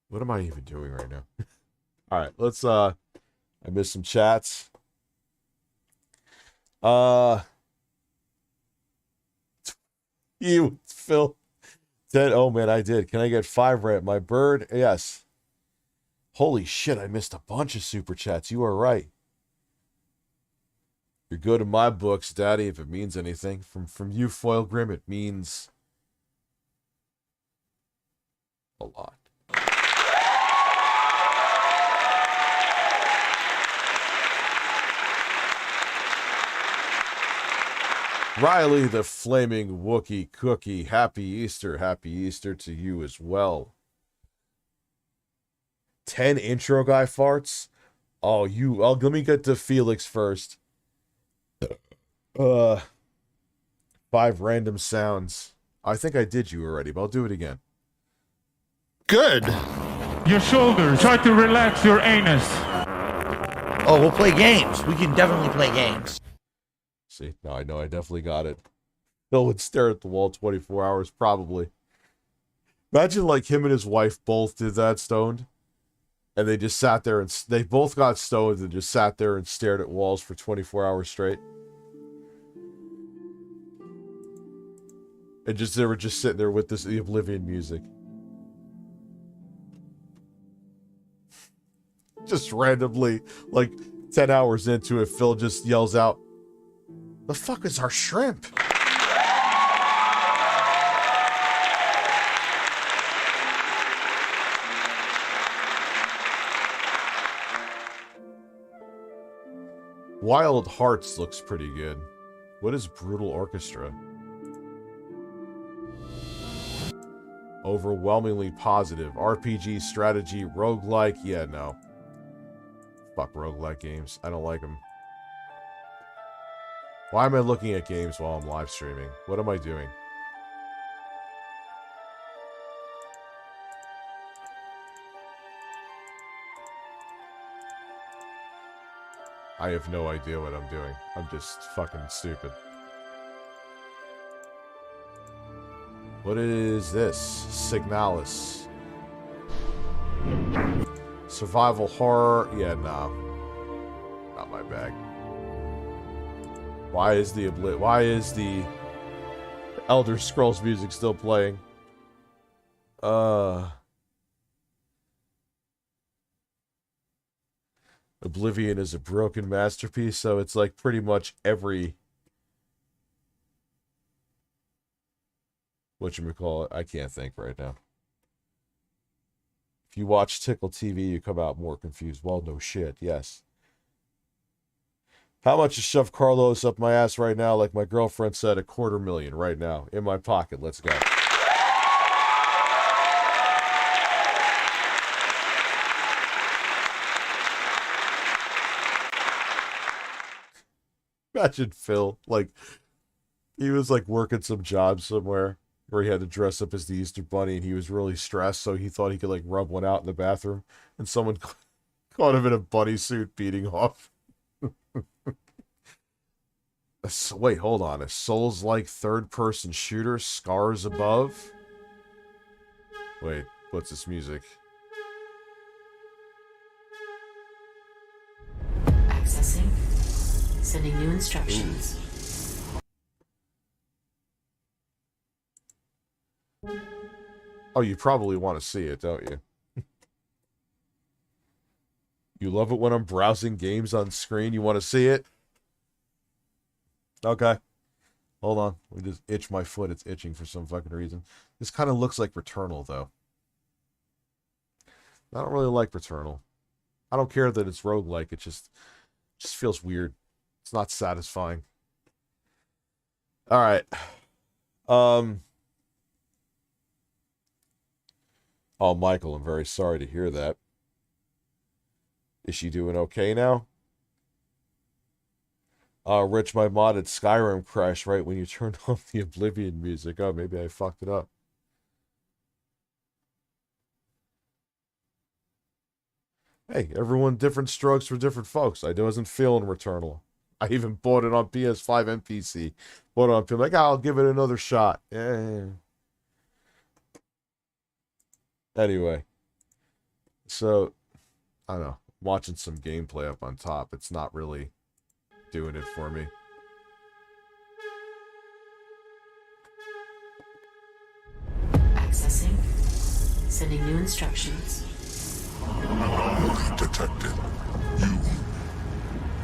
What am I even doing right now? Alright, let's I missed some chats. You, Phil. 10. Oh man, I did. Can I get 5 rent? My bird? Yes. Holy shit, I missed a bunch of super chats. You are right. You're good in my books, Daddy, if it means anything. From you, Foil Grim, it means a lot. Riley the Flaming Wookie Cookie, happy Easter to you as well. 10 intro guy farts? Oh, let me get to Felix first. 5 random sounds. I think I did you already, but I'll do it again. Good. Your shoulders. Try to relax your anus. Oh, we'll play games. We can definitely play games. See, now I know I definitely got it. Bill would stare at the wall 24 hours, probably. Imagine like him and his wife both did that stoned. And they just sat there and they both got stoned and just sat there and stared at walls for 24 hours straight. And they were just sitting there with the Oblivion music. Just randomly, like 10 hours into it, Phil just yells out, "The fuck is our shrimp?" Wild Hearts looks pretty good. What is Brutal Orchestra? Overwhelmingly positive. RPG, strategy, roguelike. Yeah, no. Fuck roguelike games. I don't like them. Why am I looking at games while I'm live streaming? What am I doing? I have no idea what I'm doing. I'm just fucking stupid. What is this? Signalis. Survival horror. Yeah, no. Not my bag. Why is the Elder Scrolls music still playing? Oblivion is a broken masterpiece, so it's like pretty much every whatchamacallit, I can't think right now. If you watch Tickle TV, you come out more confused. Well, no shit, yes. How much to shove Carlos up my ass right now? Like my girlfriend said, $250,000 right now. In my pocket. Let's go. Imagine Phil, like, he was like working some job somewhere where he had to dress up as the Easter Bunny and he was really stressed, so he thought he could like rub one out in the bathroom, and someone caught him in a bunny suit beating off. Wait, hold on. A Souls-like third-person shooter, Scars Above? Wait, what's this music? Accessing. Sending new instructions. Oh, you probably want to see it, don't you? You love it when I'm browsing games on screen? You want to see it? Okay. Hold on. Let me just itch my foot. It's itching for some fucking reason. This kind of looks like Returnal, though. I don't really like Returnal. I don't care that it's roguelike. It just feels weird. It's not satisfying. Alright. Oh, Michael, I'm very sorry to hear that. Is she doing okay now? Rich, my modded Skyrim crashed right when you turned off the Oblivion music. Oh, maybe I fucked it up. Hey, everyone different strokes for different folks. I wasn't feeling Returnal. I even bought it on PS5 and PC. Bought it on PC. Like, I'll give it another shot. Yeah. Anyway. So, I don't know. Watching some gameplay up on top. It's not really doing it for me. Accessing. Sending new instructions. Anomaly detected.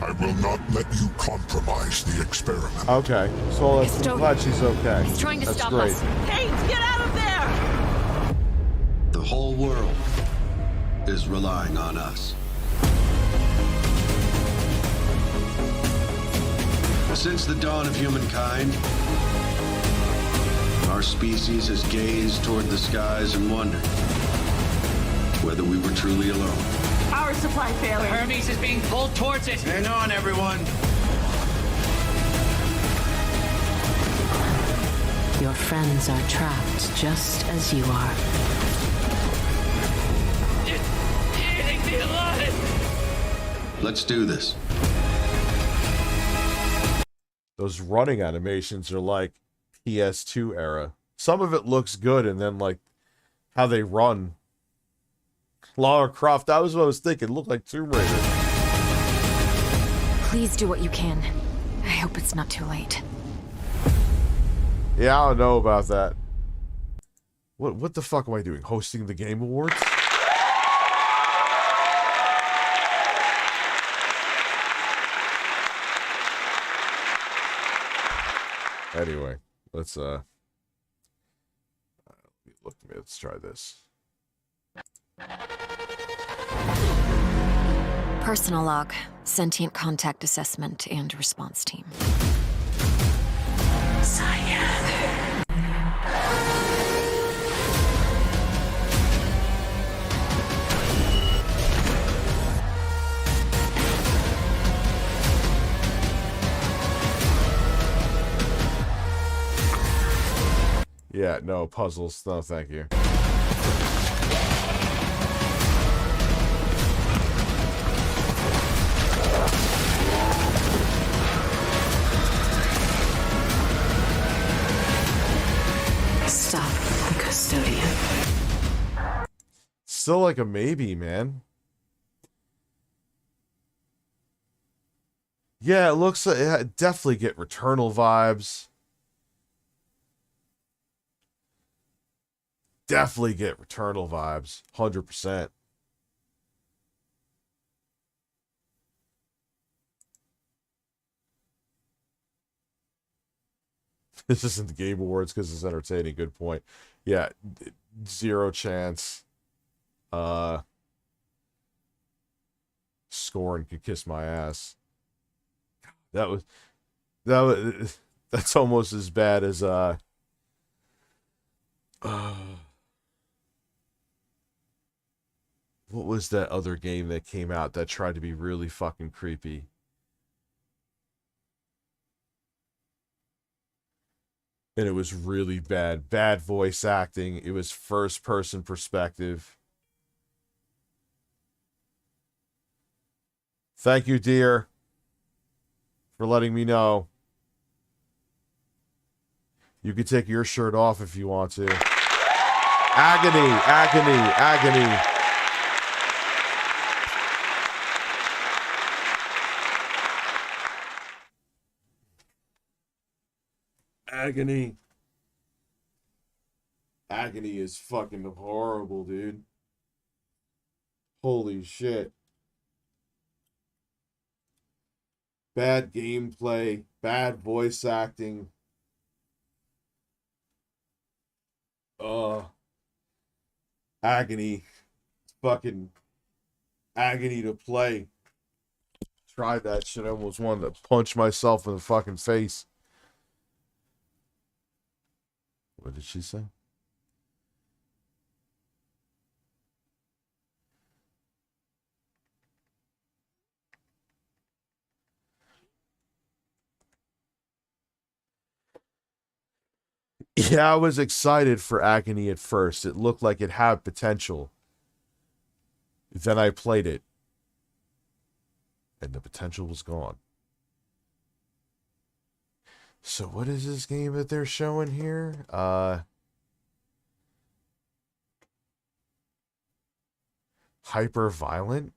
I will not let you compromise the experiment. Okay, so I'm glad she's okay. He's trying to That's stop great. us. Hey, get out of there! The whole world is relying on us. Since the dawn of humankind, our species has gazed toward the skies and wondered whether we were truly alone. Power supply failing. Hermes is being pulled towards it. Hang on, everyone. Your friends are trapped just as you are. Leave me alone! Let's do this. Those running animations are like PS2 era. Some of it looks good, and then like how they run. Lara Croft, that was what I was thinking. It looked like Tomb Raider. Please do what you can. I hope it's not too late. Yeah, I don't know about that. What the fuck am I doing? Hosting the Game Awards? Anyway, let's try this. Personal log, sentient contact assessment, and response team. Cyan. Yeah, no, puzzles. No, thank you. Stop, custodian. Still like a maybe, man. Yeah, it looks like it definitely get Returnal vibes. Definitely get Returnal vibes. 100%. This isn't the Game Awards because it's entertaining. Good point. Yeah, zero chance. Scorn could kiss my ass. That's almost as bad as what was that other game that came out that tried to be really fucking creepy? And it was really bad. Bad voice acting. It was first person perspective. Thank you, dear, for letting me know. You can take your shirt off if you want to. Agony, agony, agony. Agony. Agony is fucking horrible, dude. Holy shit. Bad gameplay, bad voice acting. Agony. Fucking agony to play. Tried that shit. I almost wanted to punch myself in the fucking face. What did she say? Yeah, I was excited for Agony at first. It looked like it had potential. Then I played it, And the potential was gone. So what is this game that they're showing here? Hyper violent?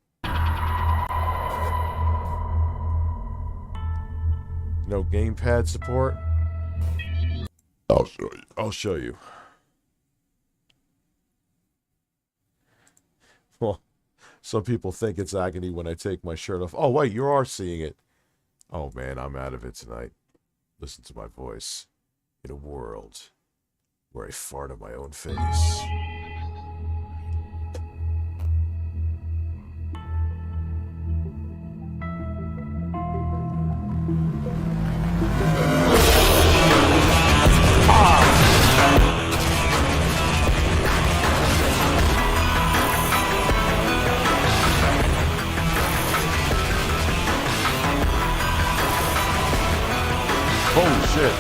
No gamepad support? I'll show you. I'll show you. Well, some people think it's agony when I take my shirt off. Oh, wait, you are seeing it. Oh, man, I'm out of it tonight. Listen to my voice. In a world where I fart on my own face. Holy shit.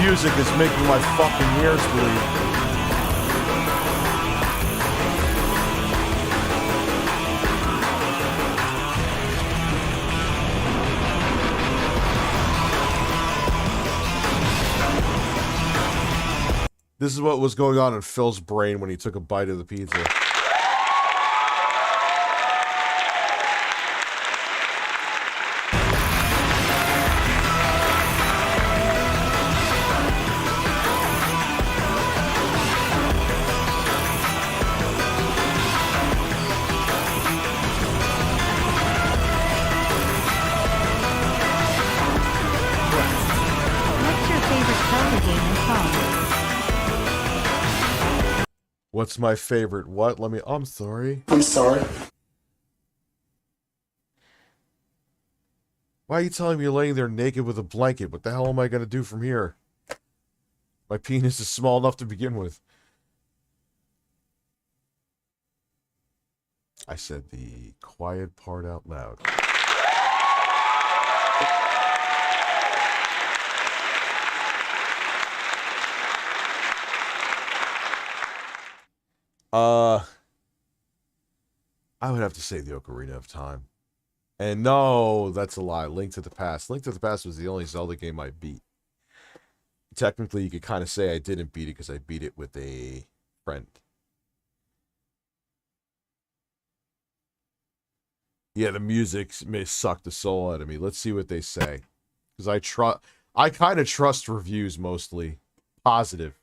Music is making my fucking ears bleed. This is what was going on in Phil's brain when he took a bite of the pizza. What's your favorite Zelda game and song? What's my favorite? What? Let me. I'm sorry. I'm sorry. Why are you telling me you're laying there naked with a blanket? What the hell am I going to do from here? My penis is small enough to begin with. I said the quiet part out loud. I would have to say the Ocarina of Time. And no, that's a lie. Link to the Past. Link to the Past was the only Zelda game I beat. Technically, you could kind of say I didn't beat it because I beat it with a friend. Yeah, the music may suck the soul out of me. Let's see what they say. Because I kind of trust reviews mostly. Positive.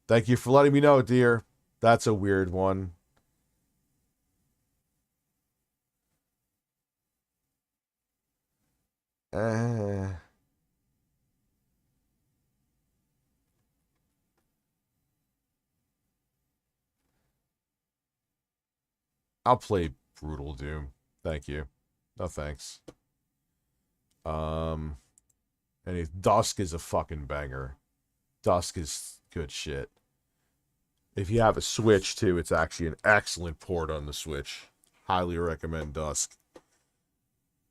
Thank you for letting me know, dear. That's a weird one. I'll play Brutal Doom. Thank you. No thanks. And Dusk is a fucking banger. Dusk is good shit. If you have a Switch, too, it's actually an excellent port on the Switch. Highly recommend Dusk.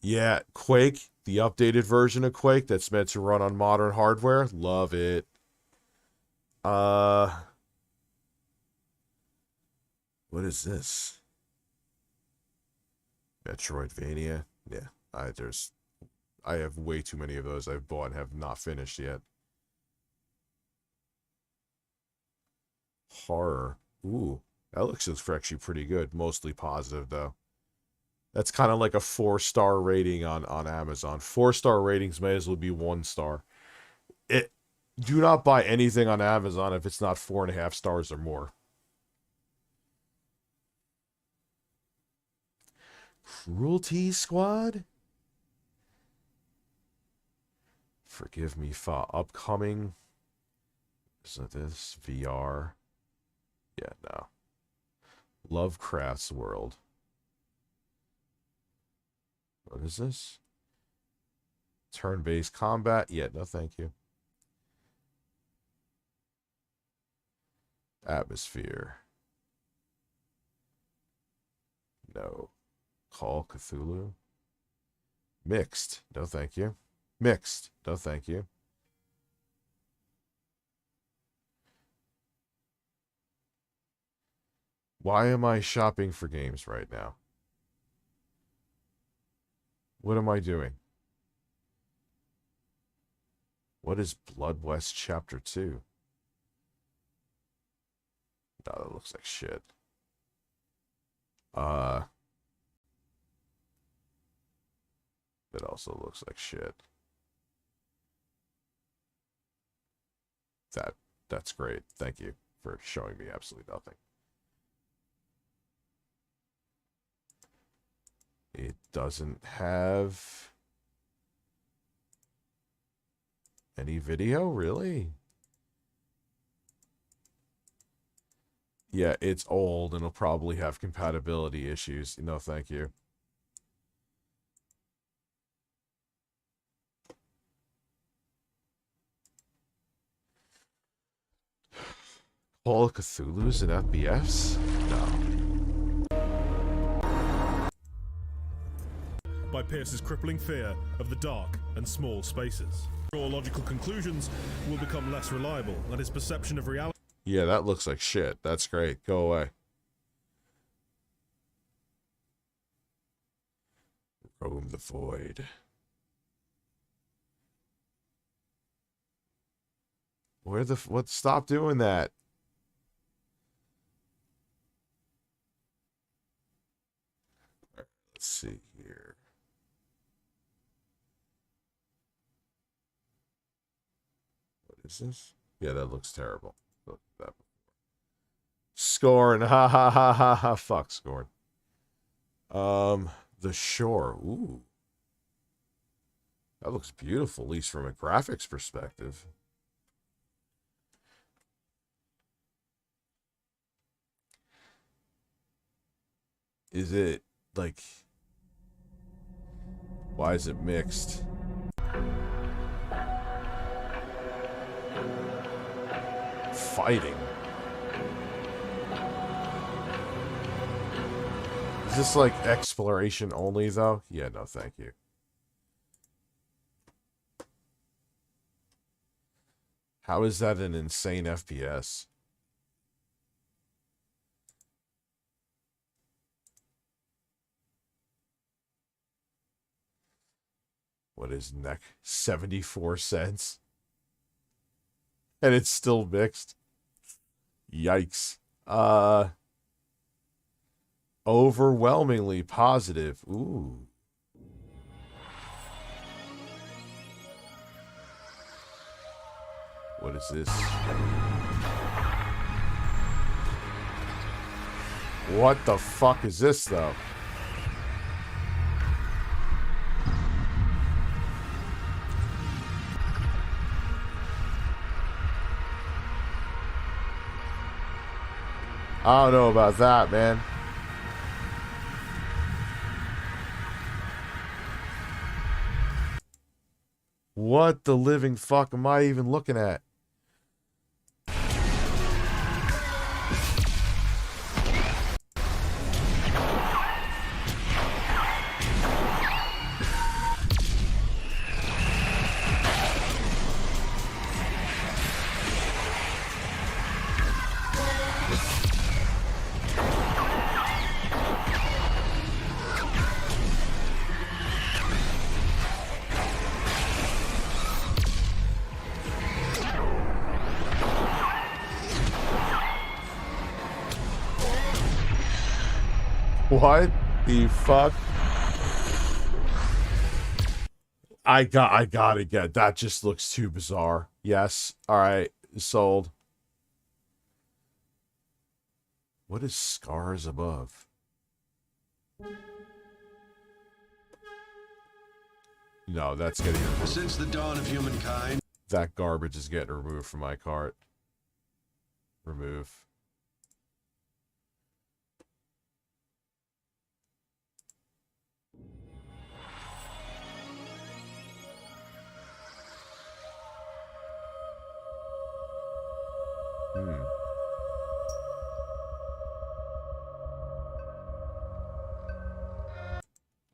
Yeah, Quake, the updated version of Quake that's meant to run on modern hardware. Love it. What is this? Metroidvania? Yeah, I have way too many of those I've bought and have not finished yet. Horror. Ooh, that looks actually pretty good. Mostly positive, though. That's kind of like a 4-star rating on Amazon. 4-star ratings may as well be 1 star. Do not buy anything on Amazon if it's not 4.5 stars or more. Cruelty Squad? Forgive me for upcoming. Isn't this VR? Yeah, no. Lovecraft's World. What is this? Turn-based combat? Yeah, no thank you. Atmosphere. No. Call Cthulhu. Mixed. No, thank you. Mixed. No, thank you. Why am I shopping for games right now? What am I doing? What is Blood West Chapter 2? No, that looks like shit. That also looks like shit. That's great. Thank you for showing me absolutely nothing. It doesn't have any video, really? Yeah, it's old and it'll probably have compatibility issues. No, thank you. Call of Cthulhu's and FBS? No. By Pierce's crippling fear of the dark and small spaces. Draw logical conclusions will become less reliable, and his perception of reality. Yeah, that looks like shit. That's great. Go away. Roam the void. What? Stop doing that. Let's see here. What is this? Yeah, that looks terrible. Look at that. Scorn. Ha ha ha ha ha. Fuck Scorn. The Shore. Ooh. That looks beautiful, at least from a graphics perspective. Is it like... Why is it mixed? Fighting. Is this like exploration only though? Yeah, no, thank you. How is that an insane FPS? What is neck? 74 cents. And it's still mixed. Yikes. Overwhelmingly positive. Ooh. What is this? What the fuck is this, though? I don't know about that, man. What the living fuck am I even looking at? What the fuck? I gotta get that. Just looks too bizarre. Yes. All right. Sold. What is Scars Above? No, that's getting removed. Since the dawn of humankind, that garbage is getting removed from my cart. Remove.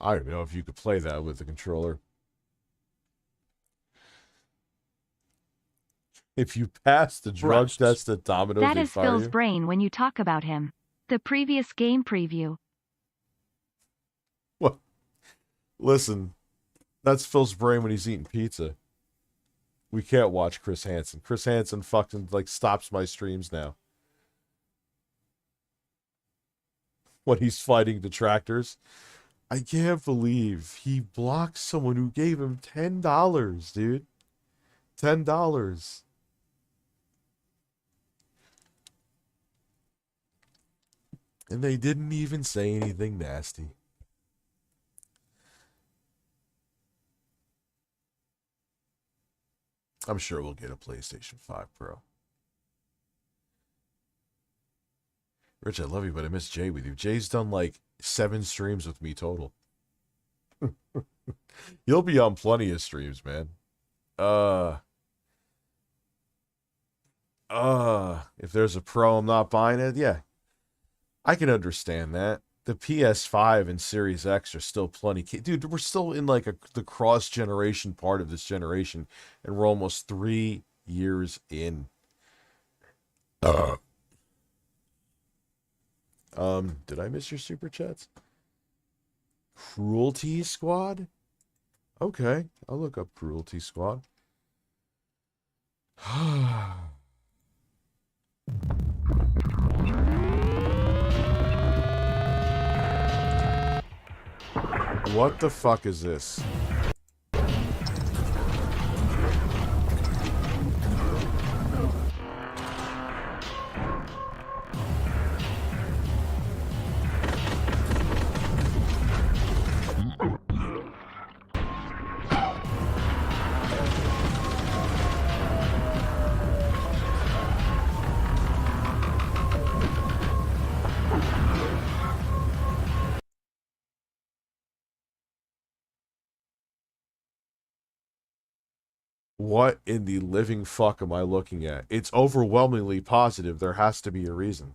I don't know if you could play that with the controller. If you pass the drug test at Domino's, That they is fire Phil's you? brain when you talk about him. The previous game preview. What? Listen, that's Phil's brain when he's eating pizza. We can't watch Chris Hansen. Chris Hansen fucking like stops my streams now. When he's fighting detractors. I can't believe he blocked someone who gave him $10, dude. $10. And they didn't even say anything nasty. I'm sure we'll get a PlayStation 5 Pro. Rich, I love you, but I miss Jay with you. Jay's done like 7 streams with me total. You'll be on plenty of streams, man. If there's a Pro, I'm not buying it. Yeah, I can understand that. The PS5 and Series X are still plenty. Dude, we're still in like the cross-generation part of this generation, and we're almost 3 years in. Did I miss your super chats? Cruelty Squad? Okay, I'll look up Cruelty Squad. What the fuck is this? What in the living fuck am I looking at? It's overwhelmingly positive. There has to be a reason.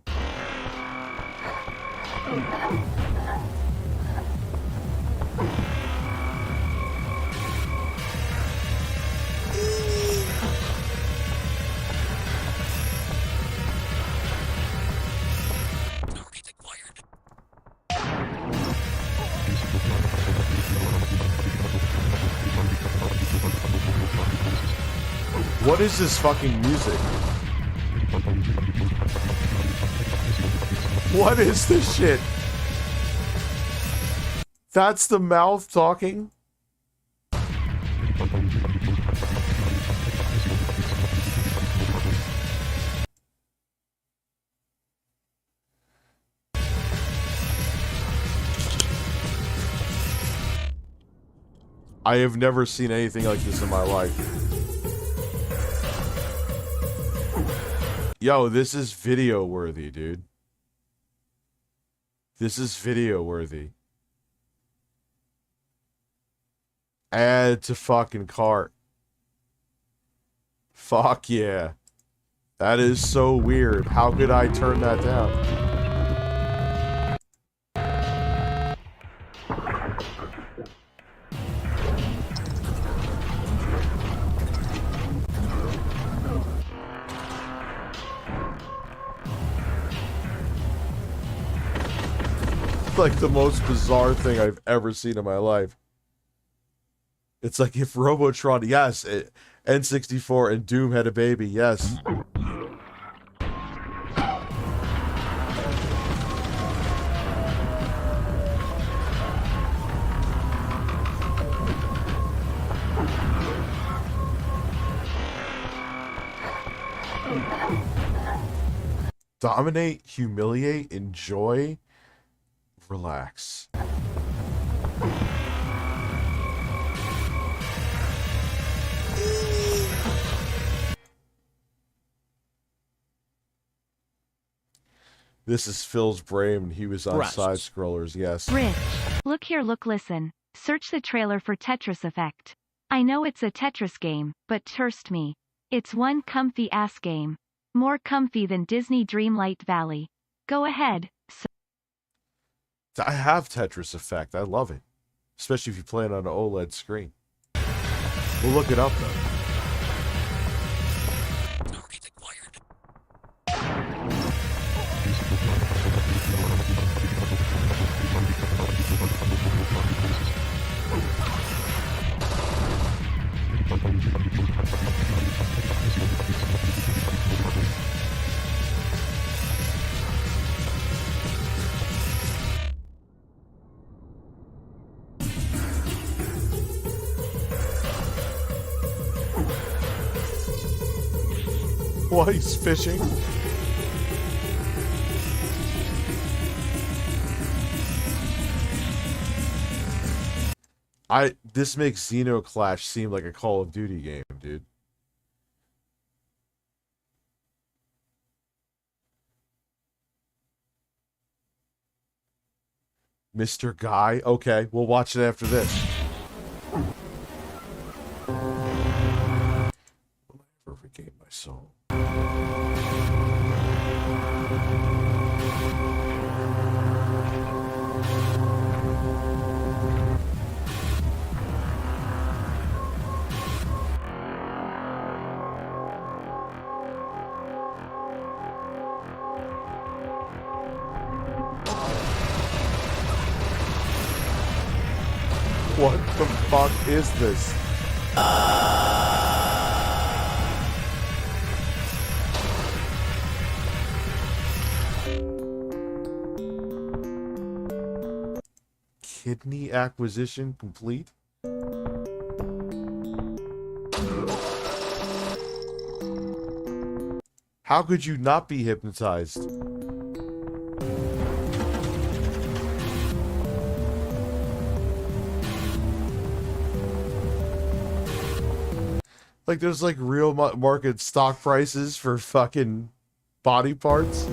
What is this fucking music? What is this shit? That's the mouth talking? I have never seen anything like this in my life. Yo, this is video worthy, dude. This is video worthy. Add to fucking cart. Fuck yeah. That is so weird. How could I turn that down? Like the most bizarre thing I've ever seen in my life. It's like if Robotron, yes, N64 and Doom had a baby, yes. Dominate, humiliate, enjoy, relax. This is Phil's brain. He was on side scrollers, yes. Rich, look here, look, listen. Search the trailer for Tetris Effect. I know it's a Tetris game, but trust me. It's one comfy ass game. More comfy than Disney Dreamlight Valley. Go ahead. I have Tetris Effect. I love it. especially if you play it on an OLED screen. We'll look it up though. While he's fishing. This makes Xenoclash seem like a Call of Duty game, dude. Mr. Guy? Okay, we'll watch it after this. Will I ever regain my soul? What the fuck is this? Kidney acquisition complete? How could you not be hypnotized? Like, there's, like, real market stock prices for fucking body parts.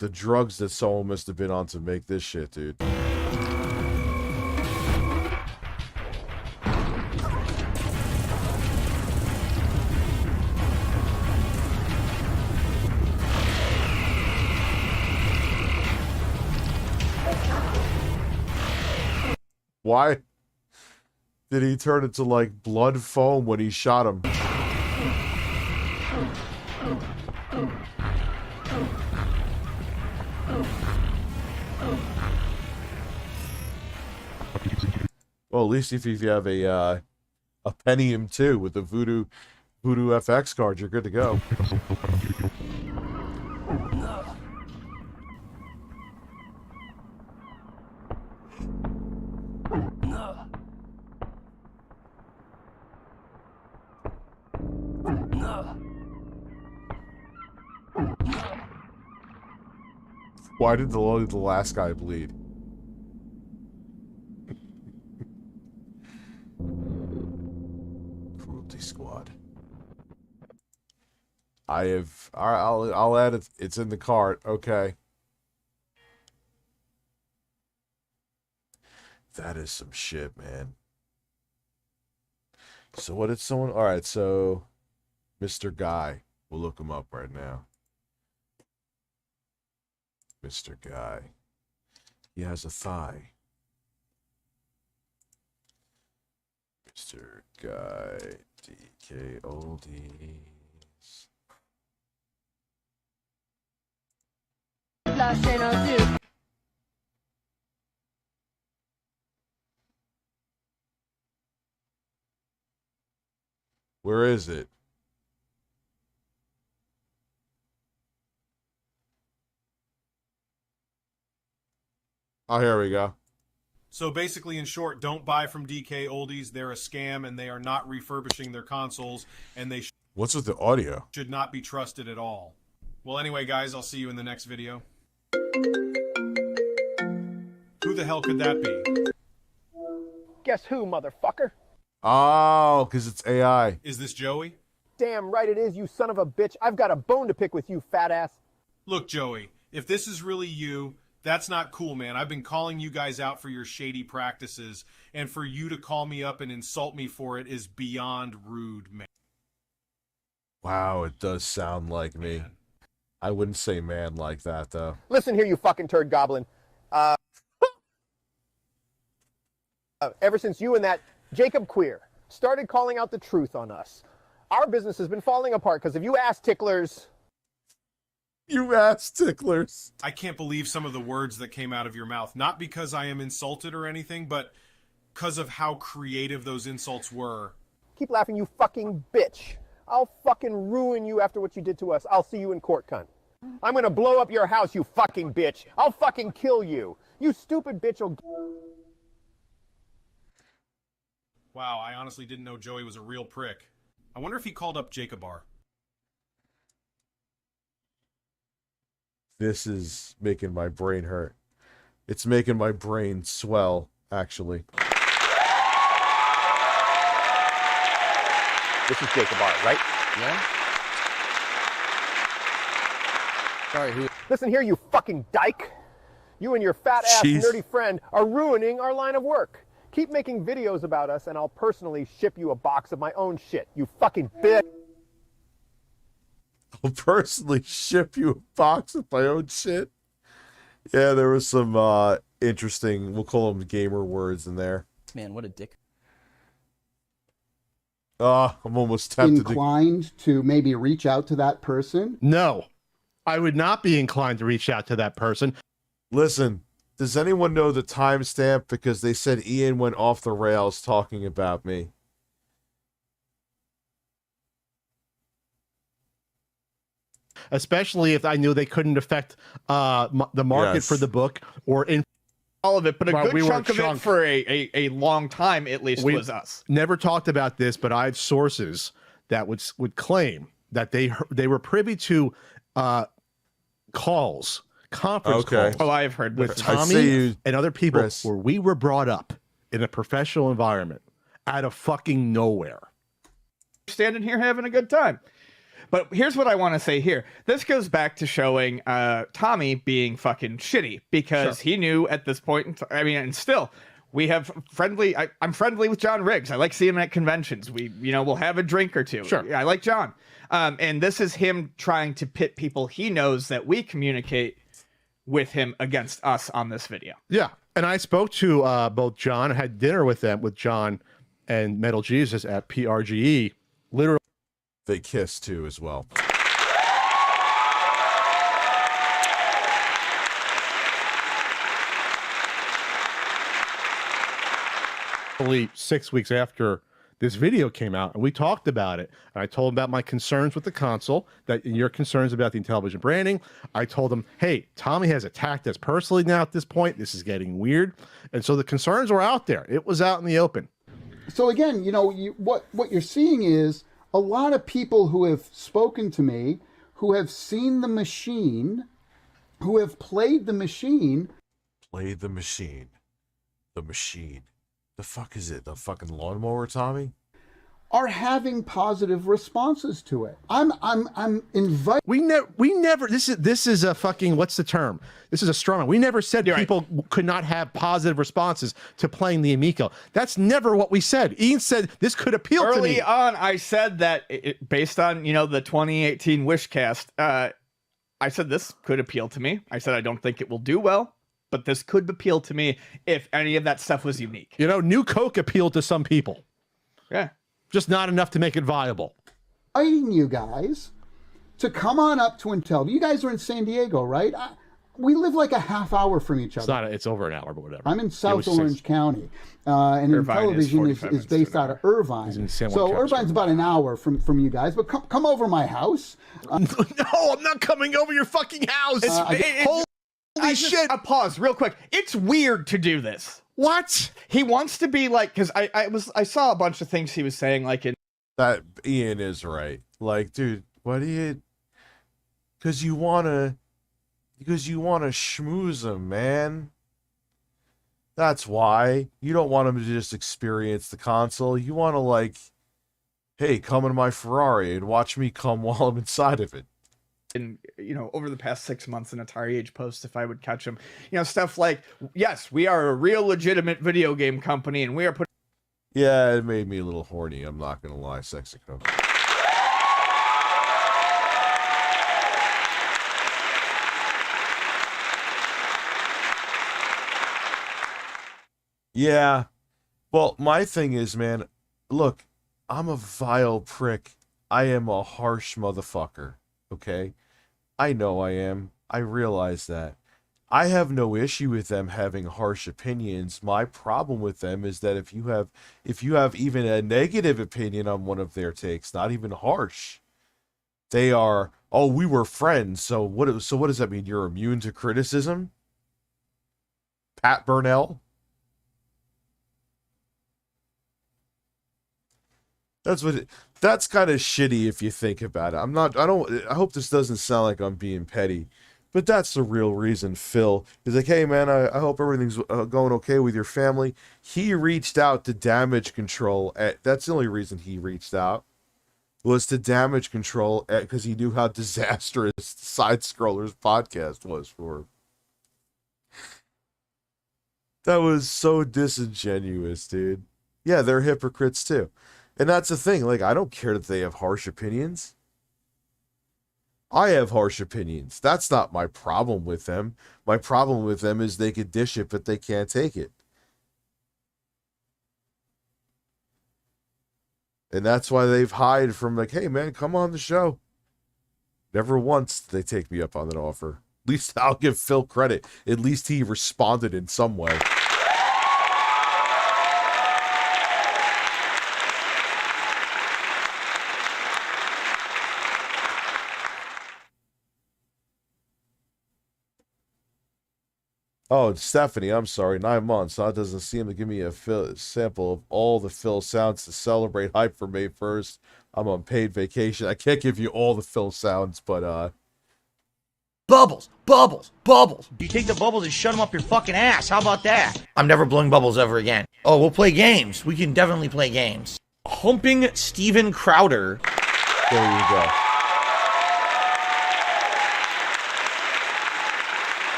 The drugs that someone must have been on to make this shit, dude. Why did he turn into, like, blood foam when he shot him? Well, at least if you have a Pentium 2 with the Voodoo FX card, you're good to go. Why did the last guy bleed? Cruelty Squad. I'll add it. It's in the cart. Okay. That is some shit, man. So what did someone... Alright, so... Mr. Guy. We'll look him up right now. Mr. Guy. He has a thigh. Mr. Guy. DK Oldies. Where is it? Oh, here we go. So basically, in short, don't buy from DK Oldies. They're a scam, and they are not refurbishing their consoles, and they What's with the audio? should not be trusted at all. Well, anyway, guys, I'll see you in the next video. Who the hell could that be? Guess who, motherfucker? Oh, because it's AI. Is this Joey? Damn right it is, you son of a bitch. I've got a bone to pick with you, fat ass. Look, Joey, if this is really you, that's not cool, man. I've been calling you guys out for your shady practices, and for you to call me up and insult me for it is beyond rude, man. Wow, it does sound like me. I wouldn't say man like that, though. Listen here, you fucking turd goblin. Ever since you and that Jacob Queer started calling out the truth on us, our business has been falling apart because of you ass ticklers. You ass ticklers. I can't believe some of the words that came out of your mouth. Not because I am insulted or anything, but because of how creative those insults were. Keep laughing, you fucking bitch. I'll fucking ruin you after what you did to us. I'll see you in court, cunt. I'm gonna blow up your house, you fucking bitch. I'll fucking kill you. You stupid bitch will... Wow, I honestly didn't know Joey was a real prick. I wonder if he called up Jacob R. This is making my brain hurt. It's making my brain swell, actually. This is Jacob R, right? Yeah? Sorry, who? Listen here, you fucking dyke. You and your fat-ass nerdy friend are ruining our line of work. Keep making videos about us, and I'll personally ship you a box of my own shit, you fucking bitch. I'll personally ship you a box of my own shit. Yeah, there was some interesting, we'll call them gamer words in there. Man, what a dick. I'm almost tempted inclined to maybe reach out to that person? No, I would not be inclined to reach out to that person. Listen, does anyone know the timestamp? Because they said Ian went off the rails talking about me. Especially if I knew they couldn't affect the market for the book or in all of it, but a good chunk of it for a long time at least was us. Never talked about this, but I have sources that would claim that they were privy to conference calls. Oh, I have heard with Tommy and other people where we were brought up in a professional environment out of fucking nowhere. Standing here having a good time. But here's what I want to say here. This goes back to showing Tommy being fucking shitty because he knew at this point, and still, we have friendly, I'm friendly with John Riggs. I like seeing him at conventions. We'll have a drink or two. Sure. I like John. And this is him trying to pit people he knows that we communicate with him against us on this video. Yeah. And I spoke to both John, I had dinner with John and Metal Jesus at PRGE, literally. They kiss too as well. Only 6 weeks after this video came out, and we talked about it. And I told him about my concerns with the console, that your concerns about the Intellivision branding. I told him, hey, Tommy has attacked us personally now at this point. This is getting weird. And so the concerns were out there. It was out in the open. So again, what you're seeing is a lot of people who have spoken to me, who have seen the machine, who have played the machine. Played the machine. The machine. The fuck is it? The fucking lawnmower, Tommy? Are having positive responses to it. I'm inviting. We never. This is a fucking, what's the term? This is a straw man. We never said people could not have positive responses to playing the Amico. That's never what we said. Ian said this could appeal to me. Early on, I said that based on the 2018 Wishcast, I said this could appeal to me. I said I don't think it will do well, but this could appeal to me if any of that stuff was unique. New Coke appealed to some people. Yeah. Just not enough to make it viable. Inviting you guys to come on up to Intel. You guys are in San Diego, right? We live like a half hour from each other. It's over an hour, but whatever. I'm in South Orange County, and Intellivision is based out of Irvine. So Irvine's about an hour from you guys, but come over my house. No, I'm not coming over your fucking house. Holy shit! Pause real quick. It's weird to do this. What? He wants to be like, because I saw a bunch of things he was saying like in that Ian is right. Like, dude, what do you? Because you wanna schmooze him, man. That's why you don't want him to just experience the console. You want to hey, come in my Ferrari and watch me come while I'm inside of it. And over the past 6 months in Atari Age posts, if I would catch them, stuff like, yes, we are a real legitimate video game company and we are putting. Yeah, it made me a little horny. I'm not gonna lie, Sexico. Yeah. Well, my thing is, man, look, I'm a vile prick. I am a harsh motherfucker. Okay? I know I am. I realize that. I have no issue with them having harsh opinions. My problem with them is that if you have even a negative opinion on one of their takes, not even harsh, they are, oh, we were friends. So what does that mean? You're immune to criticism? Pat Burnell? That's kind of shitty if you think about it. I hope this doesn't sound like I'm being petty, but that's the real reason Phil is like, hey man, I hope everything's going okay with your family. He reached out to Damage Control. That's the only reason he reached out, was to Damage Control because he knew how disastrous Side Scrollers podcast was for him. That was so disingenuous, dude. Yeah, they're hypocrites too. And that's the thing, like, I don't care that they have harsh opinions. I have harsh opinions. That's not my problem with them. My problem with them is they could dish it, but they can't take it. And that's why they've hid from, like, hey man, come on the show. Never once did they take me up on that offer. At least I'll give Phil credit. At least he responded in some way. Oh, Stephanie, I'm sorry. 9 months. That doesn't seem to give me a sample of all the Phil sounds to celebrate hype for May 1st. I'm on paid vacation. I can't give you all the Phil sounds, but Bubbles, bubbles, bubbles. You take the bubbles and shut them up your fucking ass. How about that? I'm never blowing bubbles ever again. Oh, we'll play games. We can definitely play games. Humping Steven Crowder. There you go.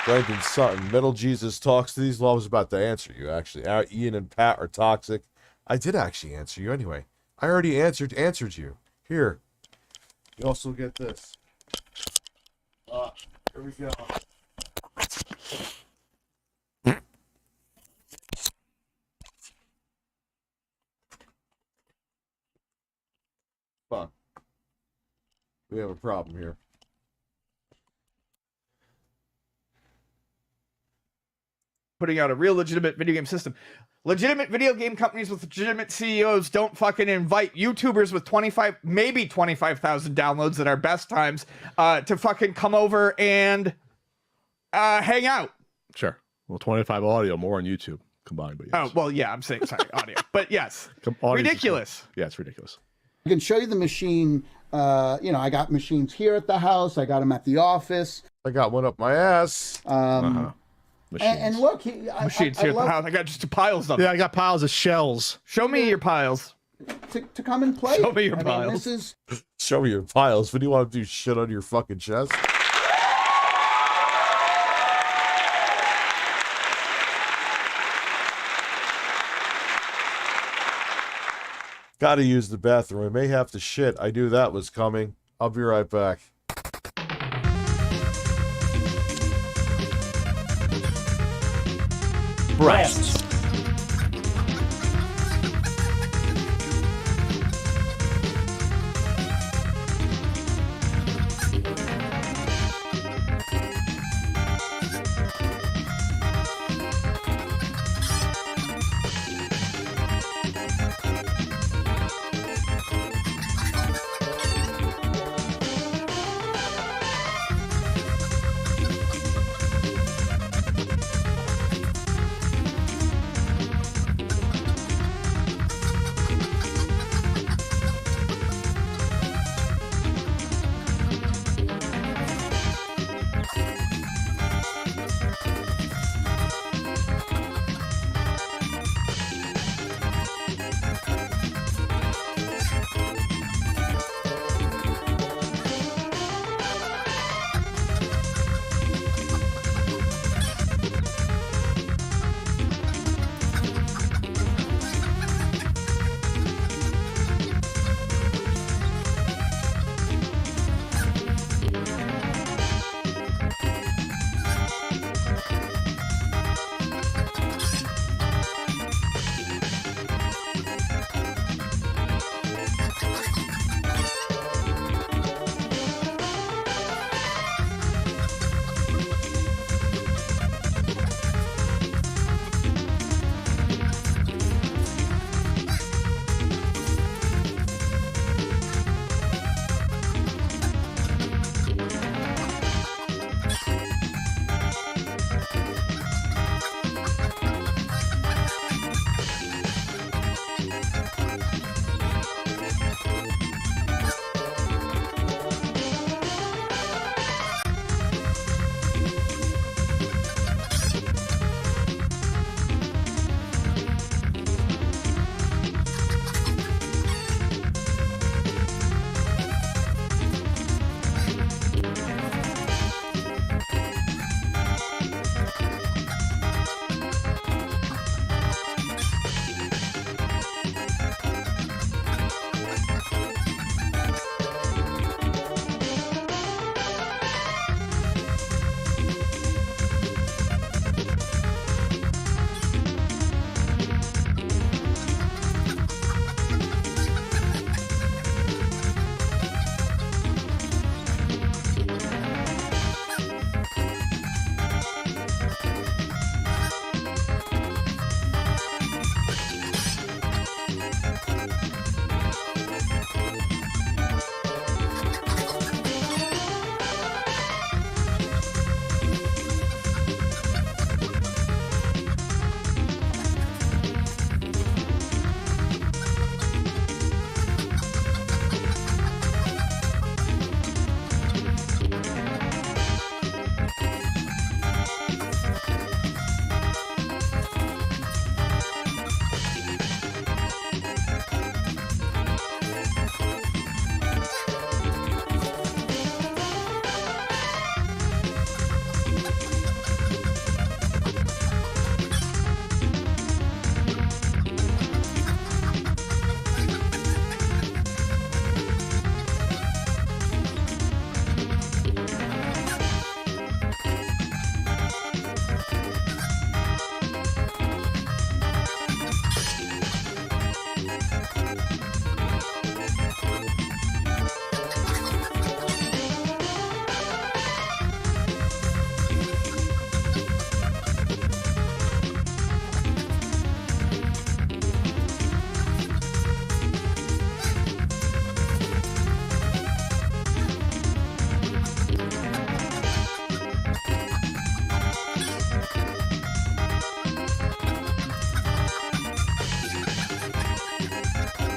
Brandon Sutton, Metal Jesus talks to these. Well, I was about to answer you, actually. Ian and Pat are toxic. I did actually answer you anyway. I already answered you. Here. You also get this. Here we go. Fuck. We have a problem here. Putting out a real legitimate video game system. Legitimate video game companies with legitimate CEOs don't fucking invite YouTubers with 25,000 downloads at our best times to fucking come over and hang out. Sure. Well, 25 audio, more on YouTube combined. But yes. Oh, well, yeah, I'm saying, sorry, audio. But yes, ridiculous. Yeah, it's ridiculous. I can show you the machine. I got machines here at the house. I got them at the office. I got one up my ass. And look, machines here at the house. I got just piles of them. Yeah, I got piles of shells. Show me your piles. To come and play. Show me your piles. Show me your piles. What do you want to do? Shit on your fucking chest? Gotta use the bathroom. I may have to shit. I knew that was coming. I'll be right back. Breasts.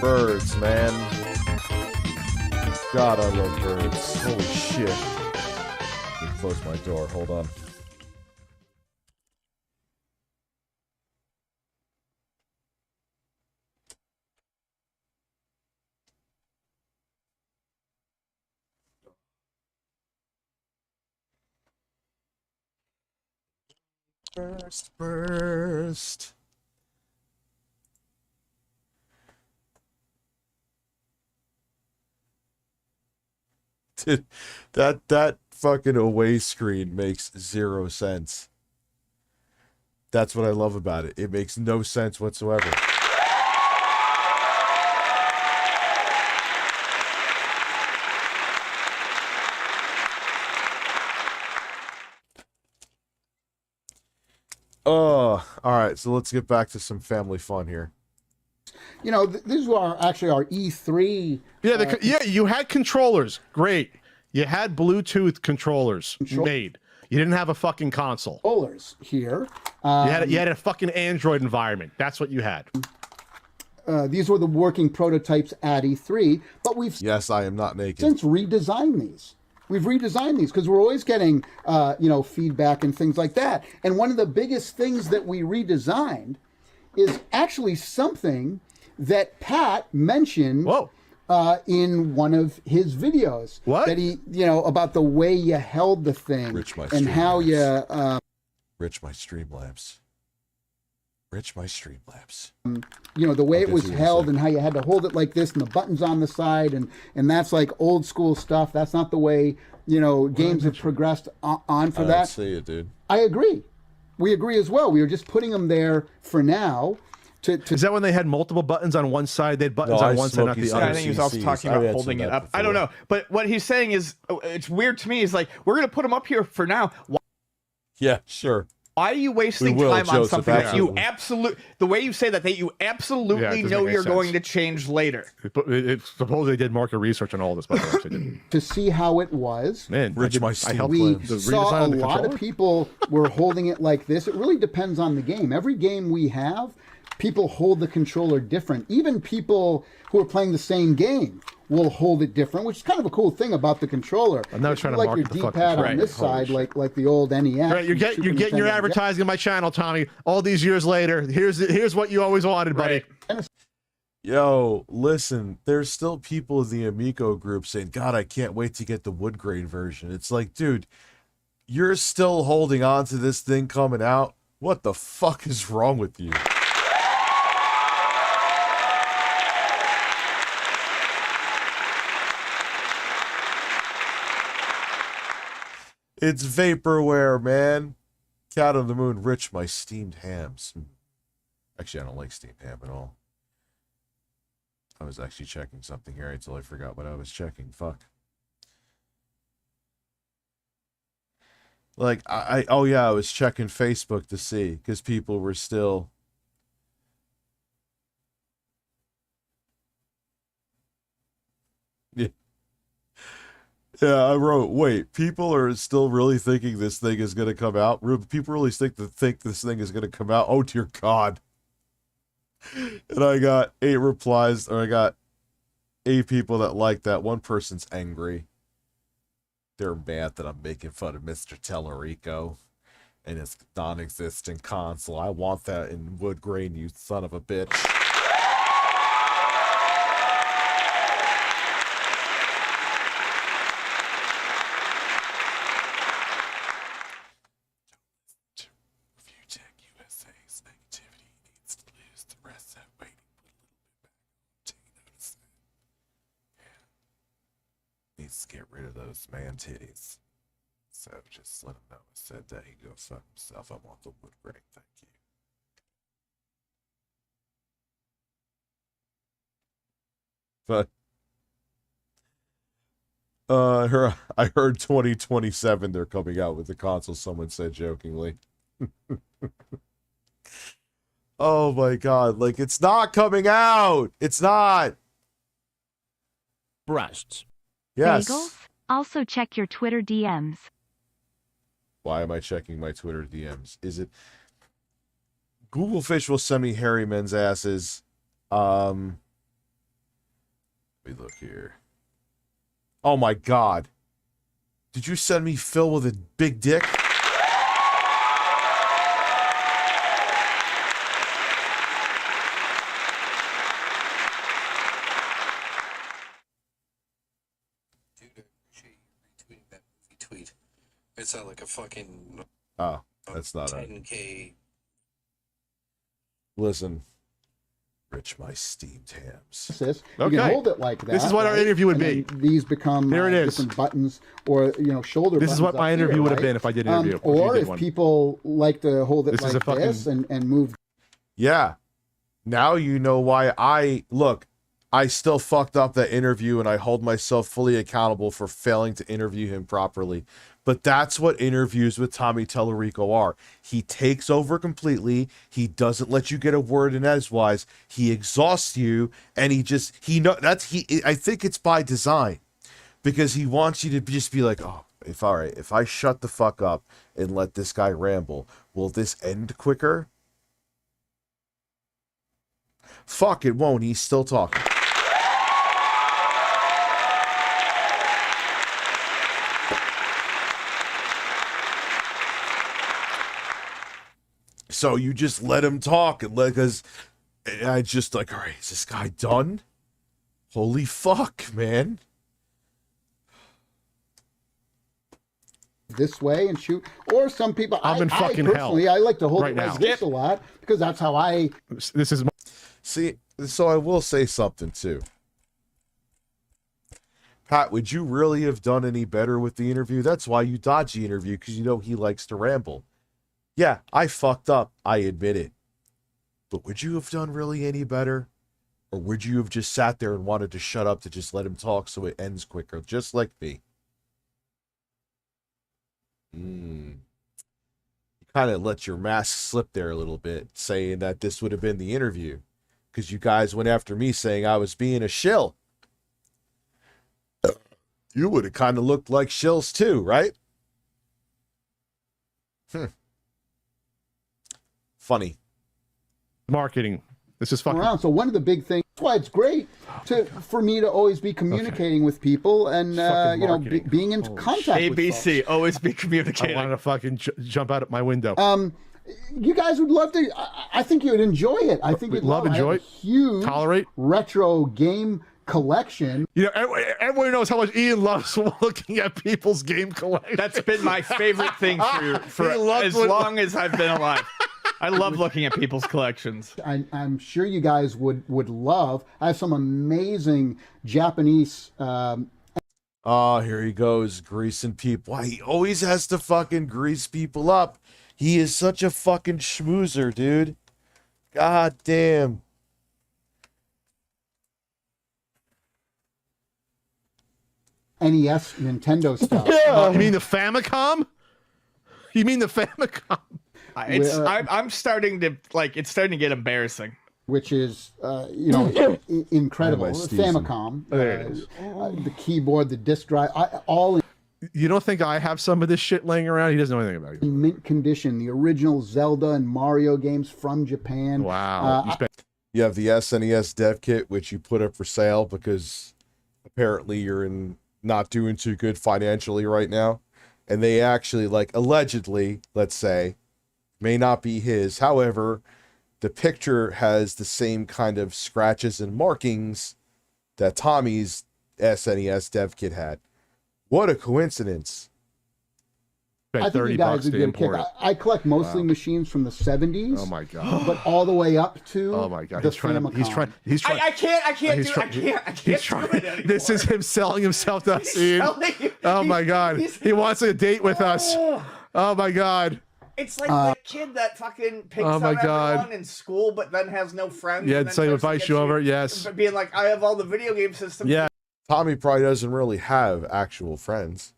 Birds, man. God, I love birds. Holy shit. Let me close my door. Hold on. Burst. Dude, that fucking away screen makes 0 sense. That's what I love about it. It makes no sense whatsoever. Oh, all right. So let's get back to some family fun here. You know, these were actually our E3. Yeah, yeah, you had controllers. Great. You had Bluetooth controllers made. You didn't have a fucking console. Controllers here. You had a fucking Android environment. That's what you had. These were the working prototypes at E3, but we've Yes, I am not naked. since redesigned these. We've redesigned these because we're always getting, feedback and things like that. And one of the biggest things that we redesigned is actually something that Pat mentioned in one of his videos. What? That he, about the way you held the thing and how you... Rich my StreamLabs. the way it was busy held and how you had to hold it like this and the buttons on the side and that's like old school stuff. That's not the way, games have progressed on for I that. don't see it, dude. I agree. We agree as well. We were just putting them there for now. Is that when they had multiple buttons on one side? They had buttons on one side, not the other. I think he was also talking about holding it up. I don't know. But what he's saying is, it's weird to me. Is like, we're going to put them up here for now. Yeah, sure. Why are you wasting time on something that you the way you say that you absolutely know you're going to change later? Supposedly they did market research on all this, but they didn't. To see how it was. Man, I helped we saw a lot of people were holding it like this. It really depends on the game. Every game we have, people hold the controller different. Even people who are playing the same game will hold it different, which is kind of a cool thing about the controller. I'm not it's trying to like market your the D-pad fucking on this side, like the old NES. Right, you're getting your advertising on my channel, Tommy. All these years later, here's what you always wanted, buddy. Yo, listen, there's still people in the Amico group saying, God, I can't wait to get the wood grain version. It's like, dude, you're still holding on to this thing coming out? What the fuck is wrong with you? It's vaporware, man. Cat on the moon, rich my steamed hams. Actually, I don't like steamed ham at all. I was actually checking something here until I forgot what I was checking. Fuck. Like, I was checking Facebook to see, because people were still... Yeah. Yeah, I wrote, wait, people are still really thinking this thing is going to come out? People really think this thing is going to come out? Oh, dear God. And I got 8 replies, or I got 8 people that like that. One person's angry. They're mad that I'm making fun of Mr. Tellerico and his non-existent console. I want that in wood grain, you son of a bitch. ReviewTechUSA's negativity needs to lose the rest of waiting. Needs to get rid of those man titties. So just let him know I said that. He can go fuck himself. I want the wood grain. Thank you. But I heard 2027 they're coming out with the console, someone said jokingly. Oh my God, like it's not coming out. It's not. Breasts. Yes. Bagels? Also check your Twitter DMs. Why am I checking my Twitter DMs? Is it Google Fish will send me hairy men's asses? Let me look here. Oh my God. Did you send me Phil with a big dick? Tweet. It's not like a fucking. Oh, that's not 10K. Listen, Rich, my steamed hams. You can hold it like that. This is what our interview would be. These become There it is. different buttons, or shoulder. This is buttons what my up interview here, would have right? been if I did an interview. Or did if one. people like to hold it This is like a fucking- this and move. Yeah. Now you know why I still fucked up that interview and I hold myself fully accountable for failing to interview him properly. But that's what interviews with Tommy Tellerico are. He takes over completely. He doesn't let you get a word in edgewise. He exhausts you, and I think it's by design, because he wants you to just be like, oh, if I shut the fuck up and let this guy ramble, will this end quicker? Fuck, it won't. He's still talking. So you just let him talk, and because I just like, all right, is this guy done? Holy fuck, man. This way and shoot, or some people. I'm in fucking hell personally, I like to hold right it like now. this a lot because that's how I. This is. See, so I will say something too. Pat, would you really have done any better with the interview? That's why you dodge the interview, because you know he likes to ramble. Yeah, I fucked up. I admit it. But would you have done really any better? Or would you have just sat there and wanted to shut up to just let him talk so it ends quicker, just like me? You kind of let your mask slip there a little bit, saying that this would have been the interview. Because you guys went after me saying I was being a shill. You would have kind of looked like shills too, right? Funny. Marketing. This is fucking around. So one of the big things. That's why it's great for me to always be communicating with people and being in contact. ABC, with always be communicating. I want to fucking jump out of my window. You guys would love to. I think you would enjoy it. I think you'd love it. enjoy I have a huge tolerate retro game collection. You know, everyone knows how much Ian loves looking at people's game collection. That's been my favorite thing for as long as I've been alive. I love looking at people's collections. I'm sure you guys would love. I have some amazing Japanese. Oh, here he goes, greasing people. Why, he always has to fucking grease people up. He is such a fucking schmoozer, dude. God damn. NES, Nintendo stuff. You mean the Famicom? You mean the Famicom? I'm starting to it's starting to get embarrassing. Which is incredible. Famicom, There it is. The keyboard, the disc drive, all You don't think I have some of this shit laying around? He doesn't know anything about it. in mint condition. The original Zelda and Mario games from Japan. Wow. You have the SNES dev kit, which you put up for sale because apparently you're not doing too good financially right now. And they actually, allegedly, let's say, may not be his. However, the picture has the same kind of scratches and markings that Tommy's SNES dev kit had. What a coincidence. I think you guys would get a kick. I collect mostly machines from the 70s. Oh my god! But all the way up to oh my god, the he's trying. I can't do it anymore. This is him selling himself to us, Ian. Oh my god, he wants a date with us. Oh my god. It's like the kid that fucking picks on everyone in school, but then has no friends. Yeah, so he invites you over. Yes. Being like, I have all the video game systems. Yeah. Tommy probably doesn't really have actual friends.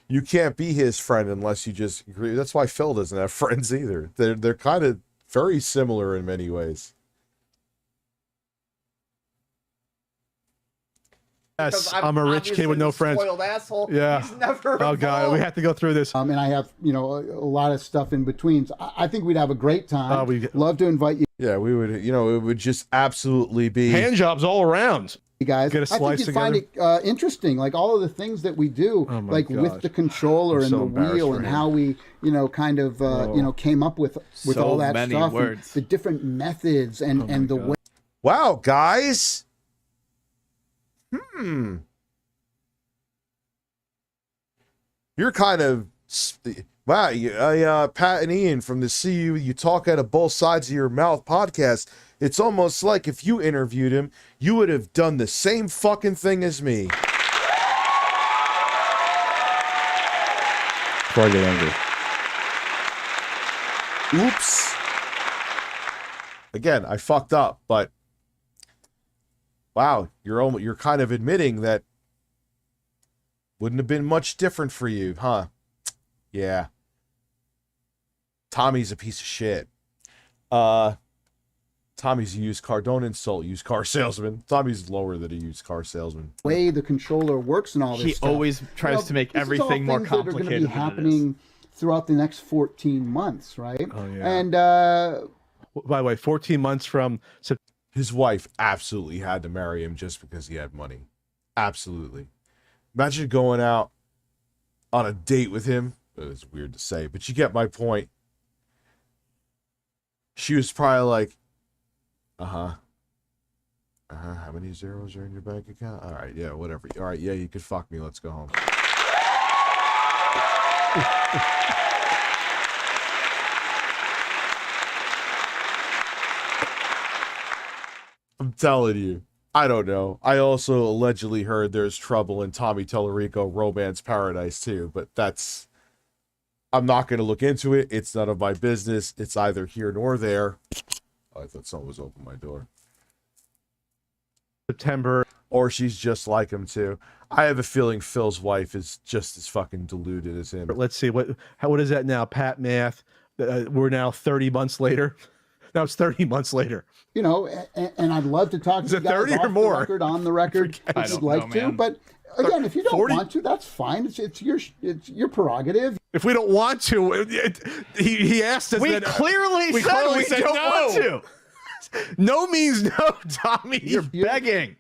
You can't be his friend unless you just agree. That's why Phil doesn't have friends either. They're kind of very similar in many ways. because I'm a rich kid with no friends. Spoiled asshole. Yeah. He's never Oh god, we evolved. have to go through this. And I have, you know, a lot of stuff in between. So I think we'd have a great time. we'd love to invite you. Yeah, we would. You know, it would just absolutely be Hand jobs all around. You guys, Get a I slice think you'd together. find it interesting, like all of the things that we do, like with gosh. the controller I'm and so the embarrassed wheel for and him. how we, you know, kind of, you know, came up with So all that many stuff, words. and the different methods and the way. Wow, guys. You're kind of wow. Pat and Ian from the See You Talk Out of Both Sides of Your Mouth podcast. It's almost like if you interviewed him, you would have done the same fucking thing as me. Before I get angry. Oops. Again, I fucked up, but wow, you're kind of admitting that wouldn't have been much different for you, huh? Yeah. Tommy's a piece of shit. Tommy's a used car. Don't insult used car salesman. Tommy's lower than a used car salesman. Way the controller works and all this He stuff. always tries to make everything more That are going to complicated be than it is. happening throughout the next 14 months, right? Oh, yeah. And By the way, 14 months from his wife absolutely had to marry him just because he had money. Absolutely. Imagine going out on a date with him. It's weird to say, but you get my point. She was probably like, how many zeros are in your bank account? All right, yeah, whatever. All right, yeah, you could fuck me. Let's go home. I'm telling you. I don't know. I also allegedly heard there's trouble in Tommy Tellerico Romance Paradise too, but that's... I'm not going to look into it. It's none of my business. It's either here nor there. Oh, I thought someone was opening my door. September. Or she's just like him too. I have a feeling Phil's wife is just as fucking deluded as him. Let's see what is that now? Pat math. We're now 30 months later. Now it's 30 months later. you know, and I'd love to talk to you guys 30 off or more? the record, on the record, if you'd like to. But again, if you don't 40? want to, that's fine. It's your prerogative. If we don't want to, he asked us. We that, clearly said we don't want to. No means no, Tommy. You're begging.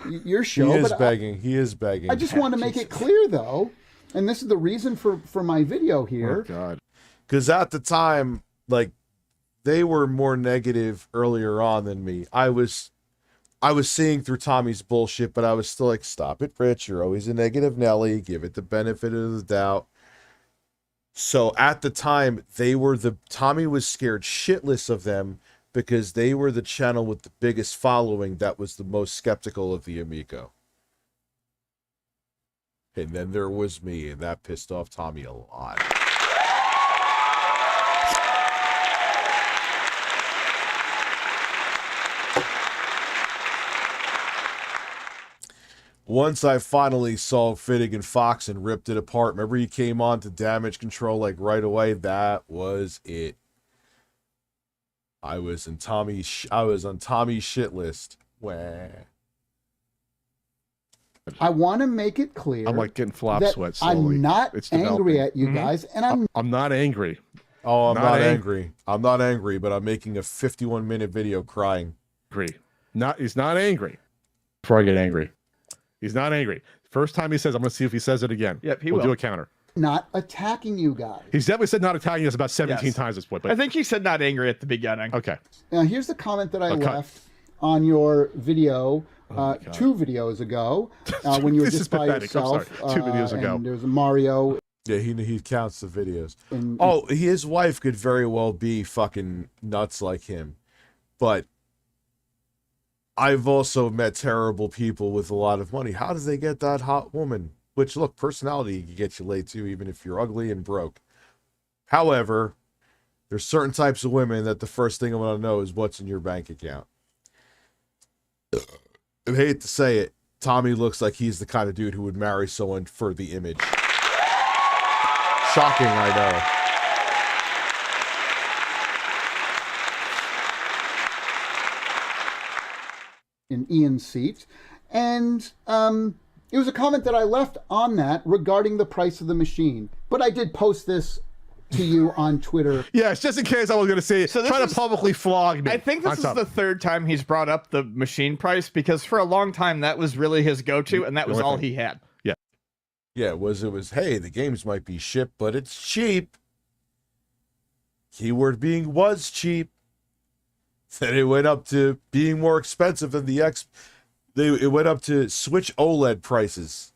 Your show. He is but begging. He is begging. I just want to make it clear, though, and this is the reason for my video here. Oh, God. Because at the time, like, they were more negative earlier on than me. I was seeing through Tommy's bullshit, but I was still like, stop it, Rich. You're always a negative Nelly. Give it the benefit of the doubt. So at the time, Tommy was scared shitless of them because they were the channel with the biggest following that was the most skeptical of the Amico. And then there was me, and that pissed off Tommy a lot. Once I finally saw Finnegan Fox and ripped it apart, remember he came on to Damage Control like right away? That was it. I was on Tommy's shit list. Wah. I want to make it clear. I'm like getting flop that sweat slowly. I'm not It's angry developing. at you guys, and I'm not angry. Oh, I'm not angry. I'm not angry, but I'm making a 51-minute video crying. He's not angry. Before I get angry. He's not angry. First time he says, I'm going to see if he says it again. Yep, we'll do a counter. not attacking you guys. He's definitely said not attacking us about 17 times at this point. But I think he said not angry at the beginning. Okay. Now, here's the comment that I left on your video 2 videos ago when you were This just is by pathetic. I'm yourself. sorry. 2 videos ago. And there's a Mario. Yeah, he counts the videos. And, his wife could very well be fucking nuts like him. But I've also met terrible people with a lot of money. How do they get that hot woman? Which, look, personality can get you laid too, even if you're ugly and broke. However, there's certain types of women that the first thing I want to know is what's in your bank account. I hate to say it, Tommy looks like he's the kind of dude who would marry someone for the image. Shocking, I know. in Ian's seat, and It was a comment that I left on that regarding the price of the machine. But I did post this to you on Twitter. Yes, just in case I was going to say, try to publicly flog me. I think this is the third time he's brought up the machine price, because for a long time that was really his go-to, and that was all he had. Yeah. Yeah, it was, hey, the games might be shit, but it's cheap. Keyword being was cheap. Then it went up to being more expensive than the it went up to Switch OLED prices.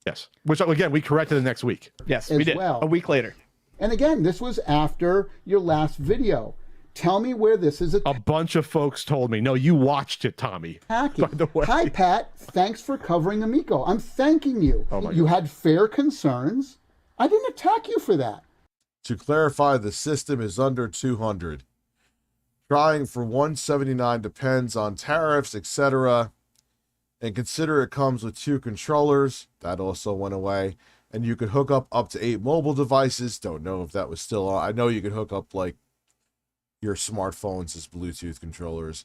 Yes. Which, again, we corrected the next week. Yes, we did. A week later. And again, this was after your last video. Tell me where this is. A bunch of folks told me. No, you watched it, Tommy. Attacking. By the way. Hi, Pat. Thanks for covering Amico. I'm thanking you. Oh my you God. had fair concerns. I didn't attack you for that. To clarify, the system is under 200. Trying for 179 depends on tariffs, etc. And consider it comes with 2 controllers. That also went away. And you could hook up to 8 mobile devices. Don't know if that was still on. I know you could hook up like your smartphones as Bluetooth controllers.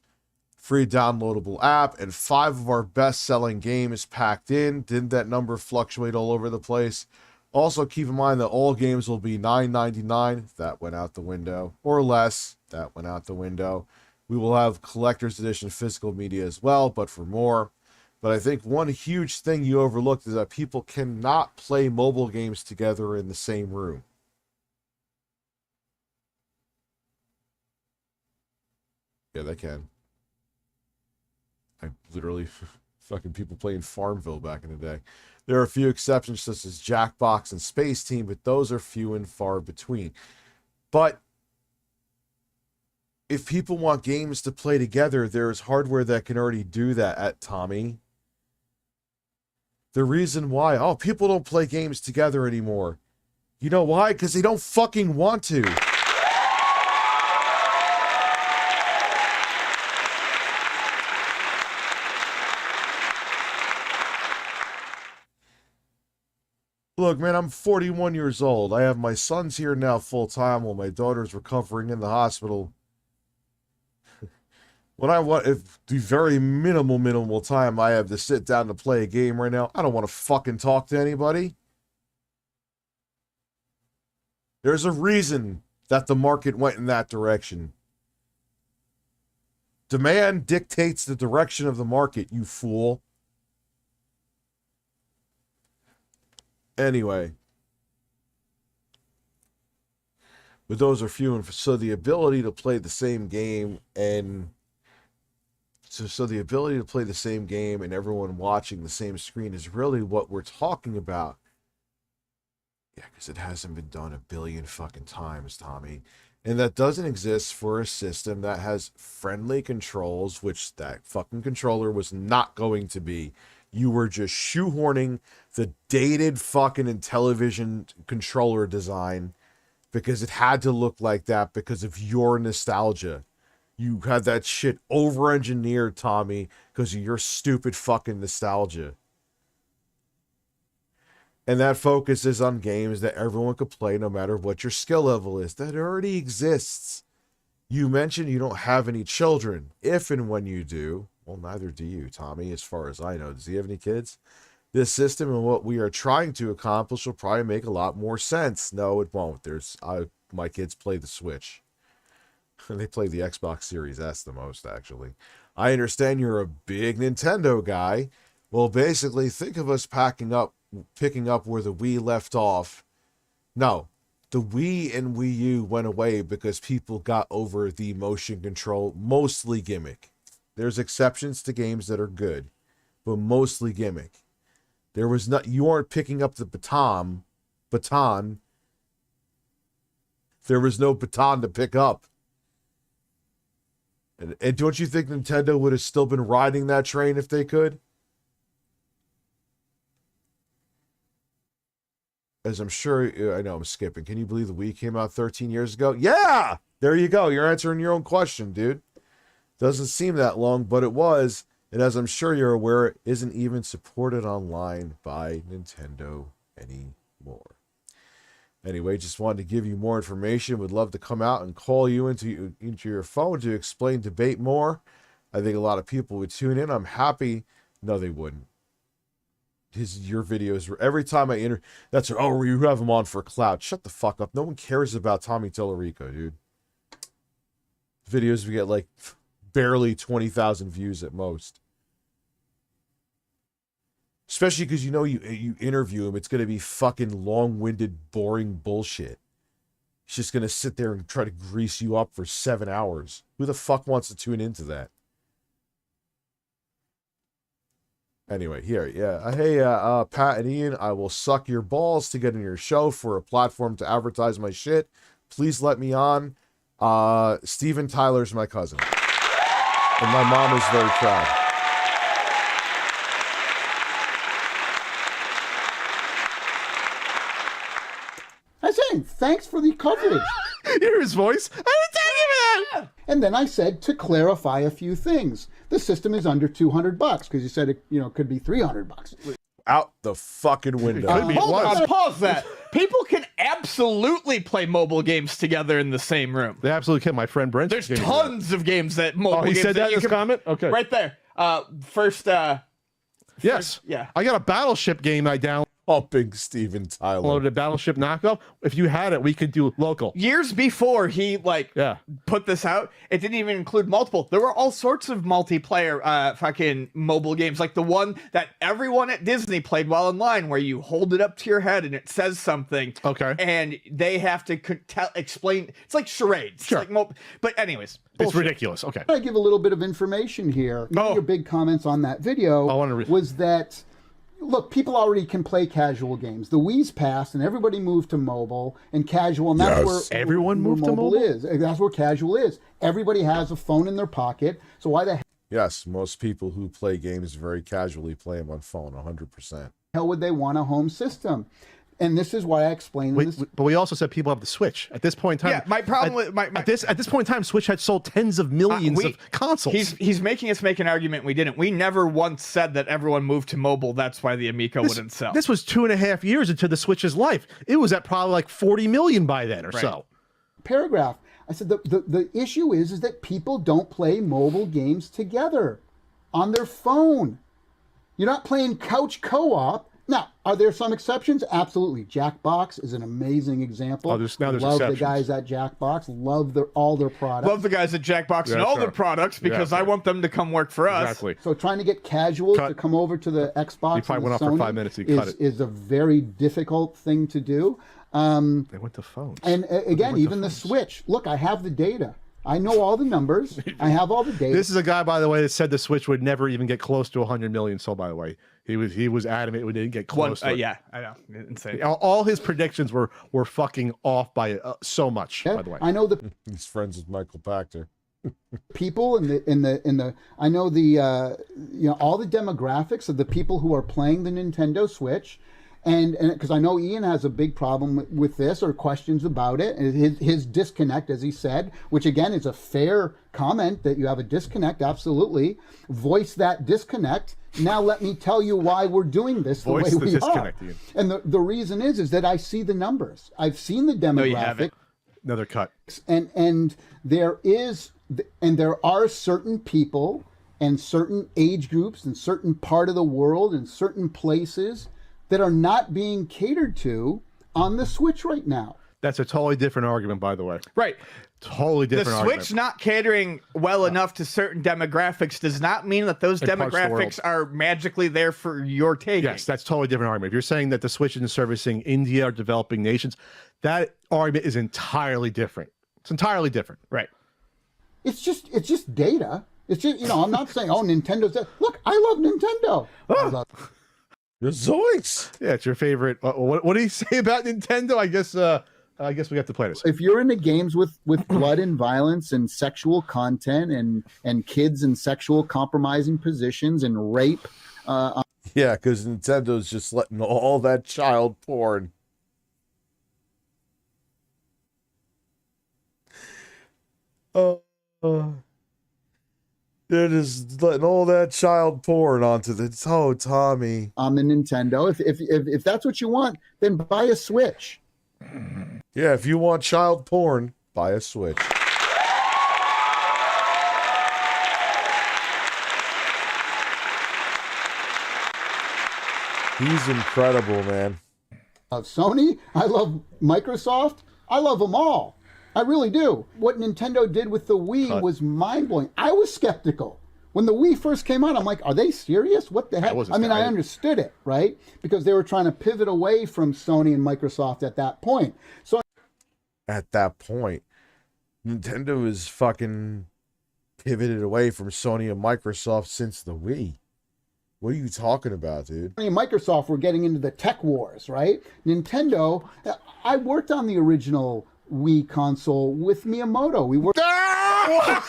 Free downloadable app, and 5 of our best-selling games packed in. Didn't that number fluctuate all over the place? Also, keep in mind that all games will be $9.99. That went out the window. Or less. That went out the window. We will have collector's edition physical media as well, but for more. But I think one huge thing you overlooked is that people cannot play mobile games together in the same room. Yeah, they can. I literally fucking people playing Farmville back in the day. There are a few exceptions such as Jackbox and Space Team, but those are few and far between. But if people want games to play together, there's hardware that can already do that at Tommy. The reason why, people don't play games together anymore. You know why? Because they don't fucking want to. Look, man, I'm 41 years old. I have my sons here now full time while my daughter's recovering in the hospital. When I want, if the very minimal time I have to sit down to play a game right now, I don't want to fucking talk to anybody. There's a reason that the market went in that direction. Demand dictates the direction of the market, you fool. Anyway. But those are few, and so the ability to play the same game and So the ability to play the same game and everyone watching the same screen is really what we're talking about. Yeah, because it hasn't been done a billion fucking times, Tommy. And that doesn't exist for a system that has friendly controls, which that fucking controller was not going to be. You were just shoehorning the dated fucking Intellivision controller design because it had to look like that because of your nostalgia. You had that shit over-engineered, Tommy, because of your stupid fucking nostalgia. And that focuses on games that everyone could play no matter what your skill level is. That already exists. You mentioned you don't have any children. If and when you do, well, neither do you, Tommy, as far as I know. Does he have any kids? This system and what we are trying to accomplish will probably make a lot more sense. No, it won't. My kids play the Switch. They play the Xbox Series S the most, actually. I understand you're a big Nintendo guy. Well, basically, think of us picking up where the Wii left off. No, the Wii and Wii U went away because people got over the motion control, mostly gimmick. There's exceptions to games that are good, but mostly gimmick. You aren't picking up the baton. There was no baton to pick up. And don't you think Nintendo would have still been riding that train if they could? As I'm sure, I know I'm skipping. Can you believe the Wii came out 13 years ago? Yeah! There you go. You're answering your own question, dude. Doesn't seem that long, but it was. And as I'm sure you're aware, it isn't even supported online by Nintendo anymore. Anyway, just wanted to give you more information. Would love to come out and call you into your phone to explain debate more. I think a lot of people would tune in. I'm happy. No, they wouldn't. your videos. Every time I that's you have him on for clout. Shut the fuck up. No one cares about Tommy Tellerico, dude. Videos we get like barely 20,000 views at most. Especially because you know you interview him, it's gonna be fucking long-winded, boring bullshit. He's just gonna sit there and try to grease you up for 7 hours. Who the fuck wants to tune into that? Anyway, here, yeah. Hey, Pat and Ian, I will suck your balls to get in your show for a platform to advertise my shit. Please let me on. Steven Tyler's my cousin. And my mom is very proud. I said, thanks for the coverage. Hear his voice? I didn't tell you that! And then I said, to clarify a few things. The system is under $200 because you said it, could be $300. Out the fucking window. Hold on, pause that. People can absolutely play mobile games together in the same room. They absolutely can. My friend Brent. There's tons of games that mobile games. He said that in his comment? Okay. Right there. Yes. Yeah. I got a Battleship game I downloaded. Big Steven Tyler. Downloaded a Battleship knockoff. If you had it, we could do local. Years before he put this out, it didn't even include multiple. There were all sorts of multiplayer fucking mobile games, like the one that everyone at Disney played while in line, where you hold it up to your head and it says something. Okay. And they have to explain. It's like charades. Sure. It's like but anyways. It's ridiculous. Okay. I give a little bit of information here. One of your big comments on that video was that, look, people already can play casual games. The Wii's passed, and everybody moved to mobile and casual, and that's where everyone moved to mobile is. That's where casual is. Everybody has a phone in their pocket, so why the Yes, most people who play games very casually play them on phone, 100%. hell would they want a home system? And this is why I explained this. But we also said people have the Switch. At this point in time, Yeah, my problem with at this point in time, Switch had sold tens of millions of consoles. He's making us make an argument we didn't. We never once said that everyone moved to mobile. That's why the Amico wouldn't sell. This was 2.5 years into the Switch's life. It was at probably like 40 million by then or so. Paragraph. I said the issue is that people don't play mobile games together on their phone. You're not playing couch co-op. Now, are there some exceptions? Absolutely. Jackbox is an amazing example. There's love exceptions. the guys at Jackbox. Love all their products. Love the guys at Jackbox and all their products because I want them to come work for us. Exactly. So trying to get casuals to come over to the Xbox You probably and went off Sony for 5 minutes. You cut it. is a very difficult thing to do. They went to phones. And again, even the Switch. Look, I have the data. I know all the numbers. I have all the data. This is a guy, by the way, that said the Switch would never even get close to 100 million sold, by the way. He was adamant it didn't get close to it. Yeah, I know. Insane. All his predictions were fucking off by so much, by the way. I know He's friends with Michael Pachter. people in the I know the all the demographics of the people who are playing the Nintendo Switch. And because I know Ian has a big problem with this or questions about it, and his disconnect, as he said, which again is a fair comment that you have a disconnect, absolutely. Voice that disconnect. Now let me tell you why we're doing this the way we are. Ian. And the reason is that I see the numbers. I've seen the demographic. No, you haven't. Another cut. And there are certain people and certain age groups and certain part of the world and certain places that are not being catered to on the Switch right now. That's a totally different argument, by the way. Right. Totally different argument. The Switch not catering well enough to certain demographics does not mean that those demographics are magically there for your taking. Yes, that's totally different argument. If you're saying that the Switch isn't servicing India or developing nations, that argument is entirely different. It's entirely different. Right. It's just data. It's just, I'm not saying, Nintendo's that. Look, I love Nintendo. The Zoinks! Yeah, it's your favorite. What do you say about Nintendo? I guess we have to play this. If you're into games with blood and violence and sexual content and kids in sexual compromising positions and rape. Yeah, because Nintendo's just letting all that child porn. They're just letting all that child porn onto the Tommy. On the Nintendo. If that's what you want, then buy a Switch. Yeah, if you want child porn, buy a Switch. He's incredible, man. Of Sony, I love Microsoft, I love them all. I really do. What Nintendo did with the Wii was mind-blowing. I was skeptical. When the Wii first came out, I'm like, are they serious? What the heck? I mean, I understood it, right? Because they were trying to pivot away from Sony and Microsoft at that point. So At that point, Nintendo is fucking pivoted away from Sony and Microsoft since the Wii. What are you talking about, dude? Sony and Microsoft were getting into the tech wars, right? Nintendo, I worked on the original Wii console with Miyamoto. We worked... What?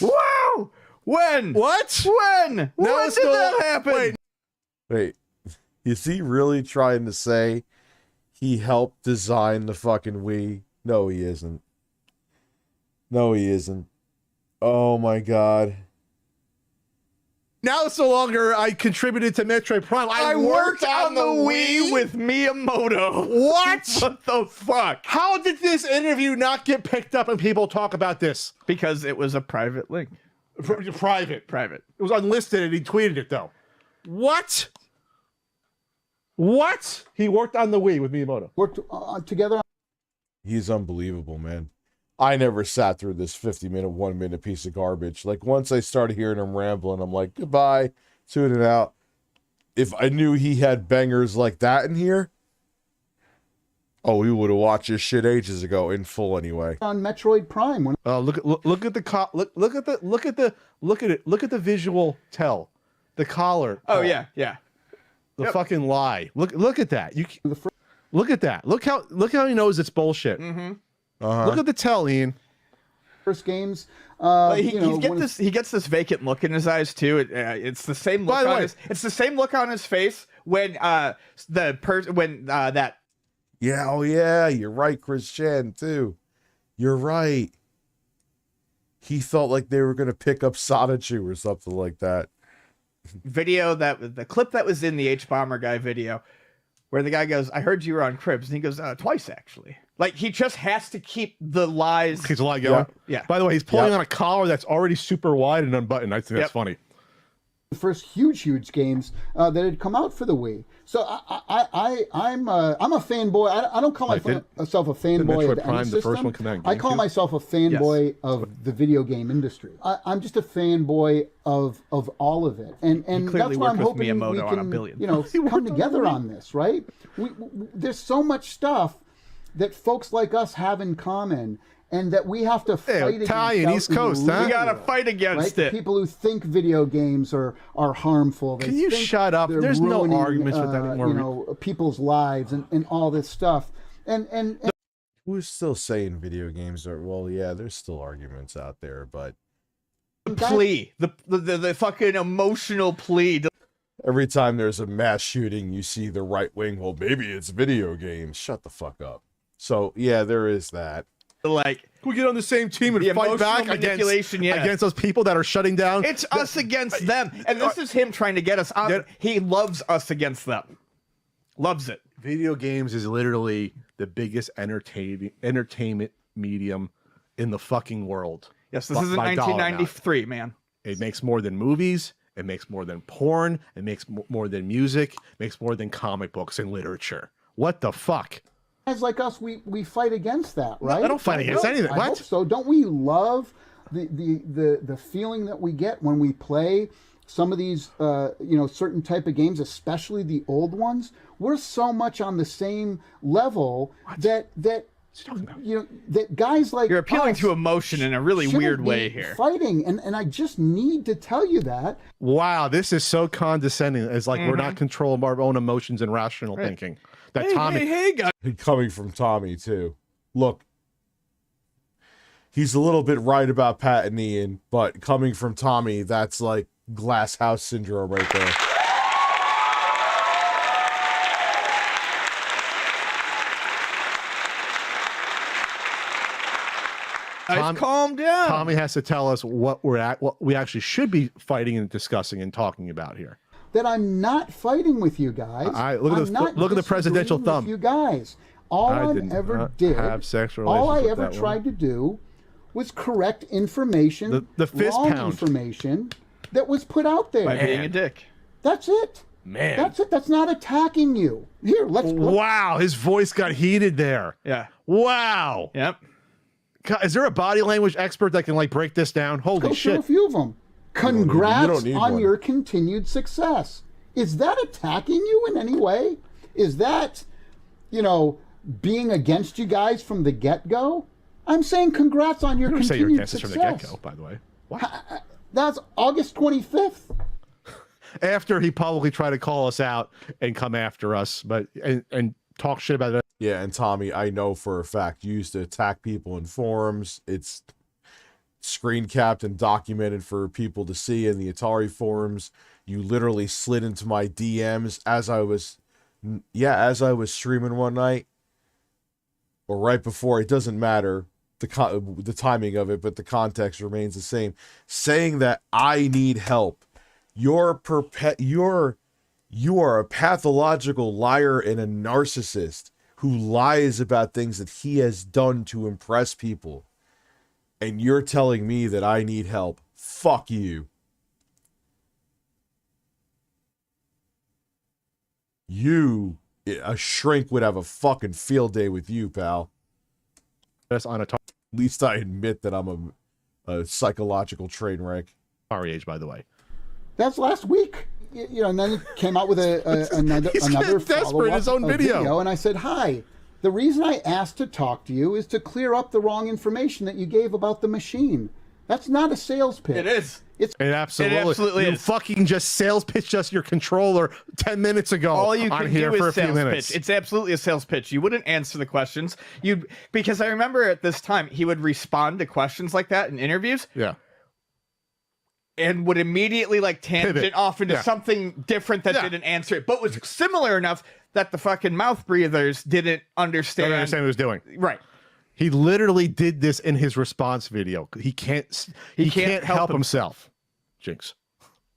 Wow! When? What? When? Now When it's did still- that happen? Wait, is he really trying to say he helped design the fucking Wii? No, he isn't. No, he isn't. Oh my god. Now it's no longer I contributed to Metroid Prime. I worked on the Wii with Miyamoto. What? What the fuck? How did this interview not get picked up and people talk about this? Because it was a private link. Private. It was unlisted and he tweeted it though. What? What? He worked on the Wii with Miyamoto. Worked together. He's unbelievable, man. I never sat through this 50-minute, 1-minute piece of garbage. Like, once I started hearing him rambling, I'm like, goodbye, tune it out. If I knew he had bangers like that in here, oh, we would have watched this shit ages ago, in full anyway. On Metroid Prime. When Look at the visual tell, the collar. Oh yeah, yeah. The fucking lie. Look at that. Look at that. Look how he knows it's bullshit. Mm-hmm. Look at the tell, Ian. First games, he gets this vacant look in his eyes too. It's the same look it's the same look on his face when that. Yeah, oh yeah, you're right, Chris Chan too. You're right. He felt like they were gonna pick up Sonichu or something like that. Video the clip that was in the H Bomber guy video, where the guy goes, "I heard you were on Cribs," and he goes, "Twice actually." Like, he just has to keep the lies. Keeps a lie going. Yeah. By the way, he's pulling on a collar that's already super wide and unbuttoned. I think that's funny. The first huge games that had come out for the Wii. So I'm a fanboy. I don't call myself a fanboy of any system. I call myself a fanboy of the video game industry. I'm just a fanboy of all of it, and that's why I'm hoping we can come together on this. Right? There's so much stuff that folks like us have in common, and that we have to fight against. Italian, East Coast, huh? We gotta fight against it. People who think video games are harmful. Can you shut up? There's no arguments with that anymore. You know, people's lives and all this stuff. And who's still saying video games are, well, yeah, there's still arguments out there, but the plea, the fucking emotional plea. Every time there's a mass shooting, you see the right wing, well, maybe it's video games. Shut the fuck up. So yeah, there is that. Like, can we get on the same team and fight back against those people that are shutting down? It's us against them, and this is him trying to get us on. He loves us against them. Loves it. Video games is literally the biggest entertainment medium in the fucking world. Yes, this is in 1993, man. It makes more than movies. It makes more than porn. It makes more than music. It makes more than comic books and literature. What the fuck? Guys like us, we fight against that, right? No, I don't fight against anything. I hope so. Don't we love the feeling that we get when we play some of these certain type of games, especially the old ones? We're so much on the same level that guys like you're appealing us to emotion in a really weird way here. Fighting, and I just need to tell you that. Wow, this is so condescending. It's like we're not controlling our own emotions and rational thinking. That Tommy, hey guys, coming from Tommy too. Look, he's a little bit right about Pat and Ian, but coming from Tommy, that's like glass house syndrome right there. Calm down. Tommy has to tell us what we actually should be fighting and discussing and talking about here. That I'm not fighting with you guys. Look at the presidential thumb. You guys, all I ever did, all I ever tried to do, was correct information, the fist wrong pound information that was put out there by being a dick. That's it. Man. That's it. That's not attacking you. Here, let's. Wow, his voice got heated there. Yeah. Wow. Yep. God, is there a body language expert that can like break this down? Holy Go shit. through a few of them. Congrats need on one. your continued success. Is that attacking you in any way? Is that, being against you guys from the get-go? I'm saying congrats on your You don't say you're continued against us success. from the get-go, by the way. What? That's August 25th. After he publicly tried to call us out and come after us, and talk shit about it. Yeah, and Tommy, I know for a fact you used to attack people in forums. It's screen capped and documented for people to see in the Atari forums. You literally slid into my DMs as I was streaming one night, or right before. It doesn't matter the timing of it, but the context remains the same. Saying that I need help. You are a pathological liar and a narcissist who lies about things that he has done to impress people. And you're telling me that I need help. Fuck you. You, a shrink would have a fucking field day with you, pal. That's on At least I admit that I'm a psychological train wreck. Our age, by the way. That's last week. And then he came out with another desperate in his own follow-up video. and I said, hi. The reason I asked to talk to you is to clear up the wrong information that you gave about the machine. That's not a sales pitch. It is. It's It absolutely, It absolutely you is. fucking just sales pitched us your controller 10 minutes ago. All you on can here do for is a few sales minutes. pitch. It's absolutely a sales pitch. You wouldn't answer the questions. Because I remember at this time he would respond to questions like that in interviews. Yeah. And would immediately tangent Pivot. off into Yeah. something different that didn't answer it, but was similar enough that the fucking mouth breathers didn't understand. Don't understand what he was doing. Right. He literally did this in his response video. He can't help himself. Jinx.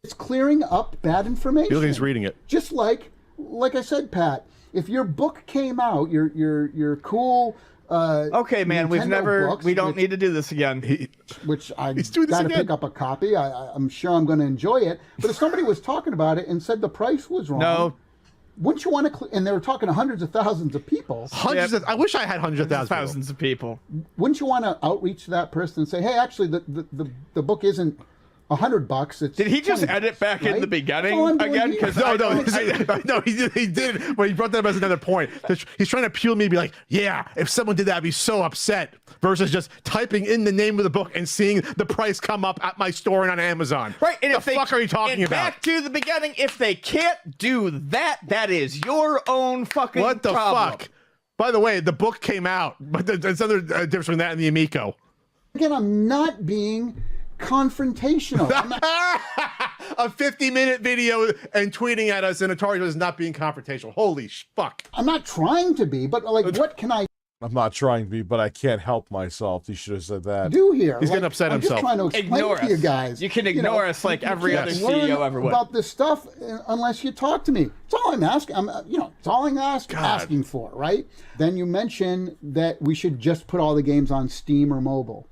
It's clearing up bad information. You look, he's reading it. Just like I said, Pat, if your book came out, your cool okay, man, Nintendo we don't books, need to do this again. Which I He's doing this got to again. pick up a copy. I'm sure I'm going to enjoy it. But if somebody was talking about it and said the price was wrong, No. wouldn't you want to? And they were talking to hundreds of thousands of people. I wish I had hundreds of thousands of people. Wouldn't you want to outreach to that person and say, "Hey, actually, the book isn't $100. It's Did he just $20, edit back in right? the beginning That's all I'm doing again? here. Because No, he did. But he brought that up as another point. He's trying to appeal me to be like, yeah, if someone did that, I'd be so upset. Versus just typing in the name of the book and seeing the price come up at my store and on Amazon. Right, and the if they, fuck are you talking and about? Back to the beginning. If they can't do that, that is your own fucking What the problem. fuck? By the way, the book came out, but there's other difference between that and the Amico. Again, I'm not being confrontational. I'm not- A 50-minute video and tweeting at us in Atari is not being confrontational. Holy fuck. I'm not trying to be, but what can I I'm not trying to be, but I can't help myself. He should have said that. do here? He's getting upset I'm himself. just trying to explain Ignore to you us. guys. You can ignore us like you every can't other learn CEO ever would. about this stuff unless you talk to me. It's all I'm asking. It's all I'm asking for, right? Then you mention that we should just put all the games on Steam or mobile.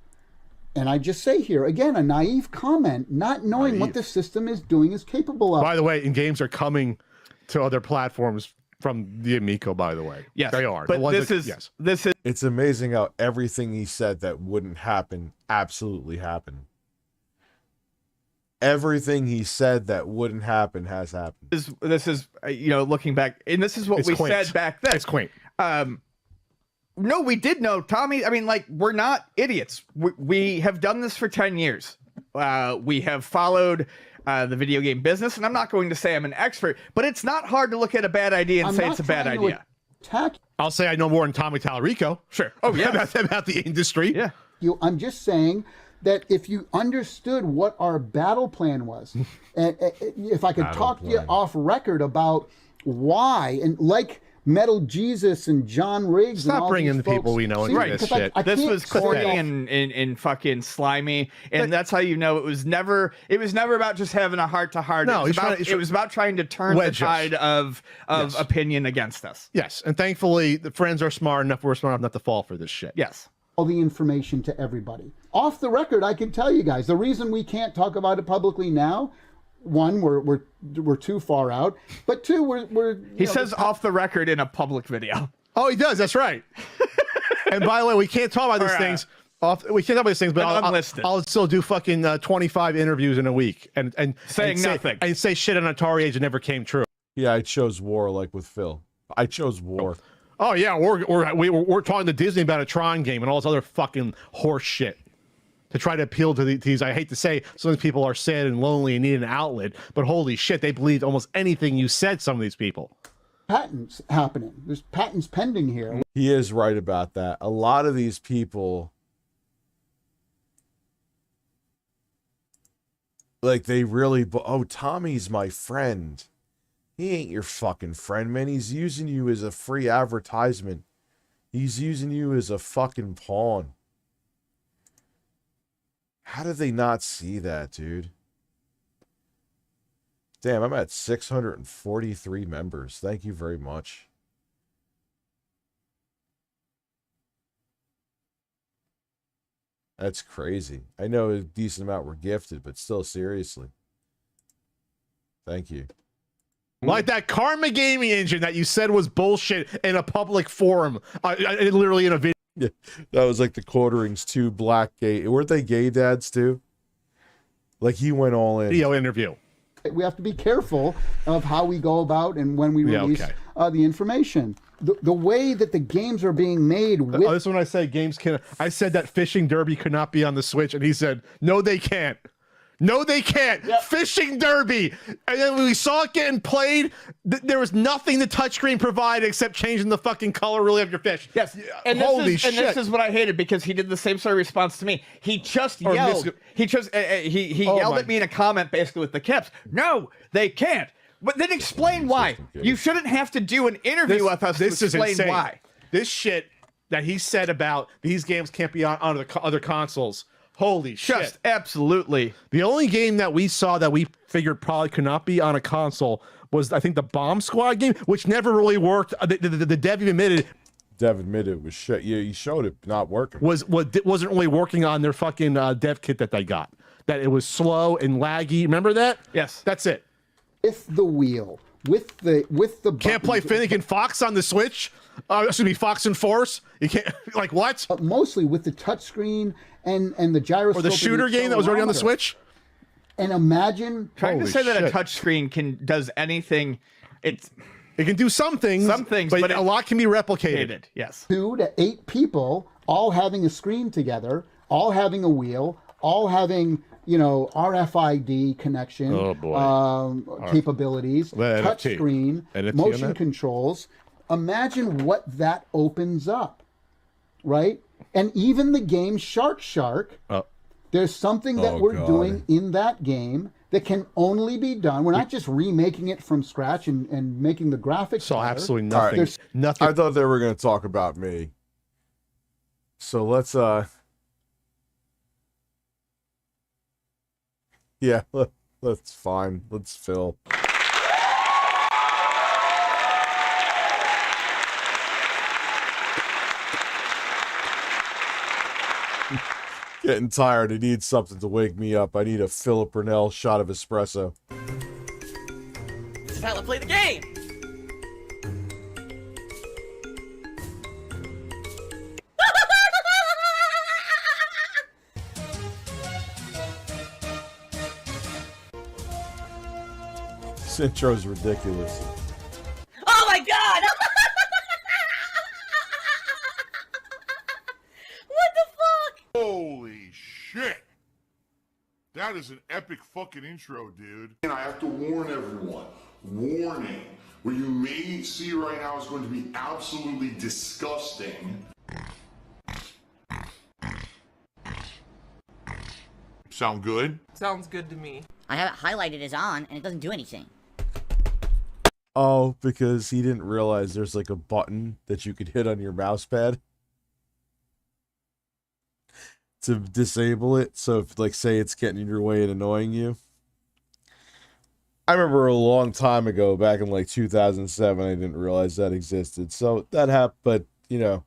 And I just say here, again, a naive comment, not knowing what the system is doing is capable of. By the way, and games are coming to other platforms from the Amico, by the way. Yes, they are. but The ones this that- is It's amazing how everything he said that wouldn't happen absolutely happened. Everything he said that wouldn't happen has happened. This is looking back, and this is what It's we quaint. said back then. It's quaint. No, we did know, Tommy. I mean, we're not idiots. We have done this for 10 years. We have followed the video game business, and I'm not going to say I'm an expert, but it's not hard to look at a bad idea and I'm say not it's a bad trying to idea. attack I'll say I know more than Tommy Tallarico. Sure. Oh, yeah. about the industry. Yeah. you. I'm just saying that if you understood what our battle plan was, and if I could talk to you off record about why, and like Metal Jesus and John Riggs. Stop and all bringing these the people folks. we know into Right, this shit. This can't was say corny off- and fucking slimy, and that's how you know it was never about just having a heart to heart. No, it was about trying to turn the wedge us. tide of Yes. opinion against us. Yes, and thankfully the friends are smart enough. We're smart enough not to fall for this shit. Yes. All the information to everybody. Off the record, I can tell you guys, the reason we can't talk about it publicly now, one, we're too far out, but two, we're he says off the record in a public video. Oh, he does. That's right. And by the way, we can't talk about these things. We can't talk about these things, but I'll still do fucking 25 interviews in a week and saying nothing and say shit on Atari Age that never came true. Yeah, I chose war, like with Phil. I chose war. Oh yeah, we're talking to Disney about a Tron game and all this other fucking horse shit to try to appeal to these. I hate to say, some of these people are sad and lonely and need an outlet, but holy shit, they believed almost anything you said. Some of these people. Patents happening. There's patents pending here. He is right about that. A lot of these people, like, they really, oh, Tommy's my friend. He ain't your fucking friend, man. He's using you as a free advertisement. He's using you as a fucking pawn. How did they not see that, dude? Damn, I'm at 643 members. Thank you very much. That's crazy. I know a decent amount were gifted, but still, seriously. Thank you. Like that Karma Gaming engine that you said was bullshit in a public forum, literally in a video. Yeah, that was like the Quarterings 2 black gay. Weren't they gay dads too? Like he went all in. Video interview. We have to be careful of how we go about and when we release the information. The way that the games are being made. With this is when I say games can. I said that Fishing Derby could not be on the Switch, and he said, "No, they can't. No, they can't. Yep. Fishing Derby." And then when we saw it getting played, there was nothing the touchscreen provided except changing the fucking color really of your fish. Yes. And holy shit. And this is what I hated, because he did the same sort of response to me. He just yelled. He yelled at me in a comment basically with the caps. No, they can't. But then explain why. You shouldn't have to do an interview with us to explain why. This shit that he said about these games can't be on other consoles. Holy shit. Just absolutely. The only game that we saw that we figured probably could not be on a console was, I think, the Bomb Squad game, which never really worked. The dev admitted. Dev admitted it was shit. Yeah, he showed it not working. Wasn't really working on their fucking dev kit that they got. That it was slow and laggy. Remember that? Yes. That's it. With the wheel, with the can't play Finnegan Fox on the Switch. Excuse me, Fox and Force. You can't, like, what? Mostly with the touchscreen and the gyroscope. Or the shooter game that was already on the Switch. And imagine trying to say that a touchscreen does anything. It can do some things, but a lot can be replicated. Yes. 2 to 8 people all having a screen together, all having a wheel, all having, you know, RFID connection, capabilities, touchscreen, motion controls. Imagine what that opens up, right? And even the game Shark, there's something that we're doing in that game that can only be done. We're not just remaking it from scratch and making the graphics. So better. absolutely nothing. Right. Nothing. I thought they were going to talk about me. So let's yeah, that's fine. Let's fill. Getting tired. I need something to wake me up. I need a Philip Burnell shot of espresso. This is how I play the game! This intro's ridiculous. Oh my god! What the fuck? Holy shit! That is an epic fucking intro, dude. And I have to warn everyone. Warning. What you may see right now is going to be absolutely disgusting. Sound good? Sounds good to me. I have it highlighted as on, and it doesn't do anything. Oh, because he didn't realize there's like a button that you could hit on your mouse pad to disable it. So if, like, say it's getting in your way and annoying you. I remember a long time ago, back in like 2007, I didn't realize that existed. So that happened, but, you know,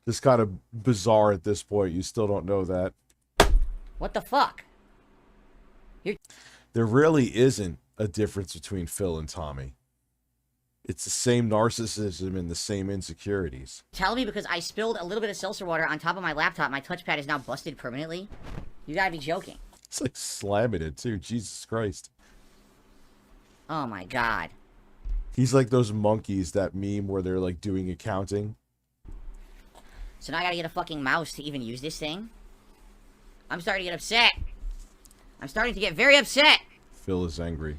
just kind of bizarre at this point. You still don't know that. What the fuck? There really isn't a difference between Phil and Tommy. It's the same narcissism and the same insecurities. Tell me because I spilled a little bit of seltzer water on top of my laptop, my touchpad is now busted permanently? You gotta be joking. It's like slamming it too, Jesus Christ. Oh my god. He's like those monkeys, that meme where they're like doing accounting. So now I gotta get a fucking mouse to even use this thing? I'm starting to get upset. I'm starting to get very upset. Phil is angry.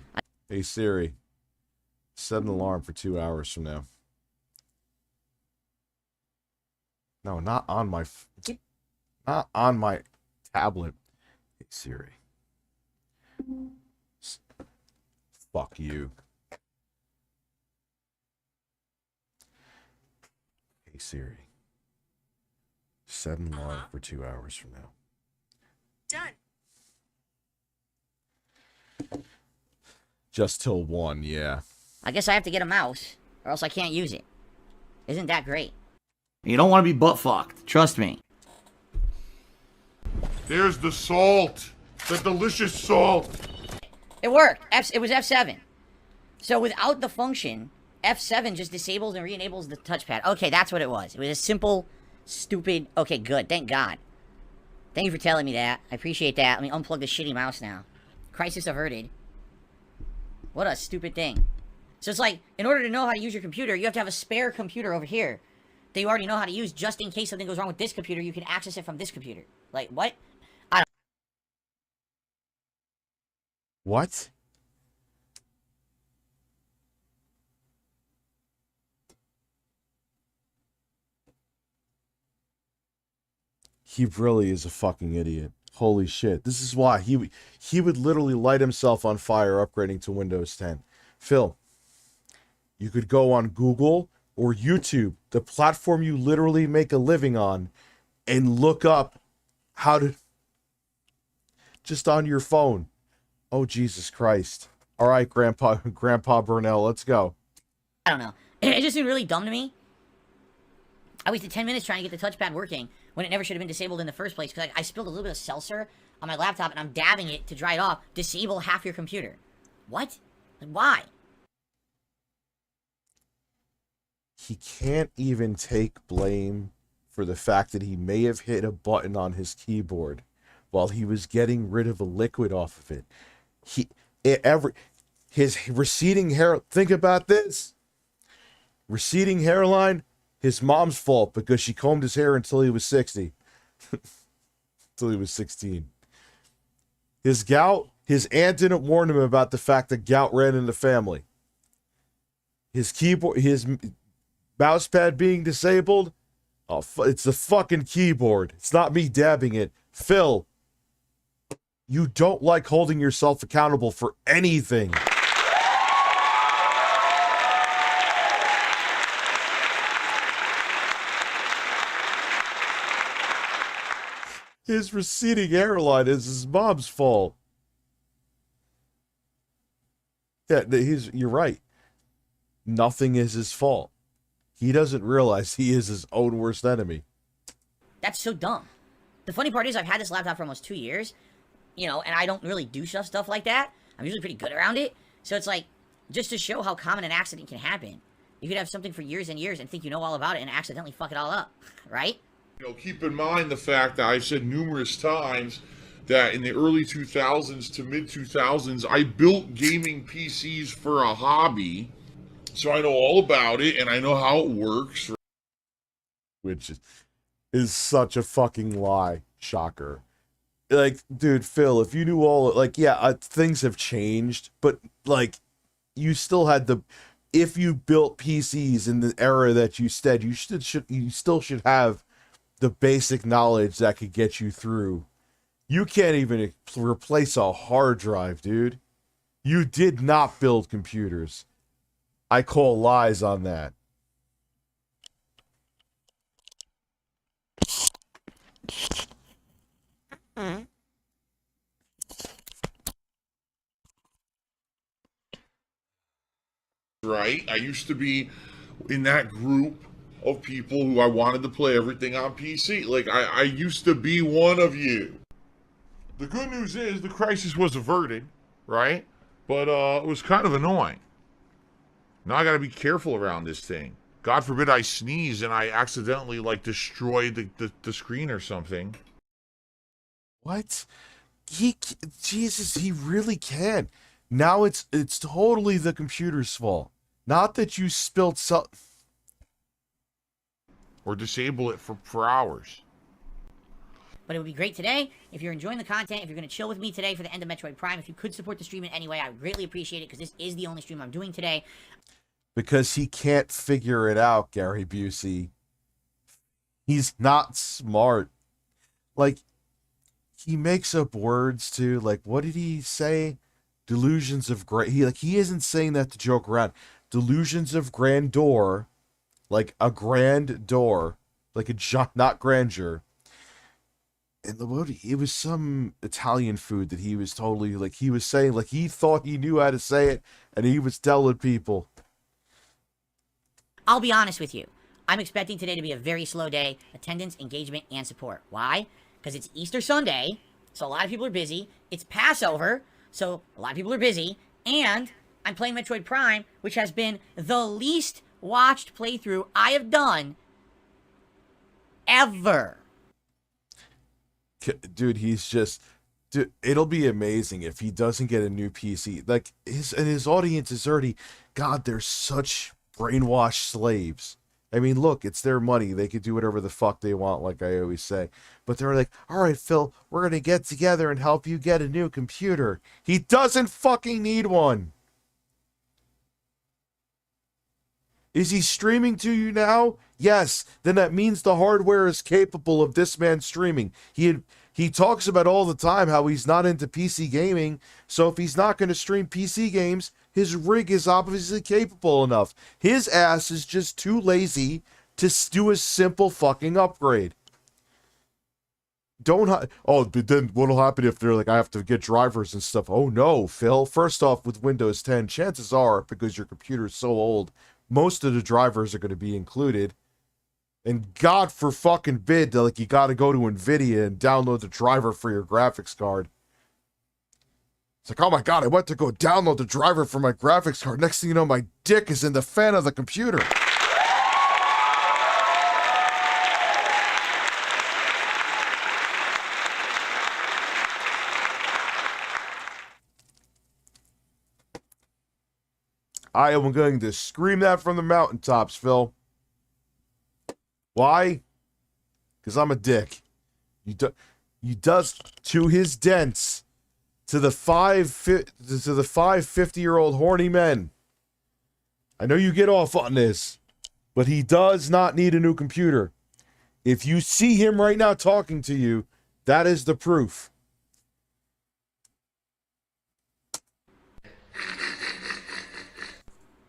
Hey Siri, set an alarm for 2 hours from now. No, not on my tablet. Hey Siri. Fuck you. Hey Siri. Set an alarm for 2 hours from now. Done. Just till 1, yeah. I guess I have to get a mouse, or else I can't use it. Isn't that great? You don't want to be butt fucked. Trust me. There's the salt. The delicious salt. It worked. It was F7. So without the function, F7 just disables and re-enables the touchpad. Okay, that's what it was. It was a simple, stupid... Okay, good. Thank God. Thank you for telling me that. I appreciate that. Let me unplug the shitty mouse now. Crisis averted. What a stupid thing. So it's like, in order to know how to use your computer, you have to have a spare computer over here that you already know how to use, just in case something goes wrong with this computer, you can access it from this computer. Like, what? I don't... What? He really is a fucking idiot. Holy shit. This is why he would literally light himself on fire upgrading to Windows 10. Phil, you could go on Google or YouTube, the platform you literally make a living on, and look up how to... Just on your phone. Oh, Jesus Christ. All right, Grandpa Burnell, let's go. I don't know. It just seemed really dumb to me. I wasted 10 minutes trying to get the touchpad working when it never should have been disabled in the first place, because I spilled a little bit of seltzer on my laptop and I'm dabbing it to dry it off. Disable half your computer. What? Like, why? He can't even take blame for the fact that he may have hit a button on his keyboard while he was getting rid of a liquid off of it. His receding hair, think about this. Receding hairline, his mom's fault because she combed his hair until he was 60. Until he was 16. His gout, his aunt didn't warn him about the fact that gout ran in the family. His keyboard, his mouse pad being disabled, oh, it's the fucking keyboard. It's not me dabbing it. Phil, you don't like holding yourself accountable for anything. His receding hairline is his mom's fault. Yeah, you're right. Nothing is his fault. He doesn't realize he is his own worst enemy. That's so dumb. The funny part is I've had this laptop for almost 2 years, you know, and I don't really do stuff like that. I'm usually pretty good around it. So it's like, just to show how common an accident can happen. You could have something for years and years and think you know all about it and accidentally fuck it all up, right? You know, keep in mind the fact that I've said numerous times that in the early 2000s to mid 2000s, I built gaming PCs for a hobby. So I know all about it and I know how it works. Which is such a fucking lie. Shocker. Like, dude, Phil, if you knew all, like, yeah, things have changed, but, like, you still had the, if you built PCs in the era that you said, you still should have the basic knowledge that could get you through. You can't even replace a hard drive, dude. You did not build computers. I call lies on that. Right? I used to be in that group of people who I wanted to play everything on PC. Like, I used to be one of you. The good news is the crisis was averted. right? But it was kind of annoying. Now I gotta be careful around this thing. God forbid I sneeze and I accidentally, like, destroy the screen or something. What? Jesus, he really can. Now it's totally the computer's fault. Not that you spilled or disable it for hours. But it would be great today if you're enjoying the content, if you're going to chill with me today for the end of Metroid Prime. If you could support the stream in any way, I would greatly appreciate it, because this is the only stream I'm doing today. Because he can't figure it out, Gary Busey. He's not smart. Like, he makes up words too. Like, what did he say? Delusions of he isn't saying that to joke around. Delusions of grandeur, like a grand door, like not grandeur. And it was some Italian food that he was totally, like, he was saying, like, he thought he knew how to say it, and he was telling people. I'll be honest with you. I'm expecting today to be a very slow day. Attendance, engagement, and support. Why? Because it's Easter Sunday, so a lot of people are busy. It's Passover, so a lot of people are busy. And I'm playing Metroid Prime, which has been the least watched playthrough I have done ever. Dude, dude, it'll be amazing if he doesn't get a new PC. Like, his audience is already, God, they're such brainwashed slaves. I mean, look, it's their money. They could do whatever the fuck they want, like I always say. But they're like, all right, Phil, we're going to get together and help you get a new computer. He doesn't fucking need one. Is he streaming to you now? Yes. Then that means the hardware is capable of this man streaming. He talks about all the time how he's not into PC gaming. So if he's not going to stream PC games, his rig is obviously capable enough. His ass is just too lazy to do a simple fucking upgrade. But then what'll happen if they're like, I have to get drivers and stuff? Oh no, Phil. First off, with Windows 10, chances are, because your computer is so old, most of the drivers are going to be included. And God for fucking bid, like, you got to go to NVIDIA and download the driver for your graphics card. It's like, oh my God, I went to go download the driver for my graphics card. Next thing you know, my dick is in the fan of the computer. I am going to scream that from the mountaintops, Phil. Why? Because I'm a dick. You does to his dents, to the 50-year-old horny men. I know you get off on this, but he does not need a new computer. If you see him right now talking to you, that is the proof.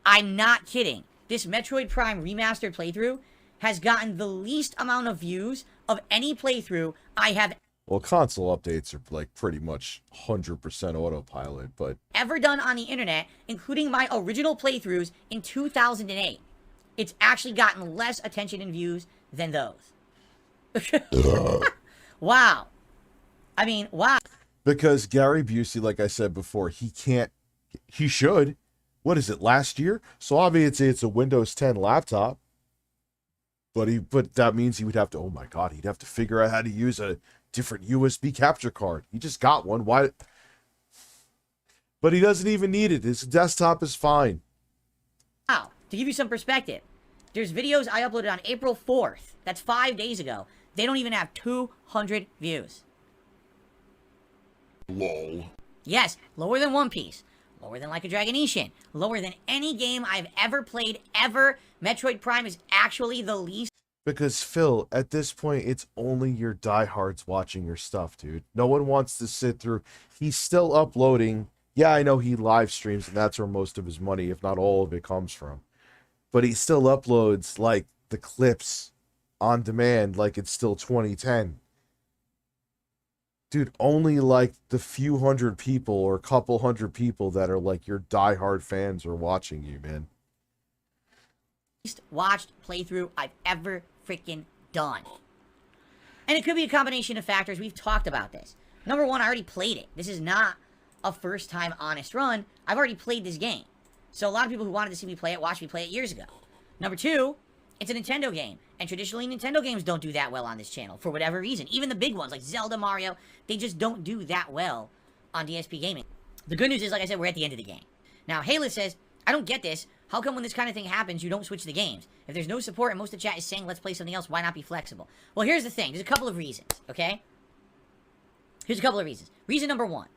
I'm not kidding. This Metroid Prime remastered playthrough has gotten the least amount of views of any playthrough I have Well, console updates are like pretty much 100% autopilot, but ever done on the internet, including my original playthroughs in 2008. It's actually gotten less attention and views than those. Wow. I mean, wow. Because Gary Busey, like I said before, he should. What is it, last year? So obviously it's a Windows 10 laptop. But that means he would have to, oh my God, he'd have to figure out how to use a different USB capture card. He just got one. Why? But he doesn't even need it. His desktop is fine. Wow. To give you some perspective, there's videos I uploaded on April 4th. That's 5 days ago. They don't even have 200 views. Lol. Yes, lower than One Piece. Lower than Like a Dragon Ishin. Lower than any game I've ever played, ever. Metroid Prime is actually the least. Because, Phil, at this point, it's only your diehards watching your stuff, dude. No one wants to sit through. He's still uploading. Yeah, I know he live streams, and that's where most of his money, if not all of it, comes from. But he still uploads, like, the clips on demand like it's still 2010. Dude, only like the few hundred people or a couple hundred people that are like your diehard fans are watching you, man. Least watched playthrough I've ever freaking done. And it could be a combination of factors. We've talked about this. Number one, I already played it. This is not a first-time honest run. I've already played this game. So a lot of people who wanted to see me play it watched me play it years ago. Number two, it's a Nintendo game. And traditionally, Nintendo games don't do that well on this channel for whatever reason. Even the big ones like Zelda, Mario, they just don't do that well on DSP Gaming. The good news is, like I said, we're at the end of the game. Now, Halith says, I don't get this. How come when this kind of thing happens, you don't switch the games? If there's no support and most of the chat is saying, let's play something else, why not be flexible? Well, here's the thing. There's a couple of reasons, okay? Here's a couple of reasons. Reason number one,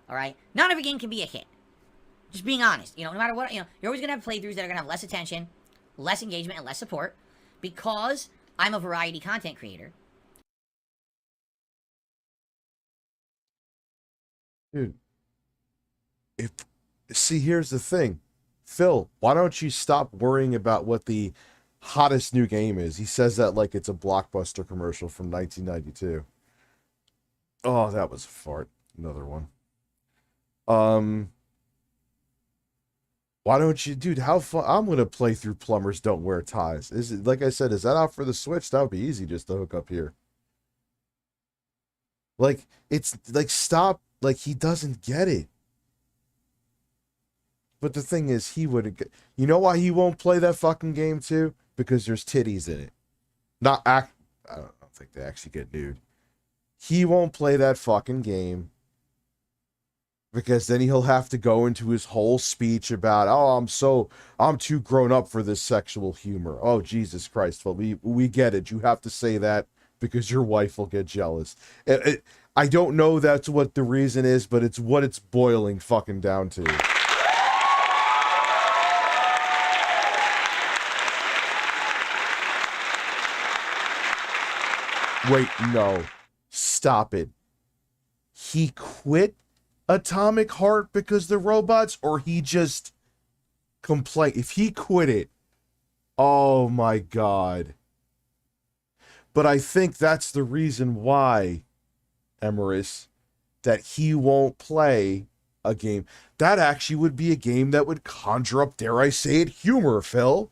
all right? Not every game can be a hit. Just being honest. You know, no matter what, you know, you're always going to have playthroughs that are going to have less attention, less engagement, and less support. Because I'm a variety content creator. Dude. See, here's the thing. Phil, why don't you stop worrying about what the hottest new game is? He says that like it's a Blockbuster commercial from 1992. Oh, that was a fart. Another one. Why don't you, dude, how fun? I'm going to play through Plumbers Don't Wear Ties. Is it, like I said, is that out for the Switch? That would be easy just to hook up here. Like, it's, like, stop, like, he doesn't get it. But the thing is, he would, you know why he won't play that fucking game too? Because there's titties in it. I don't think they actually get nude. He won't play that fucking game because then he'll have to go into his whole speech about, oh, I'm too grown up for this sexual humor. Oh, Jesus Christ. Well, we get it. You have to say that because your wife will get jealous. I don't know that's what the reason is, but it's what it's boiling fucking down to. Wait, no. Stop it. He quit Atomic Heart because the robots, or he just complained? If he quit it, oh my God. But I think that's the reason why, Emerus, that he won't play a game. That actually would be a game that would conjure up, dare I say it, humor, Phil.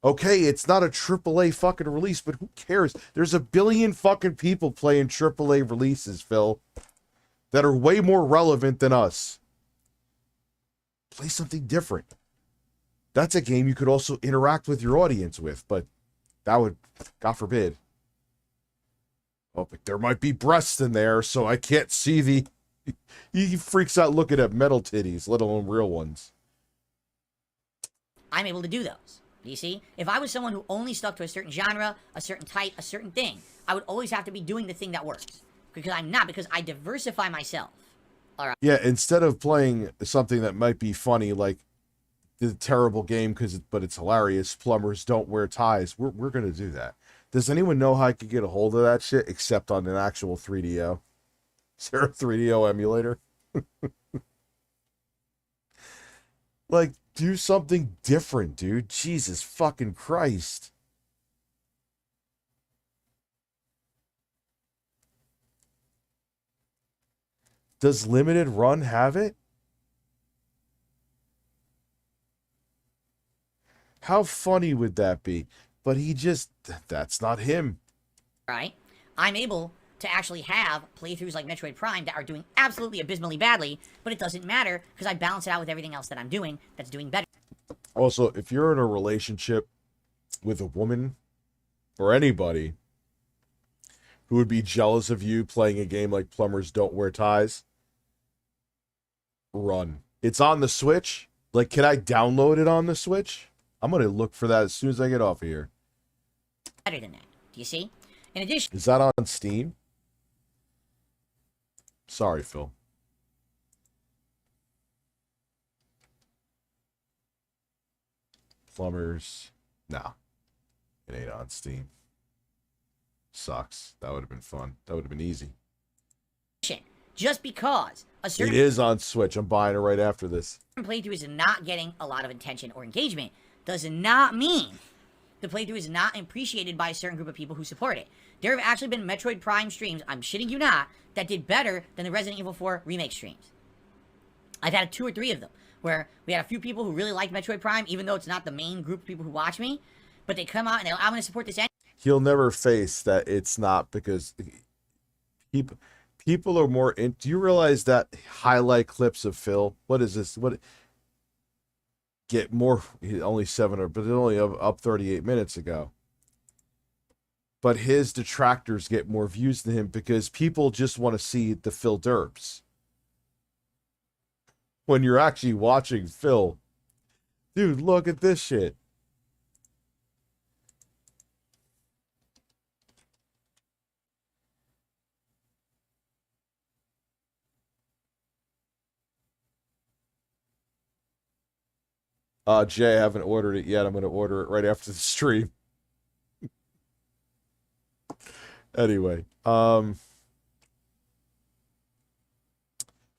Okay, it's not a AAA fucking release, but who cares? There's a billion fucking people playing AAA releases, Phil, that are way more relevant than us. Play something different. That's a game you could also interact with your audience with, but that would, God forbid. Oh, but there might be breasts in there, so I can't see the... He freaks out looking at metal titties, let alone real ones. I'm able to do those. Do you see? If I was someone who only stuck to a certain genre, a certain type, a certain thing, I would always have to be doing the thing that works. Because I'm not, because I diversify myself. All right. Yeah, instead of playing something that might be funny, like the terrible game, but it's hilarious, Plumbers Don't Wear Ties, we're going to do that. Does anyone know how I could get a hold of that shit except on an actual 3DO? Is there a 3DO emulator? Like, do something different, dude. Jesus fucking Christ. Does Limited Run have it? How funny would that be? But he just, that's not him. Right? I'm able to actually have playthroughs like Metroid Prime that are doing absolutely abysmally badly, but it doesn't matter because I balance it out with everything else that I'm doing that's doing better. Also, if you're in a relationship with a woman or anybody who would be jealous of you playing a game like Plumbers Don't Wear Ties, run. It's on the Switch. Like, can I download it on the Switch? I'm going to look for that as soon as I get off of here. Better than that. Do you see? In addition... Is that on Steam? Sorry, Phil. Plumbers. Nah. It ain't on Steam. Sucks. That would have been fun. That would have been easy. Just because a certain... It is on Switch. I'm buying it right after this. Playthrough is not getting a lot of attention or engagement does not mean the playthrough is not appreciated by a certain group of people who support it. There have actually been Metroid Prime streams, I'm shitting you not, that did better than the Resident Evil 4 remake streams. I've had 2 or 3 of them, where we had a few people who really liked Metroid Prime, even though it's not the main group of people who watch me, but they come out and they're like, I'm going to support this. He'll never face that it's not because People are more in. Do you realize that highlight clips of Phil? What is this? What get more? Only 7, but they're only up 38 minutes ago. But his detractors get more views than him because people just want to see the Phil derps. When you're actually watching Phil, dude, look at this shit. Jay, I haven't ordered it yet. I'm going to order it right after the stream. Anyway,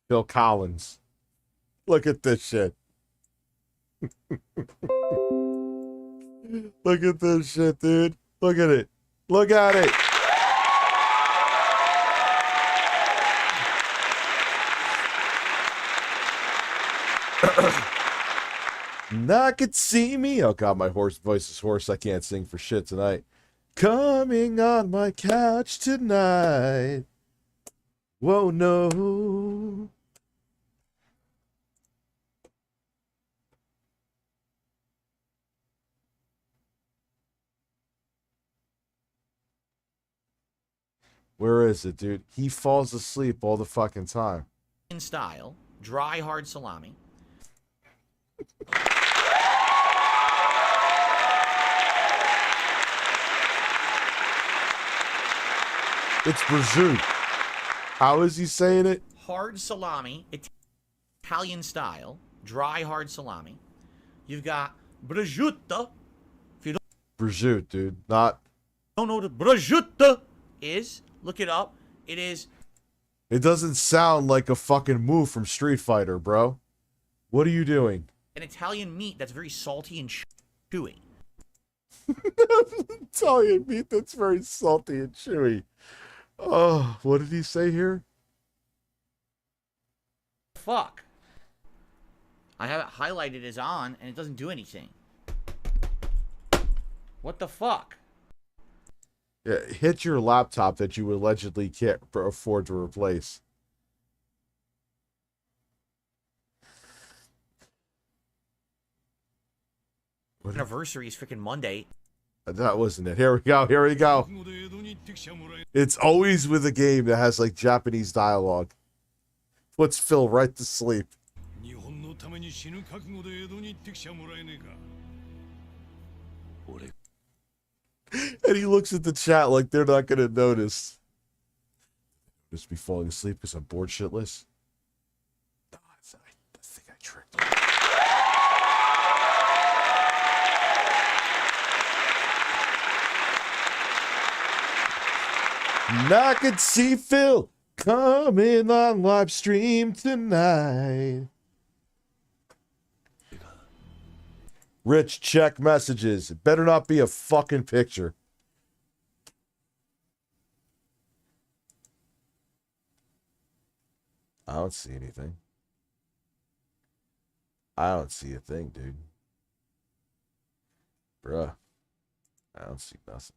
Phil Collins. Look at this shit. Look at this shit, dude. Look at it. Look at it. Now could see me. Oh god, my voice is hoarse. I can't sing for shit tonight. Coming on my couch tonight. Whoa, no. Where is it, dude? He falls asleep all the fucking time. In style, dry hard salami. It's prosciutto. How is he saying it? Hard salami, Italian style, dry hard salami. You've got prosciutto. If you Prosciutto, dude. Not. don't know what prosciutto is, look it up. It is. It doesn't sound like a fucking move from Street Fighter, bro. What are you doing? An Italian meat that's very salty and chewy. Italian meat that's very salty and chewy. Oh, what did he say here? Fuck. I have it highlighted as on, and it doesn't do anything. What the fuck? Yeah, hit your laptop that you allegedly can't afford to replace. Anniversary is freaking Monday. That wasn't it. Here we go. Here we go. It's always with a game that has like Japanese dialogue. Puts Phil right to sleep. And he looks at the chat like they're not going to notice. Just be falling asleep because I'm bored shitless. No, I think I tricked him. And I could see Phil coming on live stream tonight. Rich, check messages. It better not be a fucking picture. I don't see anything. I don't see a thing, dude. Bruh. I don't see nothing.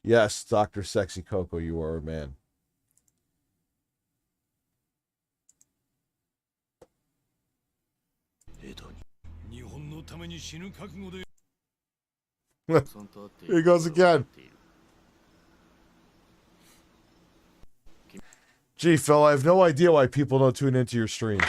Yes, Dr. Sexy Coco, you are a man. Here he goes again. Gee, Phil, I have no idea why people don't tune into your streams.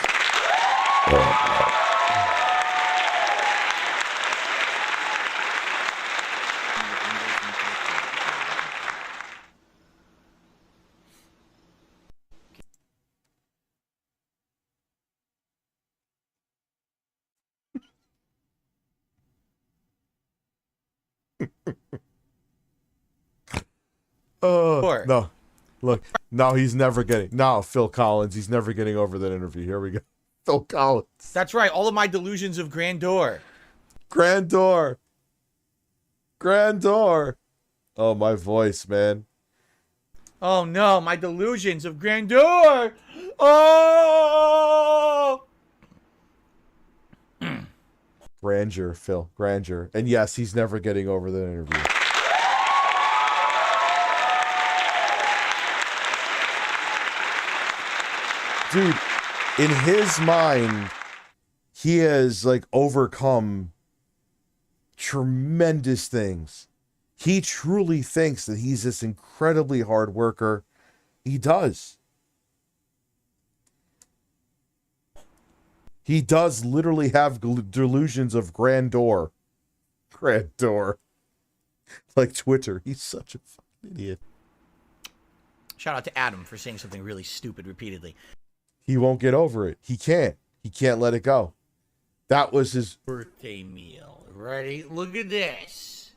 No. Look, no, he's never getting. No, Phil Collins, he's never getting over that interview. Here we go. Phil Collins. That's right. All of my delusions of grandeur. Grandeur. Grandeur. Oh, my voice, man. Oh no, my delusions of grandeur. Oh. Grandeur, Phil. Grandeur. And yes, he's never getting over that interview. Dude, in his mind, he has like overcome tremendous things. He truly thinks that he's this incredibly hard worker. He does. He does literally have delusions of grandeur. Grandeur. Like Twitter. He's such a fucking idiot. Shout out to Adam for saying something really stupid repeatedly. He won't get over it. He can't. He can't let it go. That was his Birthday meal. Ready? Look at this.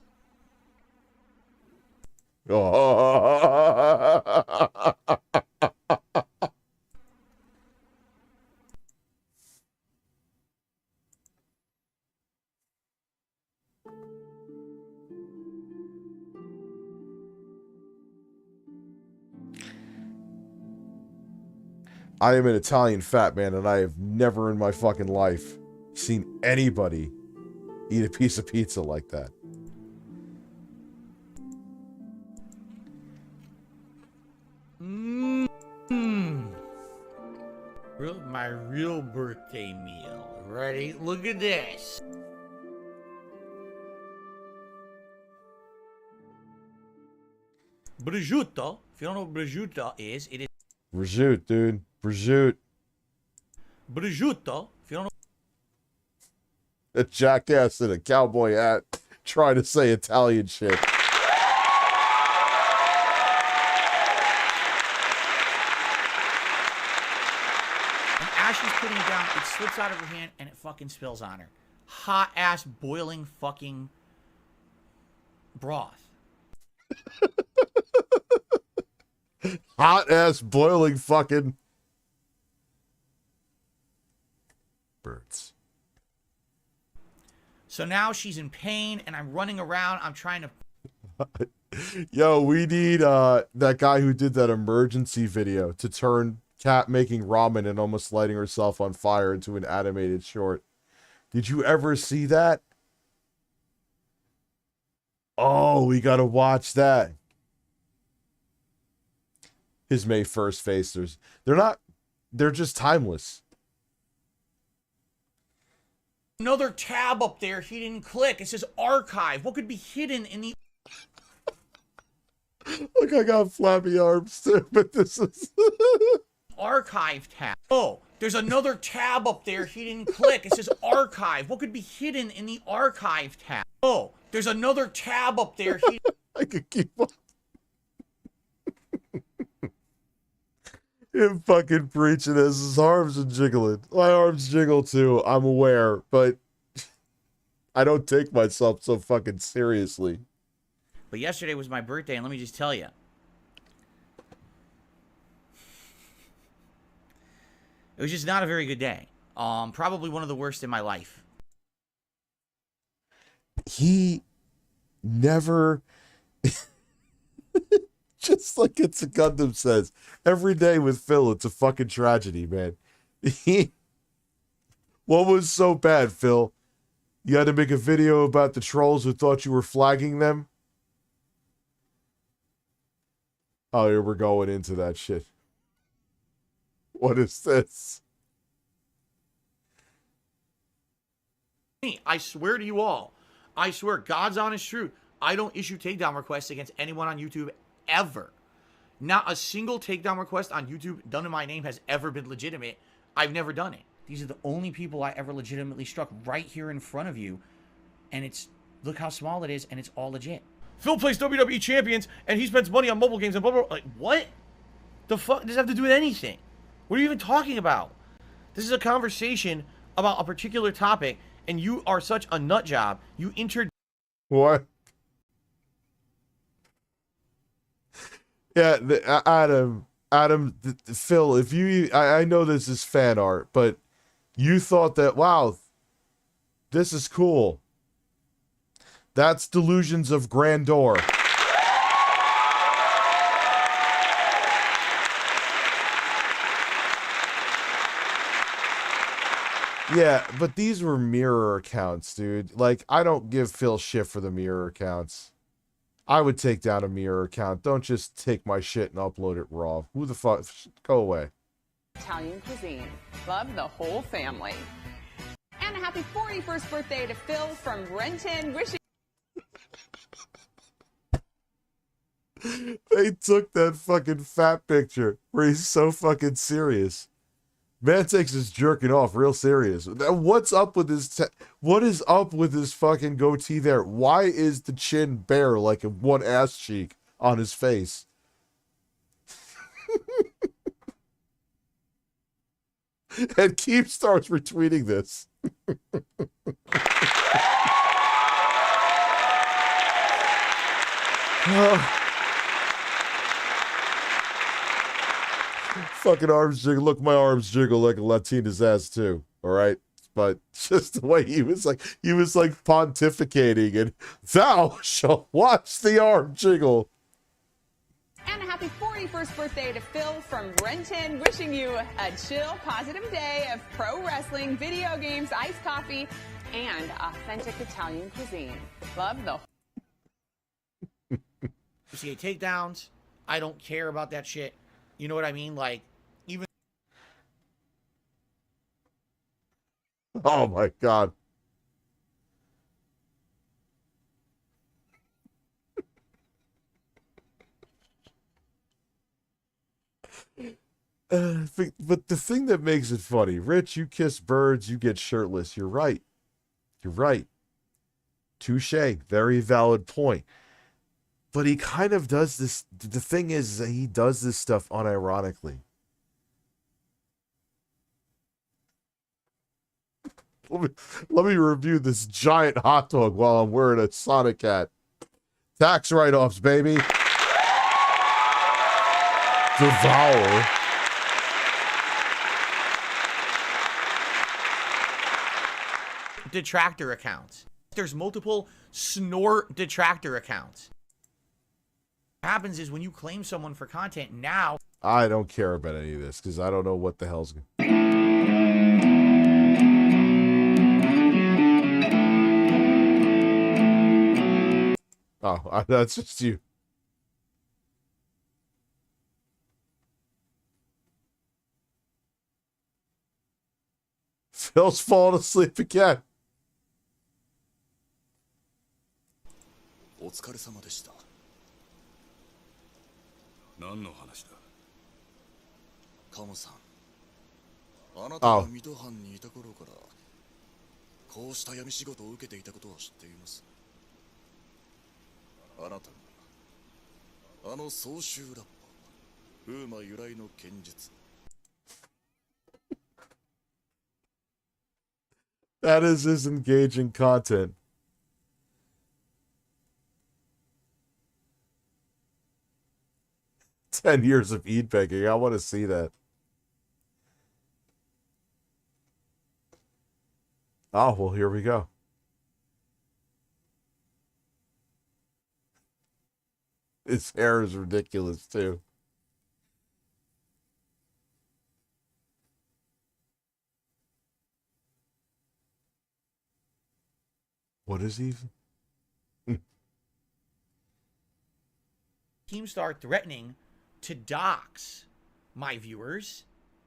I am an Italian fat man, and I have never in my fucking life seen anybody eat a piece of pizza like that. My real birthday meal. Ready? Look at this. Prosciutto. If you don't know what prosciutto is, it is Prosciutto, dude. Prosciutto. prosciutto. If you don't know. A jackass in a cowboy hat trying to say Italian shit. As she's putting it down, it slips out of her hand and it fucking spills on her. Hot ass boiling fucking broth. Hot ass boiling fucking birds. So now she's in pain and I'm running around. I'm trying to. Yo, we need that guy who did that emergency video to turn Cat making ramen and almost lighting herself on fire into an animated short. Did you ever see that? Oh, we gotta watch that. His May 1st facers. They're just timeless. Another tab up there he didn't click. It says archive. What could be hidden in the Look, I got flappy arms too, but this is archive tab? Oh, there's another tab up there he didn't click. It says archive. What could be hidden in the archive tab? Oh, there's another tab up there. I could keep on. Him fucking preaching as his arms are jiggling. My arms jiggle too, I'm aware, but I don't take myself so fucking seriously. But yesterday was my birthday, and let me just tell you. It was just not a very good day. Probably one of the worst in my life. He never... Just like It's a Gundam says, every day with Phil, it's a fucking tragedy, man. What was so bad, Phil? You had to make a video about the trolls who thought you were flagging them? Oh, here we're going into that shit. What is this? I swear to you all, I swear, God's honest truth, I don't issue takedown requests against anyone on YouTube ever. Not a single takedown request on YouTube done in my name has ever been legitimate. I've never done it. These are the only people I ever legitimately struck right here in front of you. And it's, look how small it is, and it's all legit. Phil plays WWE Champions, and he spends money on mobile games and blah, blah, blah. Like, what? The fuck does this have to do with anything? What are you even talking about? This is a conversation about a particular topic, and you are such a nut job. You entered. What? Yeah, Phil, if you, I know this is fan art, but you thought that, wow, this is cool. That's delusions of grandeur. Yeah, but these were mirror accounts, dude. Like, I don't give Phil shit for the mirror accounts. I would take down a mirror account. Don't just take my shit and upload it raw. Who the fuck? Go away. Italian cuisine. Love the whole family. And a happy 41st birthday to Phil from Renton. Wishing. They took that fucking fat picture where he's so fucking serious. Mantix is jerking off real serious. What's up with his what is up with his fucking goatee there? Why is the chin bare like one ass cheek on his face? And Keep starts retweeting this. Fucking arms jiggle. Look, my arms jiggle like a Latina's ass too. All right, but just the way he was like pontificating, and thou shalt watch the arm jiggle. And a happy 41st birthday to Phil from Renton. Wishing you a chill, positive day of pro wrestling, video games, iced coffee, and authentic Italian cuisine. Love the. See takedowns. I don't care about that shit. You know what I mean? Like, even. Oh my god. But the thing that makes it funny, Rich, you kiss birds, you get shirtless. You're right. You're right. Touche. Very valid point. But he kind of does this. The thing is that he does this stuff unironically. Let me review this giant hot dog while I'm wearing a Sonic hat. Tax write-offs, baby. Devour. Detractor accounts. There's multiple snort detractor accounts. What happens is when you claim someone for content now. I don't care about any of this because I don't know what the hell's going. Oh, that's just you. Phil's falling asleep again. お疲れ様でした。何の話だ。カモさん、あなたが水戸藩にいた頃からこうした闇仕事を受けていたことは知っています。あなたがあの総集ラッパー、風魔由来の剣術。That is his engaging content. "10 years of eat begging." I want to see that. Oh, well, here we go. His hair is ridiculous, too. What is he? Keemstar threatening to dox my viewers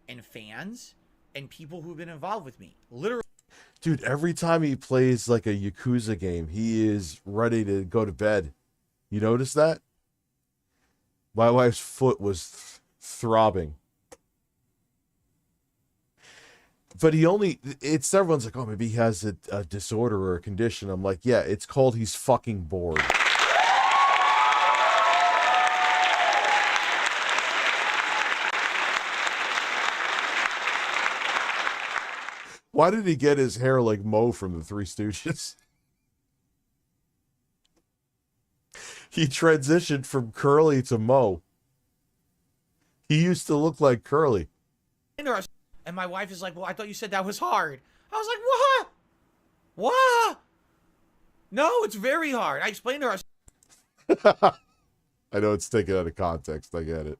and fans and people who've been involved with me. Literally. Dude, every time he plays like a Yakuza game, he is ready to go to bed. You notice that? My wife's foot was throbbing. But it's everyone's like, oh, maybe he has a disorder or a condition. I'm like, yeah, it's called he's fucking bored. Why did he get his hair like Mo from the Three Stooges? He transitioned from Curly to Mo. He used to look like Curly. And my wife is like, well, I thought you said that was hard. I was like, what? What? No, it's very hard. I explained to her. I know it's taken out of context. I get it.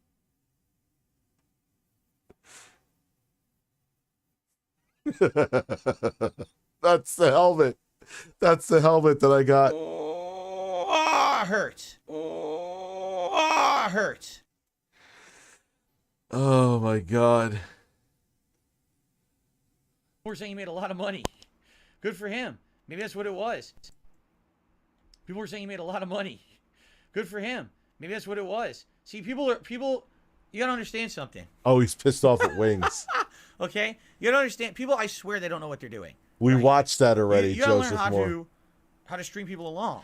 That's the helmet. That's the helmet that I got. Oh, hurt. Oh, hurt. Oh my god. were saying he made a lot of money. Good for him. Maybe that's what it was. People were saying he made a lot of money. Good for him. Maybe that's what it was. See, people, you gotta understand something. Oh, he's pissed off at Wings. Okay? You gotta understand, people, I swear they don't know what they're doing. We watched that already, You gotta Joseph learn Moore. how to string people along.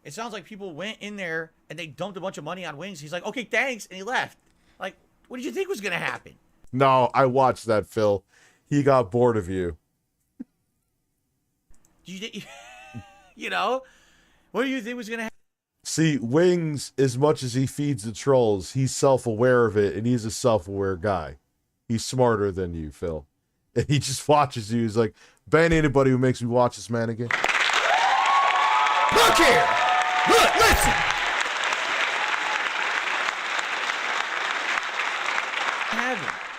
It sounds like people went in there and they dumped a bunch of money on Wings. He's like, okay, thanks, and he left. Like, what did you think was gonna happen? No, I watched that, Phil. He got bored of you. You know? What do you think was gonna happen? See, Wings, as much as he feeds the trolls, he's self-aware of it, and he's a self-aware guy. He's smarter than you, Phil. And he just watches you. He's like, ban anybody who makes me watch this man again. Look here! Look, listen!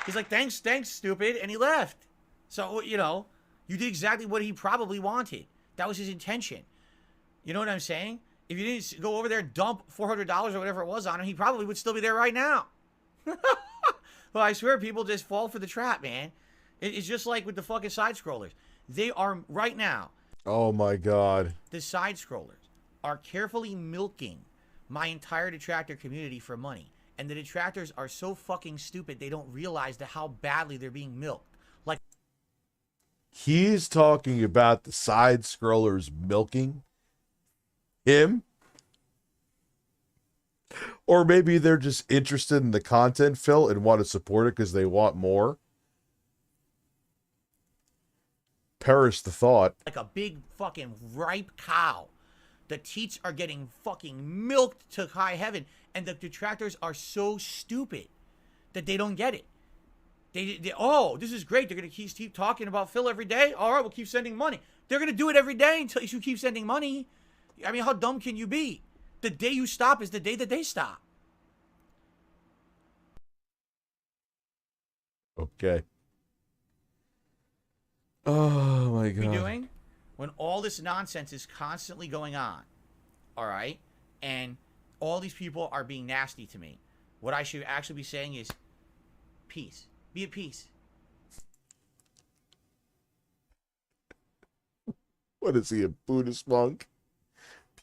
He's like, thanks, stupid, and he left. So, you know, you did exactly what he probably wanted. That was his intention. You know what I'm saying? If you didn't go over there and dump $400 or whatever it was on him, he probably would still be there right now. Well, I swear people just fall for the trap, man. It's just like with the fucking side-scrollers. They are, right now, Oh my God. the side-scrollers are carefully milking my entire detractor community for money. And the detractors are so fucking stupid, they don't realize how badly they're being milked. Like, He's talking about the side scrollers milking him. Or maybe they're just interested in the content, Phil, and want to support it because they want more. Perish the thought. like a big fucking ripe cow. The teats are getting fucking milked to high heaven, and the detractors are so stupid that they don't get it. They oh, this is great. They're gonna keep talking about Phil every day. All right, we'll keep sending money. They're gonna do it every day until you keep sending money. I mean, how dumb can you be? The day you stop is the day that they stop. Okay. Oh my God. What are you doing? When all this nonsense is constantly going on, all right, and all these people are being nasty to me, what I should actually be saying is peace. Be at peace. What is he, a Buddhist monk?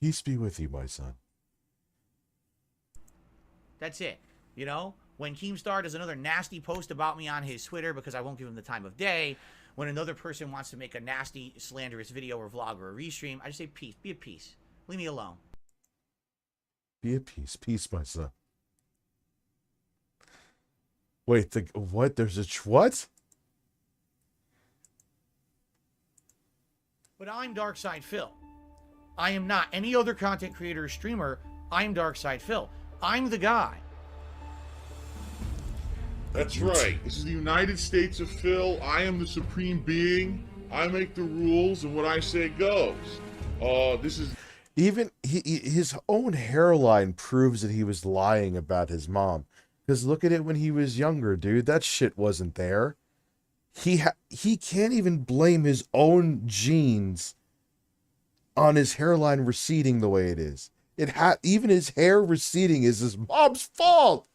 Peace be with you, my son. That's it. You know, when Keemstar does another nasty post about me on his Twitter because I won't give him the time of day, when another person wants to make a nasty, slanderous video or vlog or a restream, I just say peace. Be at peace. Leave me alone. Be at peace. Peace, my son. Wait, what? There's a what? But I'm Darkside Phil. I am not any other content creator or streamer. I'm Darkside Phil. I'm the guy. That's right. This is the United States of Phil. I am the supreme being. I make the rules, and what I say goes. This is... Even his own hairline proves that he was lying about his mom. Because look at it when he was younger, dude. That shit wasn't there. He can't even blame his own genes on his hairline receding the way it is. Even his hair receding is his mom's fault.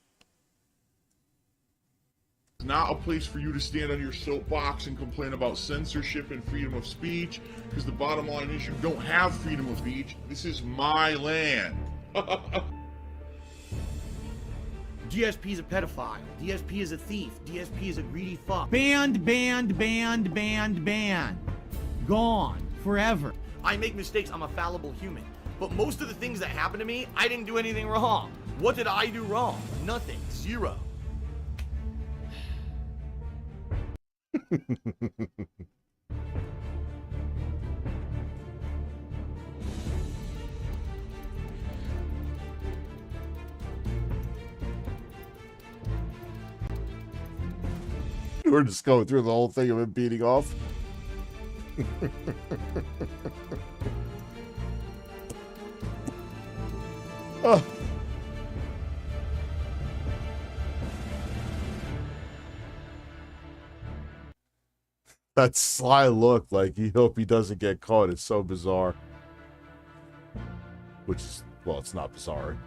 It's not a place for you to stand on your soapbox and complain about censorship and freedom of speech, because the bottom line is you don't have freedom of speech. This is my land. DSP is a pedophile. DSP is a thief. DSP is a greedy fuck. Banned, banned, banned, banned, banned. Gone. Forever. I make mistakes. I'm a fallible human. But most of the things that happen to me, I didn't do anything wrong. What did I do wrong? Nothing. Zero. We're just going through the whole thing of him beating off. Oh. That sly look, like you hope he doesn't get caught, is so bizarre. Which is, well, it's not bizarre.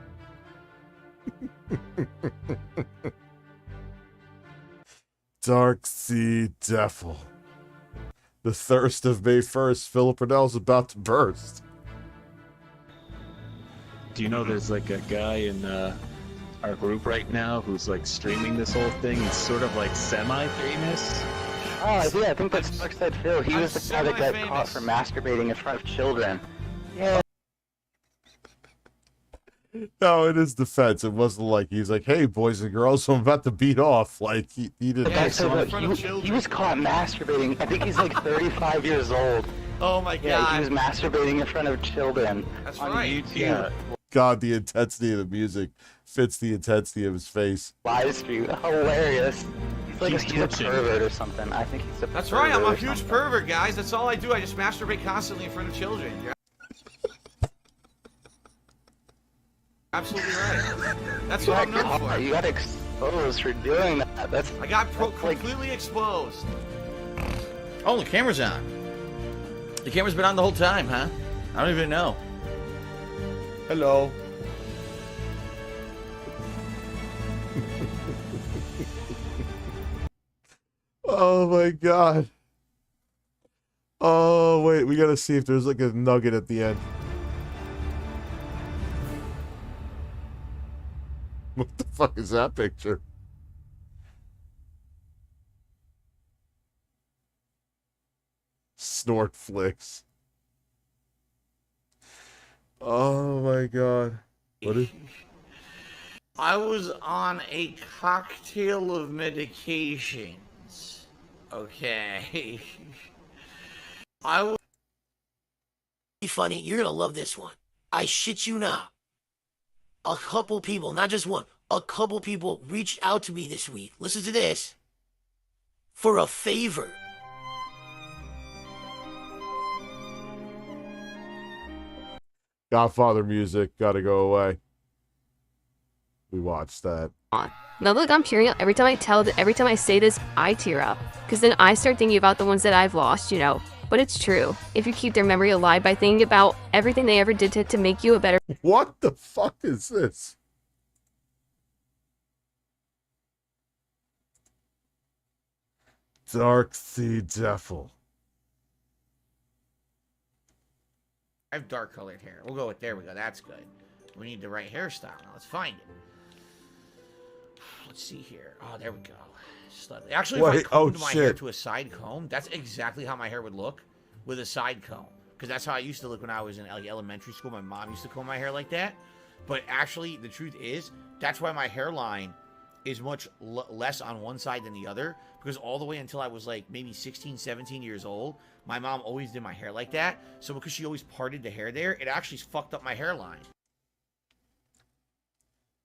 Dark Sea Devil. The thirst of May 1st. Philip Purnell's about to burst. Do you know there's like a guy in our group right now who's like streaming this whole thing? He's sort of like semi-famous. Oh, yeah, I think that's Darkside Phil. He was the guy that got caught for masturbating in front of children. Yeah. No, in his defense, it wasn't like he's like, "Hey, boys and girls, I'm about to beat off." Like he didn't. Okay, so he was caught masturbating. I think he's like 35 years old. Oh my Yeah, god. he was masturbating in front of children That's on right. YouTube. Yeah. God, the intensity of the music fits the intensity of his face. Live stream, hilarious. He's like he's a pervert or something. I think he's a That's pervert right, I'm a or huge something. pervert, guys. That's all I do. I just masturbate constantly in front of children. You're absolutely right. That's what I'm known for. You got exposed for doing that. I got completely exposed. Oh, the camera's on. The camera's been on the whole time, huh? I don't even know. Hello. Oh my god. Oh wait, we gotta see if there's like a nugget at the end. What the fuck is that picture? Snort flicks. Oh my god. What is... I was on a cocktail of medications. Okay. I was... Funny, you're gonna love this one. I shit you not. A couple people, not just one, a couple people reached out to me this week. Listen to this. For a favor. Godfather music, gotta go away. We watched that. Now look, I'm tearing up every time I say this. I tear up because then I start thinking about the ones that I've lost, you know. But it's true. If you keep their memory alive by thinking about everything they ever did to make you a better. What the fuck is this? Dark Sea Devil. I have dark colored hair. We'll go with, there we go, that's good. We need the right hairstyle. Now let's find it. Let's see here. Oh, there we go. Slightly. Actually, if I combed my hair to a side comb, that's exactly how my hair would look with a side comb. Because that's how I used to look when I was in like elementary school. My mom used to comb my hair like that. But actually, the truth is, that's why my hairline is much less on one side than the other. Because all the way until I was like maybe 16, 17 years old, my mom always did my hair like that. So because she always parted the hair there, it actually fucked up my hairline.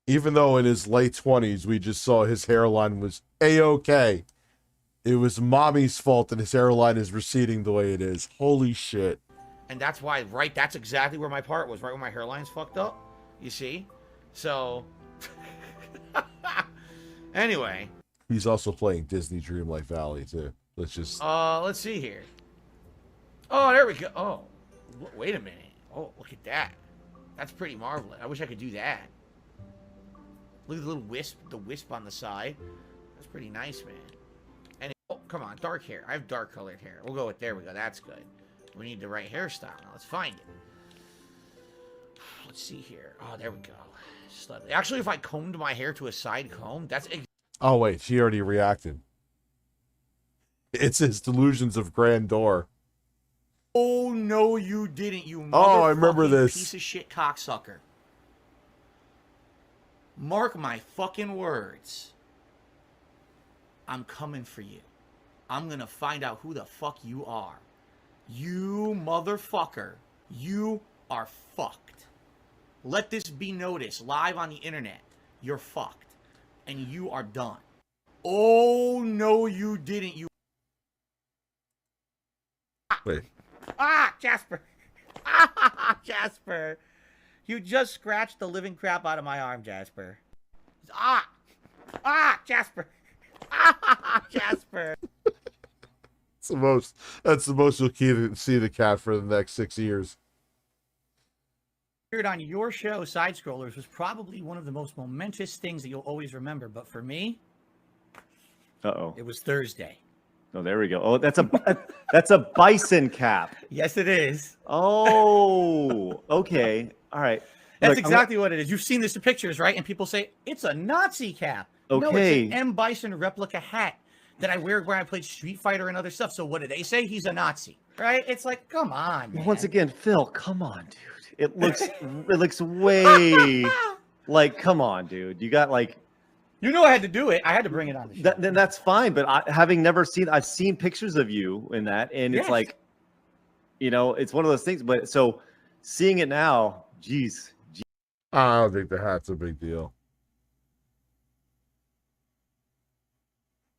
Even though in his late 20s, we just saw his hairline was A-okay. It was mommy's fault that his hairline is receding the way it is. Holy shit. And that's why, right, that's exactly where my part was, right where my hairline's fucked up. You see? So, anyway. He's also playing Disney Dreamlight Valley, too. Let's see here. Oh, there we go. Oh, wait a minute. Oh, look at that. That's pretty marvelous. I wish I could do that. Look at the little wisp on the side. That's pretty nice, man. And oh, come on, dark hair. I have dark colored hair. We'll go with, there we go, that's good. We need the right hairstyle. Now let's find it. Let's see here. Oh, there we go. Slightly. Actually, if I combed my hair to a side comb, that's... Oh, wait, she already reacted. It's his delusions of grandeur. Oh, no, you didn't, you Oh, I remember motherfucking this. piece of shit cocksucker. Mark my fucking words. I'm coming for you. I'm gonna find out who the fuck you are. You motherfucker. You are fucked. Let this be noticed live on the internet. You're fucked. And you are done. Oh, no, you didn't. You. Wait. Ah, Jasper. Ah, Jasper. You just scratched the living crap out of my arm, Jasper. Ah! Ah, Jasper! Ah, Jasper! That's the most you'll see the cat for the next 6 years. On your show, Side Scrollers was probably one of the most momentous things that you'll always remember, but for me, Uh-oh. it was Thursday. Oh, there we go. Oh, that's a bison cap. Yes, it is. Oh, okay. All right. That's Look, exactly what it is. You've seen this in pictures, right? And people say it's a Nazi cap. No, it's Okay. an M. Bison replica hat that I wear when I played Street Fighter and other stuff. So what do they say? He's a Nazi, right? It's like, come on, man. Once again, Phil, come on, dude. It looks way like, come on, dude. You got like. You know I had to do it. I had to bring it on the show. Then that's fine. But having never seen, I've seen pictures of you in that, and it's Yes. like, it's one of those things. But so seeing it now, geez. I don't think the hat's a big deal.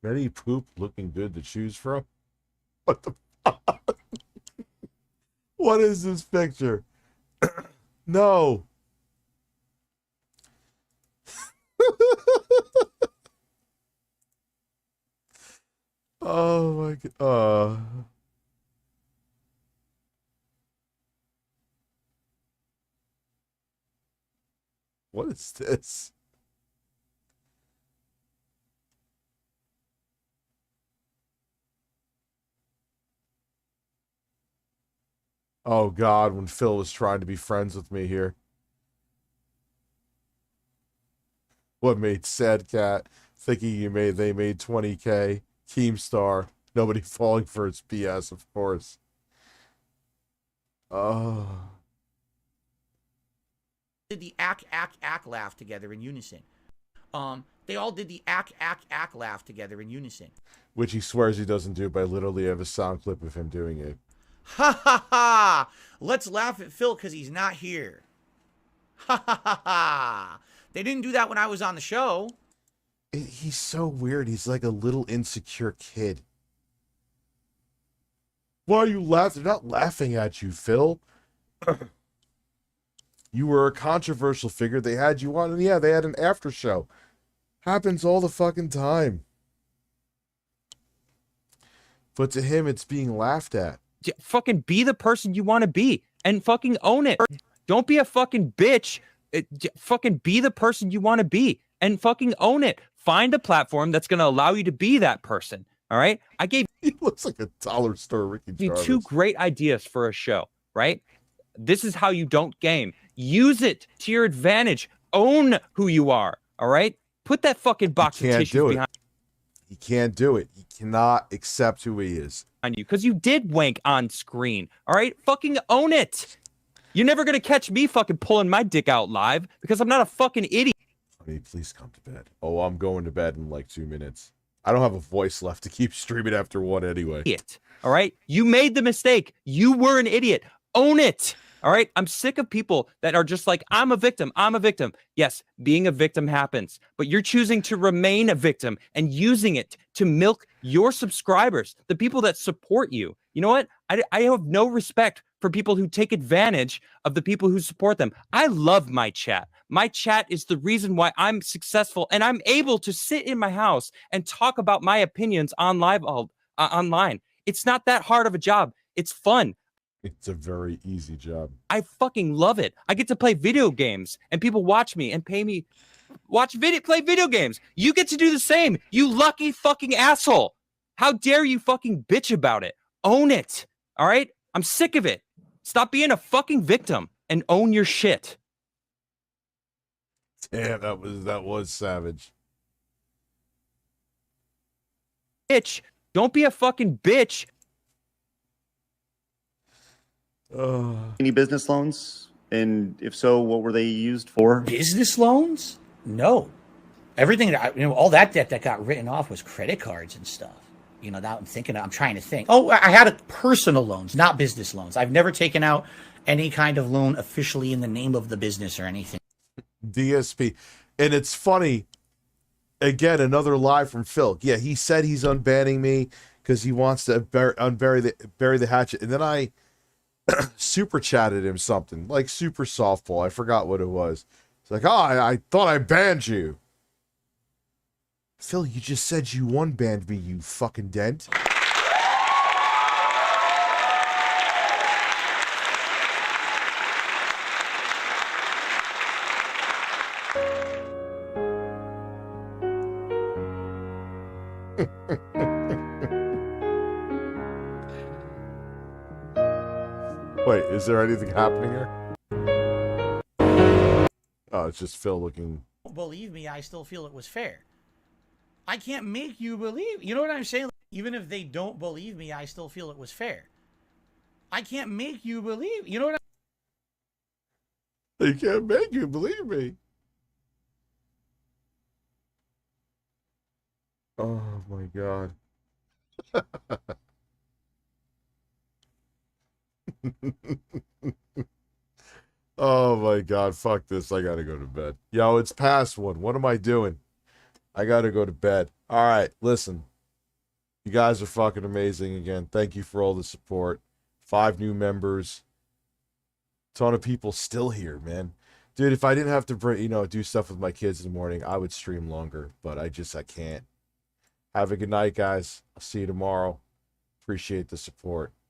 Many poop looking good to choose from. What the fuck? What is this picture? No. Oh my god. What is this? Oh god, when Phil was trying to be friends with me here. What made Sad Cat thinking they made 20K? Keemstar. Nobody falling for its BS, of course. Oh. Did the ack laugh together in unison. They all did the ack laugh together in unison. Which he swears he doesn't do, but I literally have a sound clip of him doing it. Ha ha ha! Let's laugh at Phil because he's not here. Ha ha ha ha! They didn't do that when I was on the show. He's so weird. He's like a little insecure kid. Why are you laughing? They're not laughing at you, Phil. You were a controversial figure. They had you on, and yeah, they had an after show. Happens all the fucking time. But to him, it's being laughed at. Fucking be the person you want to be and fucking own it. Don't be a fucking bitch. Fucking be the person you want to be and fucking own it. Find a platform that's going to allow you to be that person. All right. I gave He looks like a dollar store Ricky you Jarvis. 2 great ideas for a show, right? This is how you don't game. Use it to your advantage. Own who you are. All right. Put that fucking box of tissues behind. He can't do it. He cannot accept who he is. On you because you did wank on screen. All right. Fucking own it. You're never going to catch me fucking pulling my dick out live because I'm not a fucking idiot. Honey, please come to bed. Oh, I'm going to bed in like 2 minutes. I don't have a voice left to keep streaming after 1 anyway. All right. You made the mistake. You were an idiot. Own it. All right. I'm sick of people that are just like, I'm a victim. I'm a victim. Yes, being a victim happens, but you're choosing to remain a victim and using it to milk your subscribers, the people that support you. You know what? I have no respect for people who take advantage of the people who support them. I love my chat. My chat is the reason why I'm successful and I'm able to sit in my house and talk about my opinions on live online. It's not that hard of a job. It's fun. It's a very easy job. I fucking love it. I get to play video games and people watch me and pay me play video games. You get to do the same. You lucky fucking asshole. How dare you fucking bitch about it? Own it. All right? I'm sick of it. Stop being a fucking victim and own your shit. Damn, that was savage. Bitch, don't be a fucking bitch. Any business loans? And if so, what were they used for? Business loans? No. Everything that all that debt that got written off was credit cards and stuff. Now I'm trying to think. Oh, I had personal loans, not business loans. I've never taken out any kind of loan officially in the name of the business or anything. DSP. And it's funny, again, another lie from Phil. Yeah, he said he's unbanning me because he wants to bury the hatchet. And then I super chatted him something, like super softball. I forgot what it was. It's like, I thought I banned you. Phil, you just said you unbanned me, you fucking dent. Wait, is there anything happening here? Oh, it's just Phil looking. Believe me, I still feel it was fair. I can't make you believe. You know what I'm saying? Even if they don't believe me, I still feel it was fair. I can't make you believe. You know what They can't make you believe me. Oh my god. Oh my god, fuck this. I gotta go to bed. Yo, it's past 1. What am I doing? I gotta go to bed. Alright, listen. You guys are fucking amazing again. Thank you for all the support. 5 new members. Ton of people still here, man. Dude, if I didn't have to do stuff with my kids in the morning, I would stream longer, but I can't. Have a good night, guys. I'll see you tomorrow. Appreciate the support.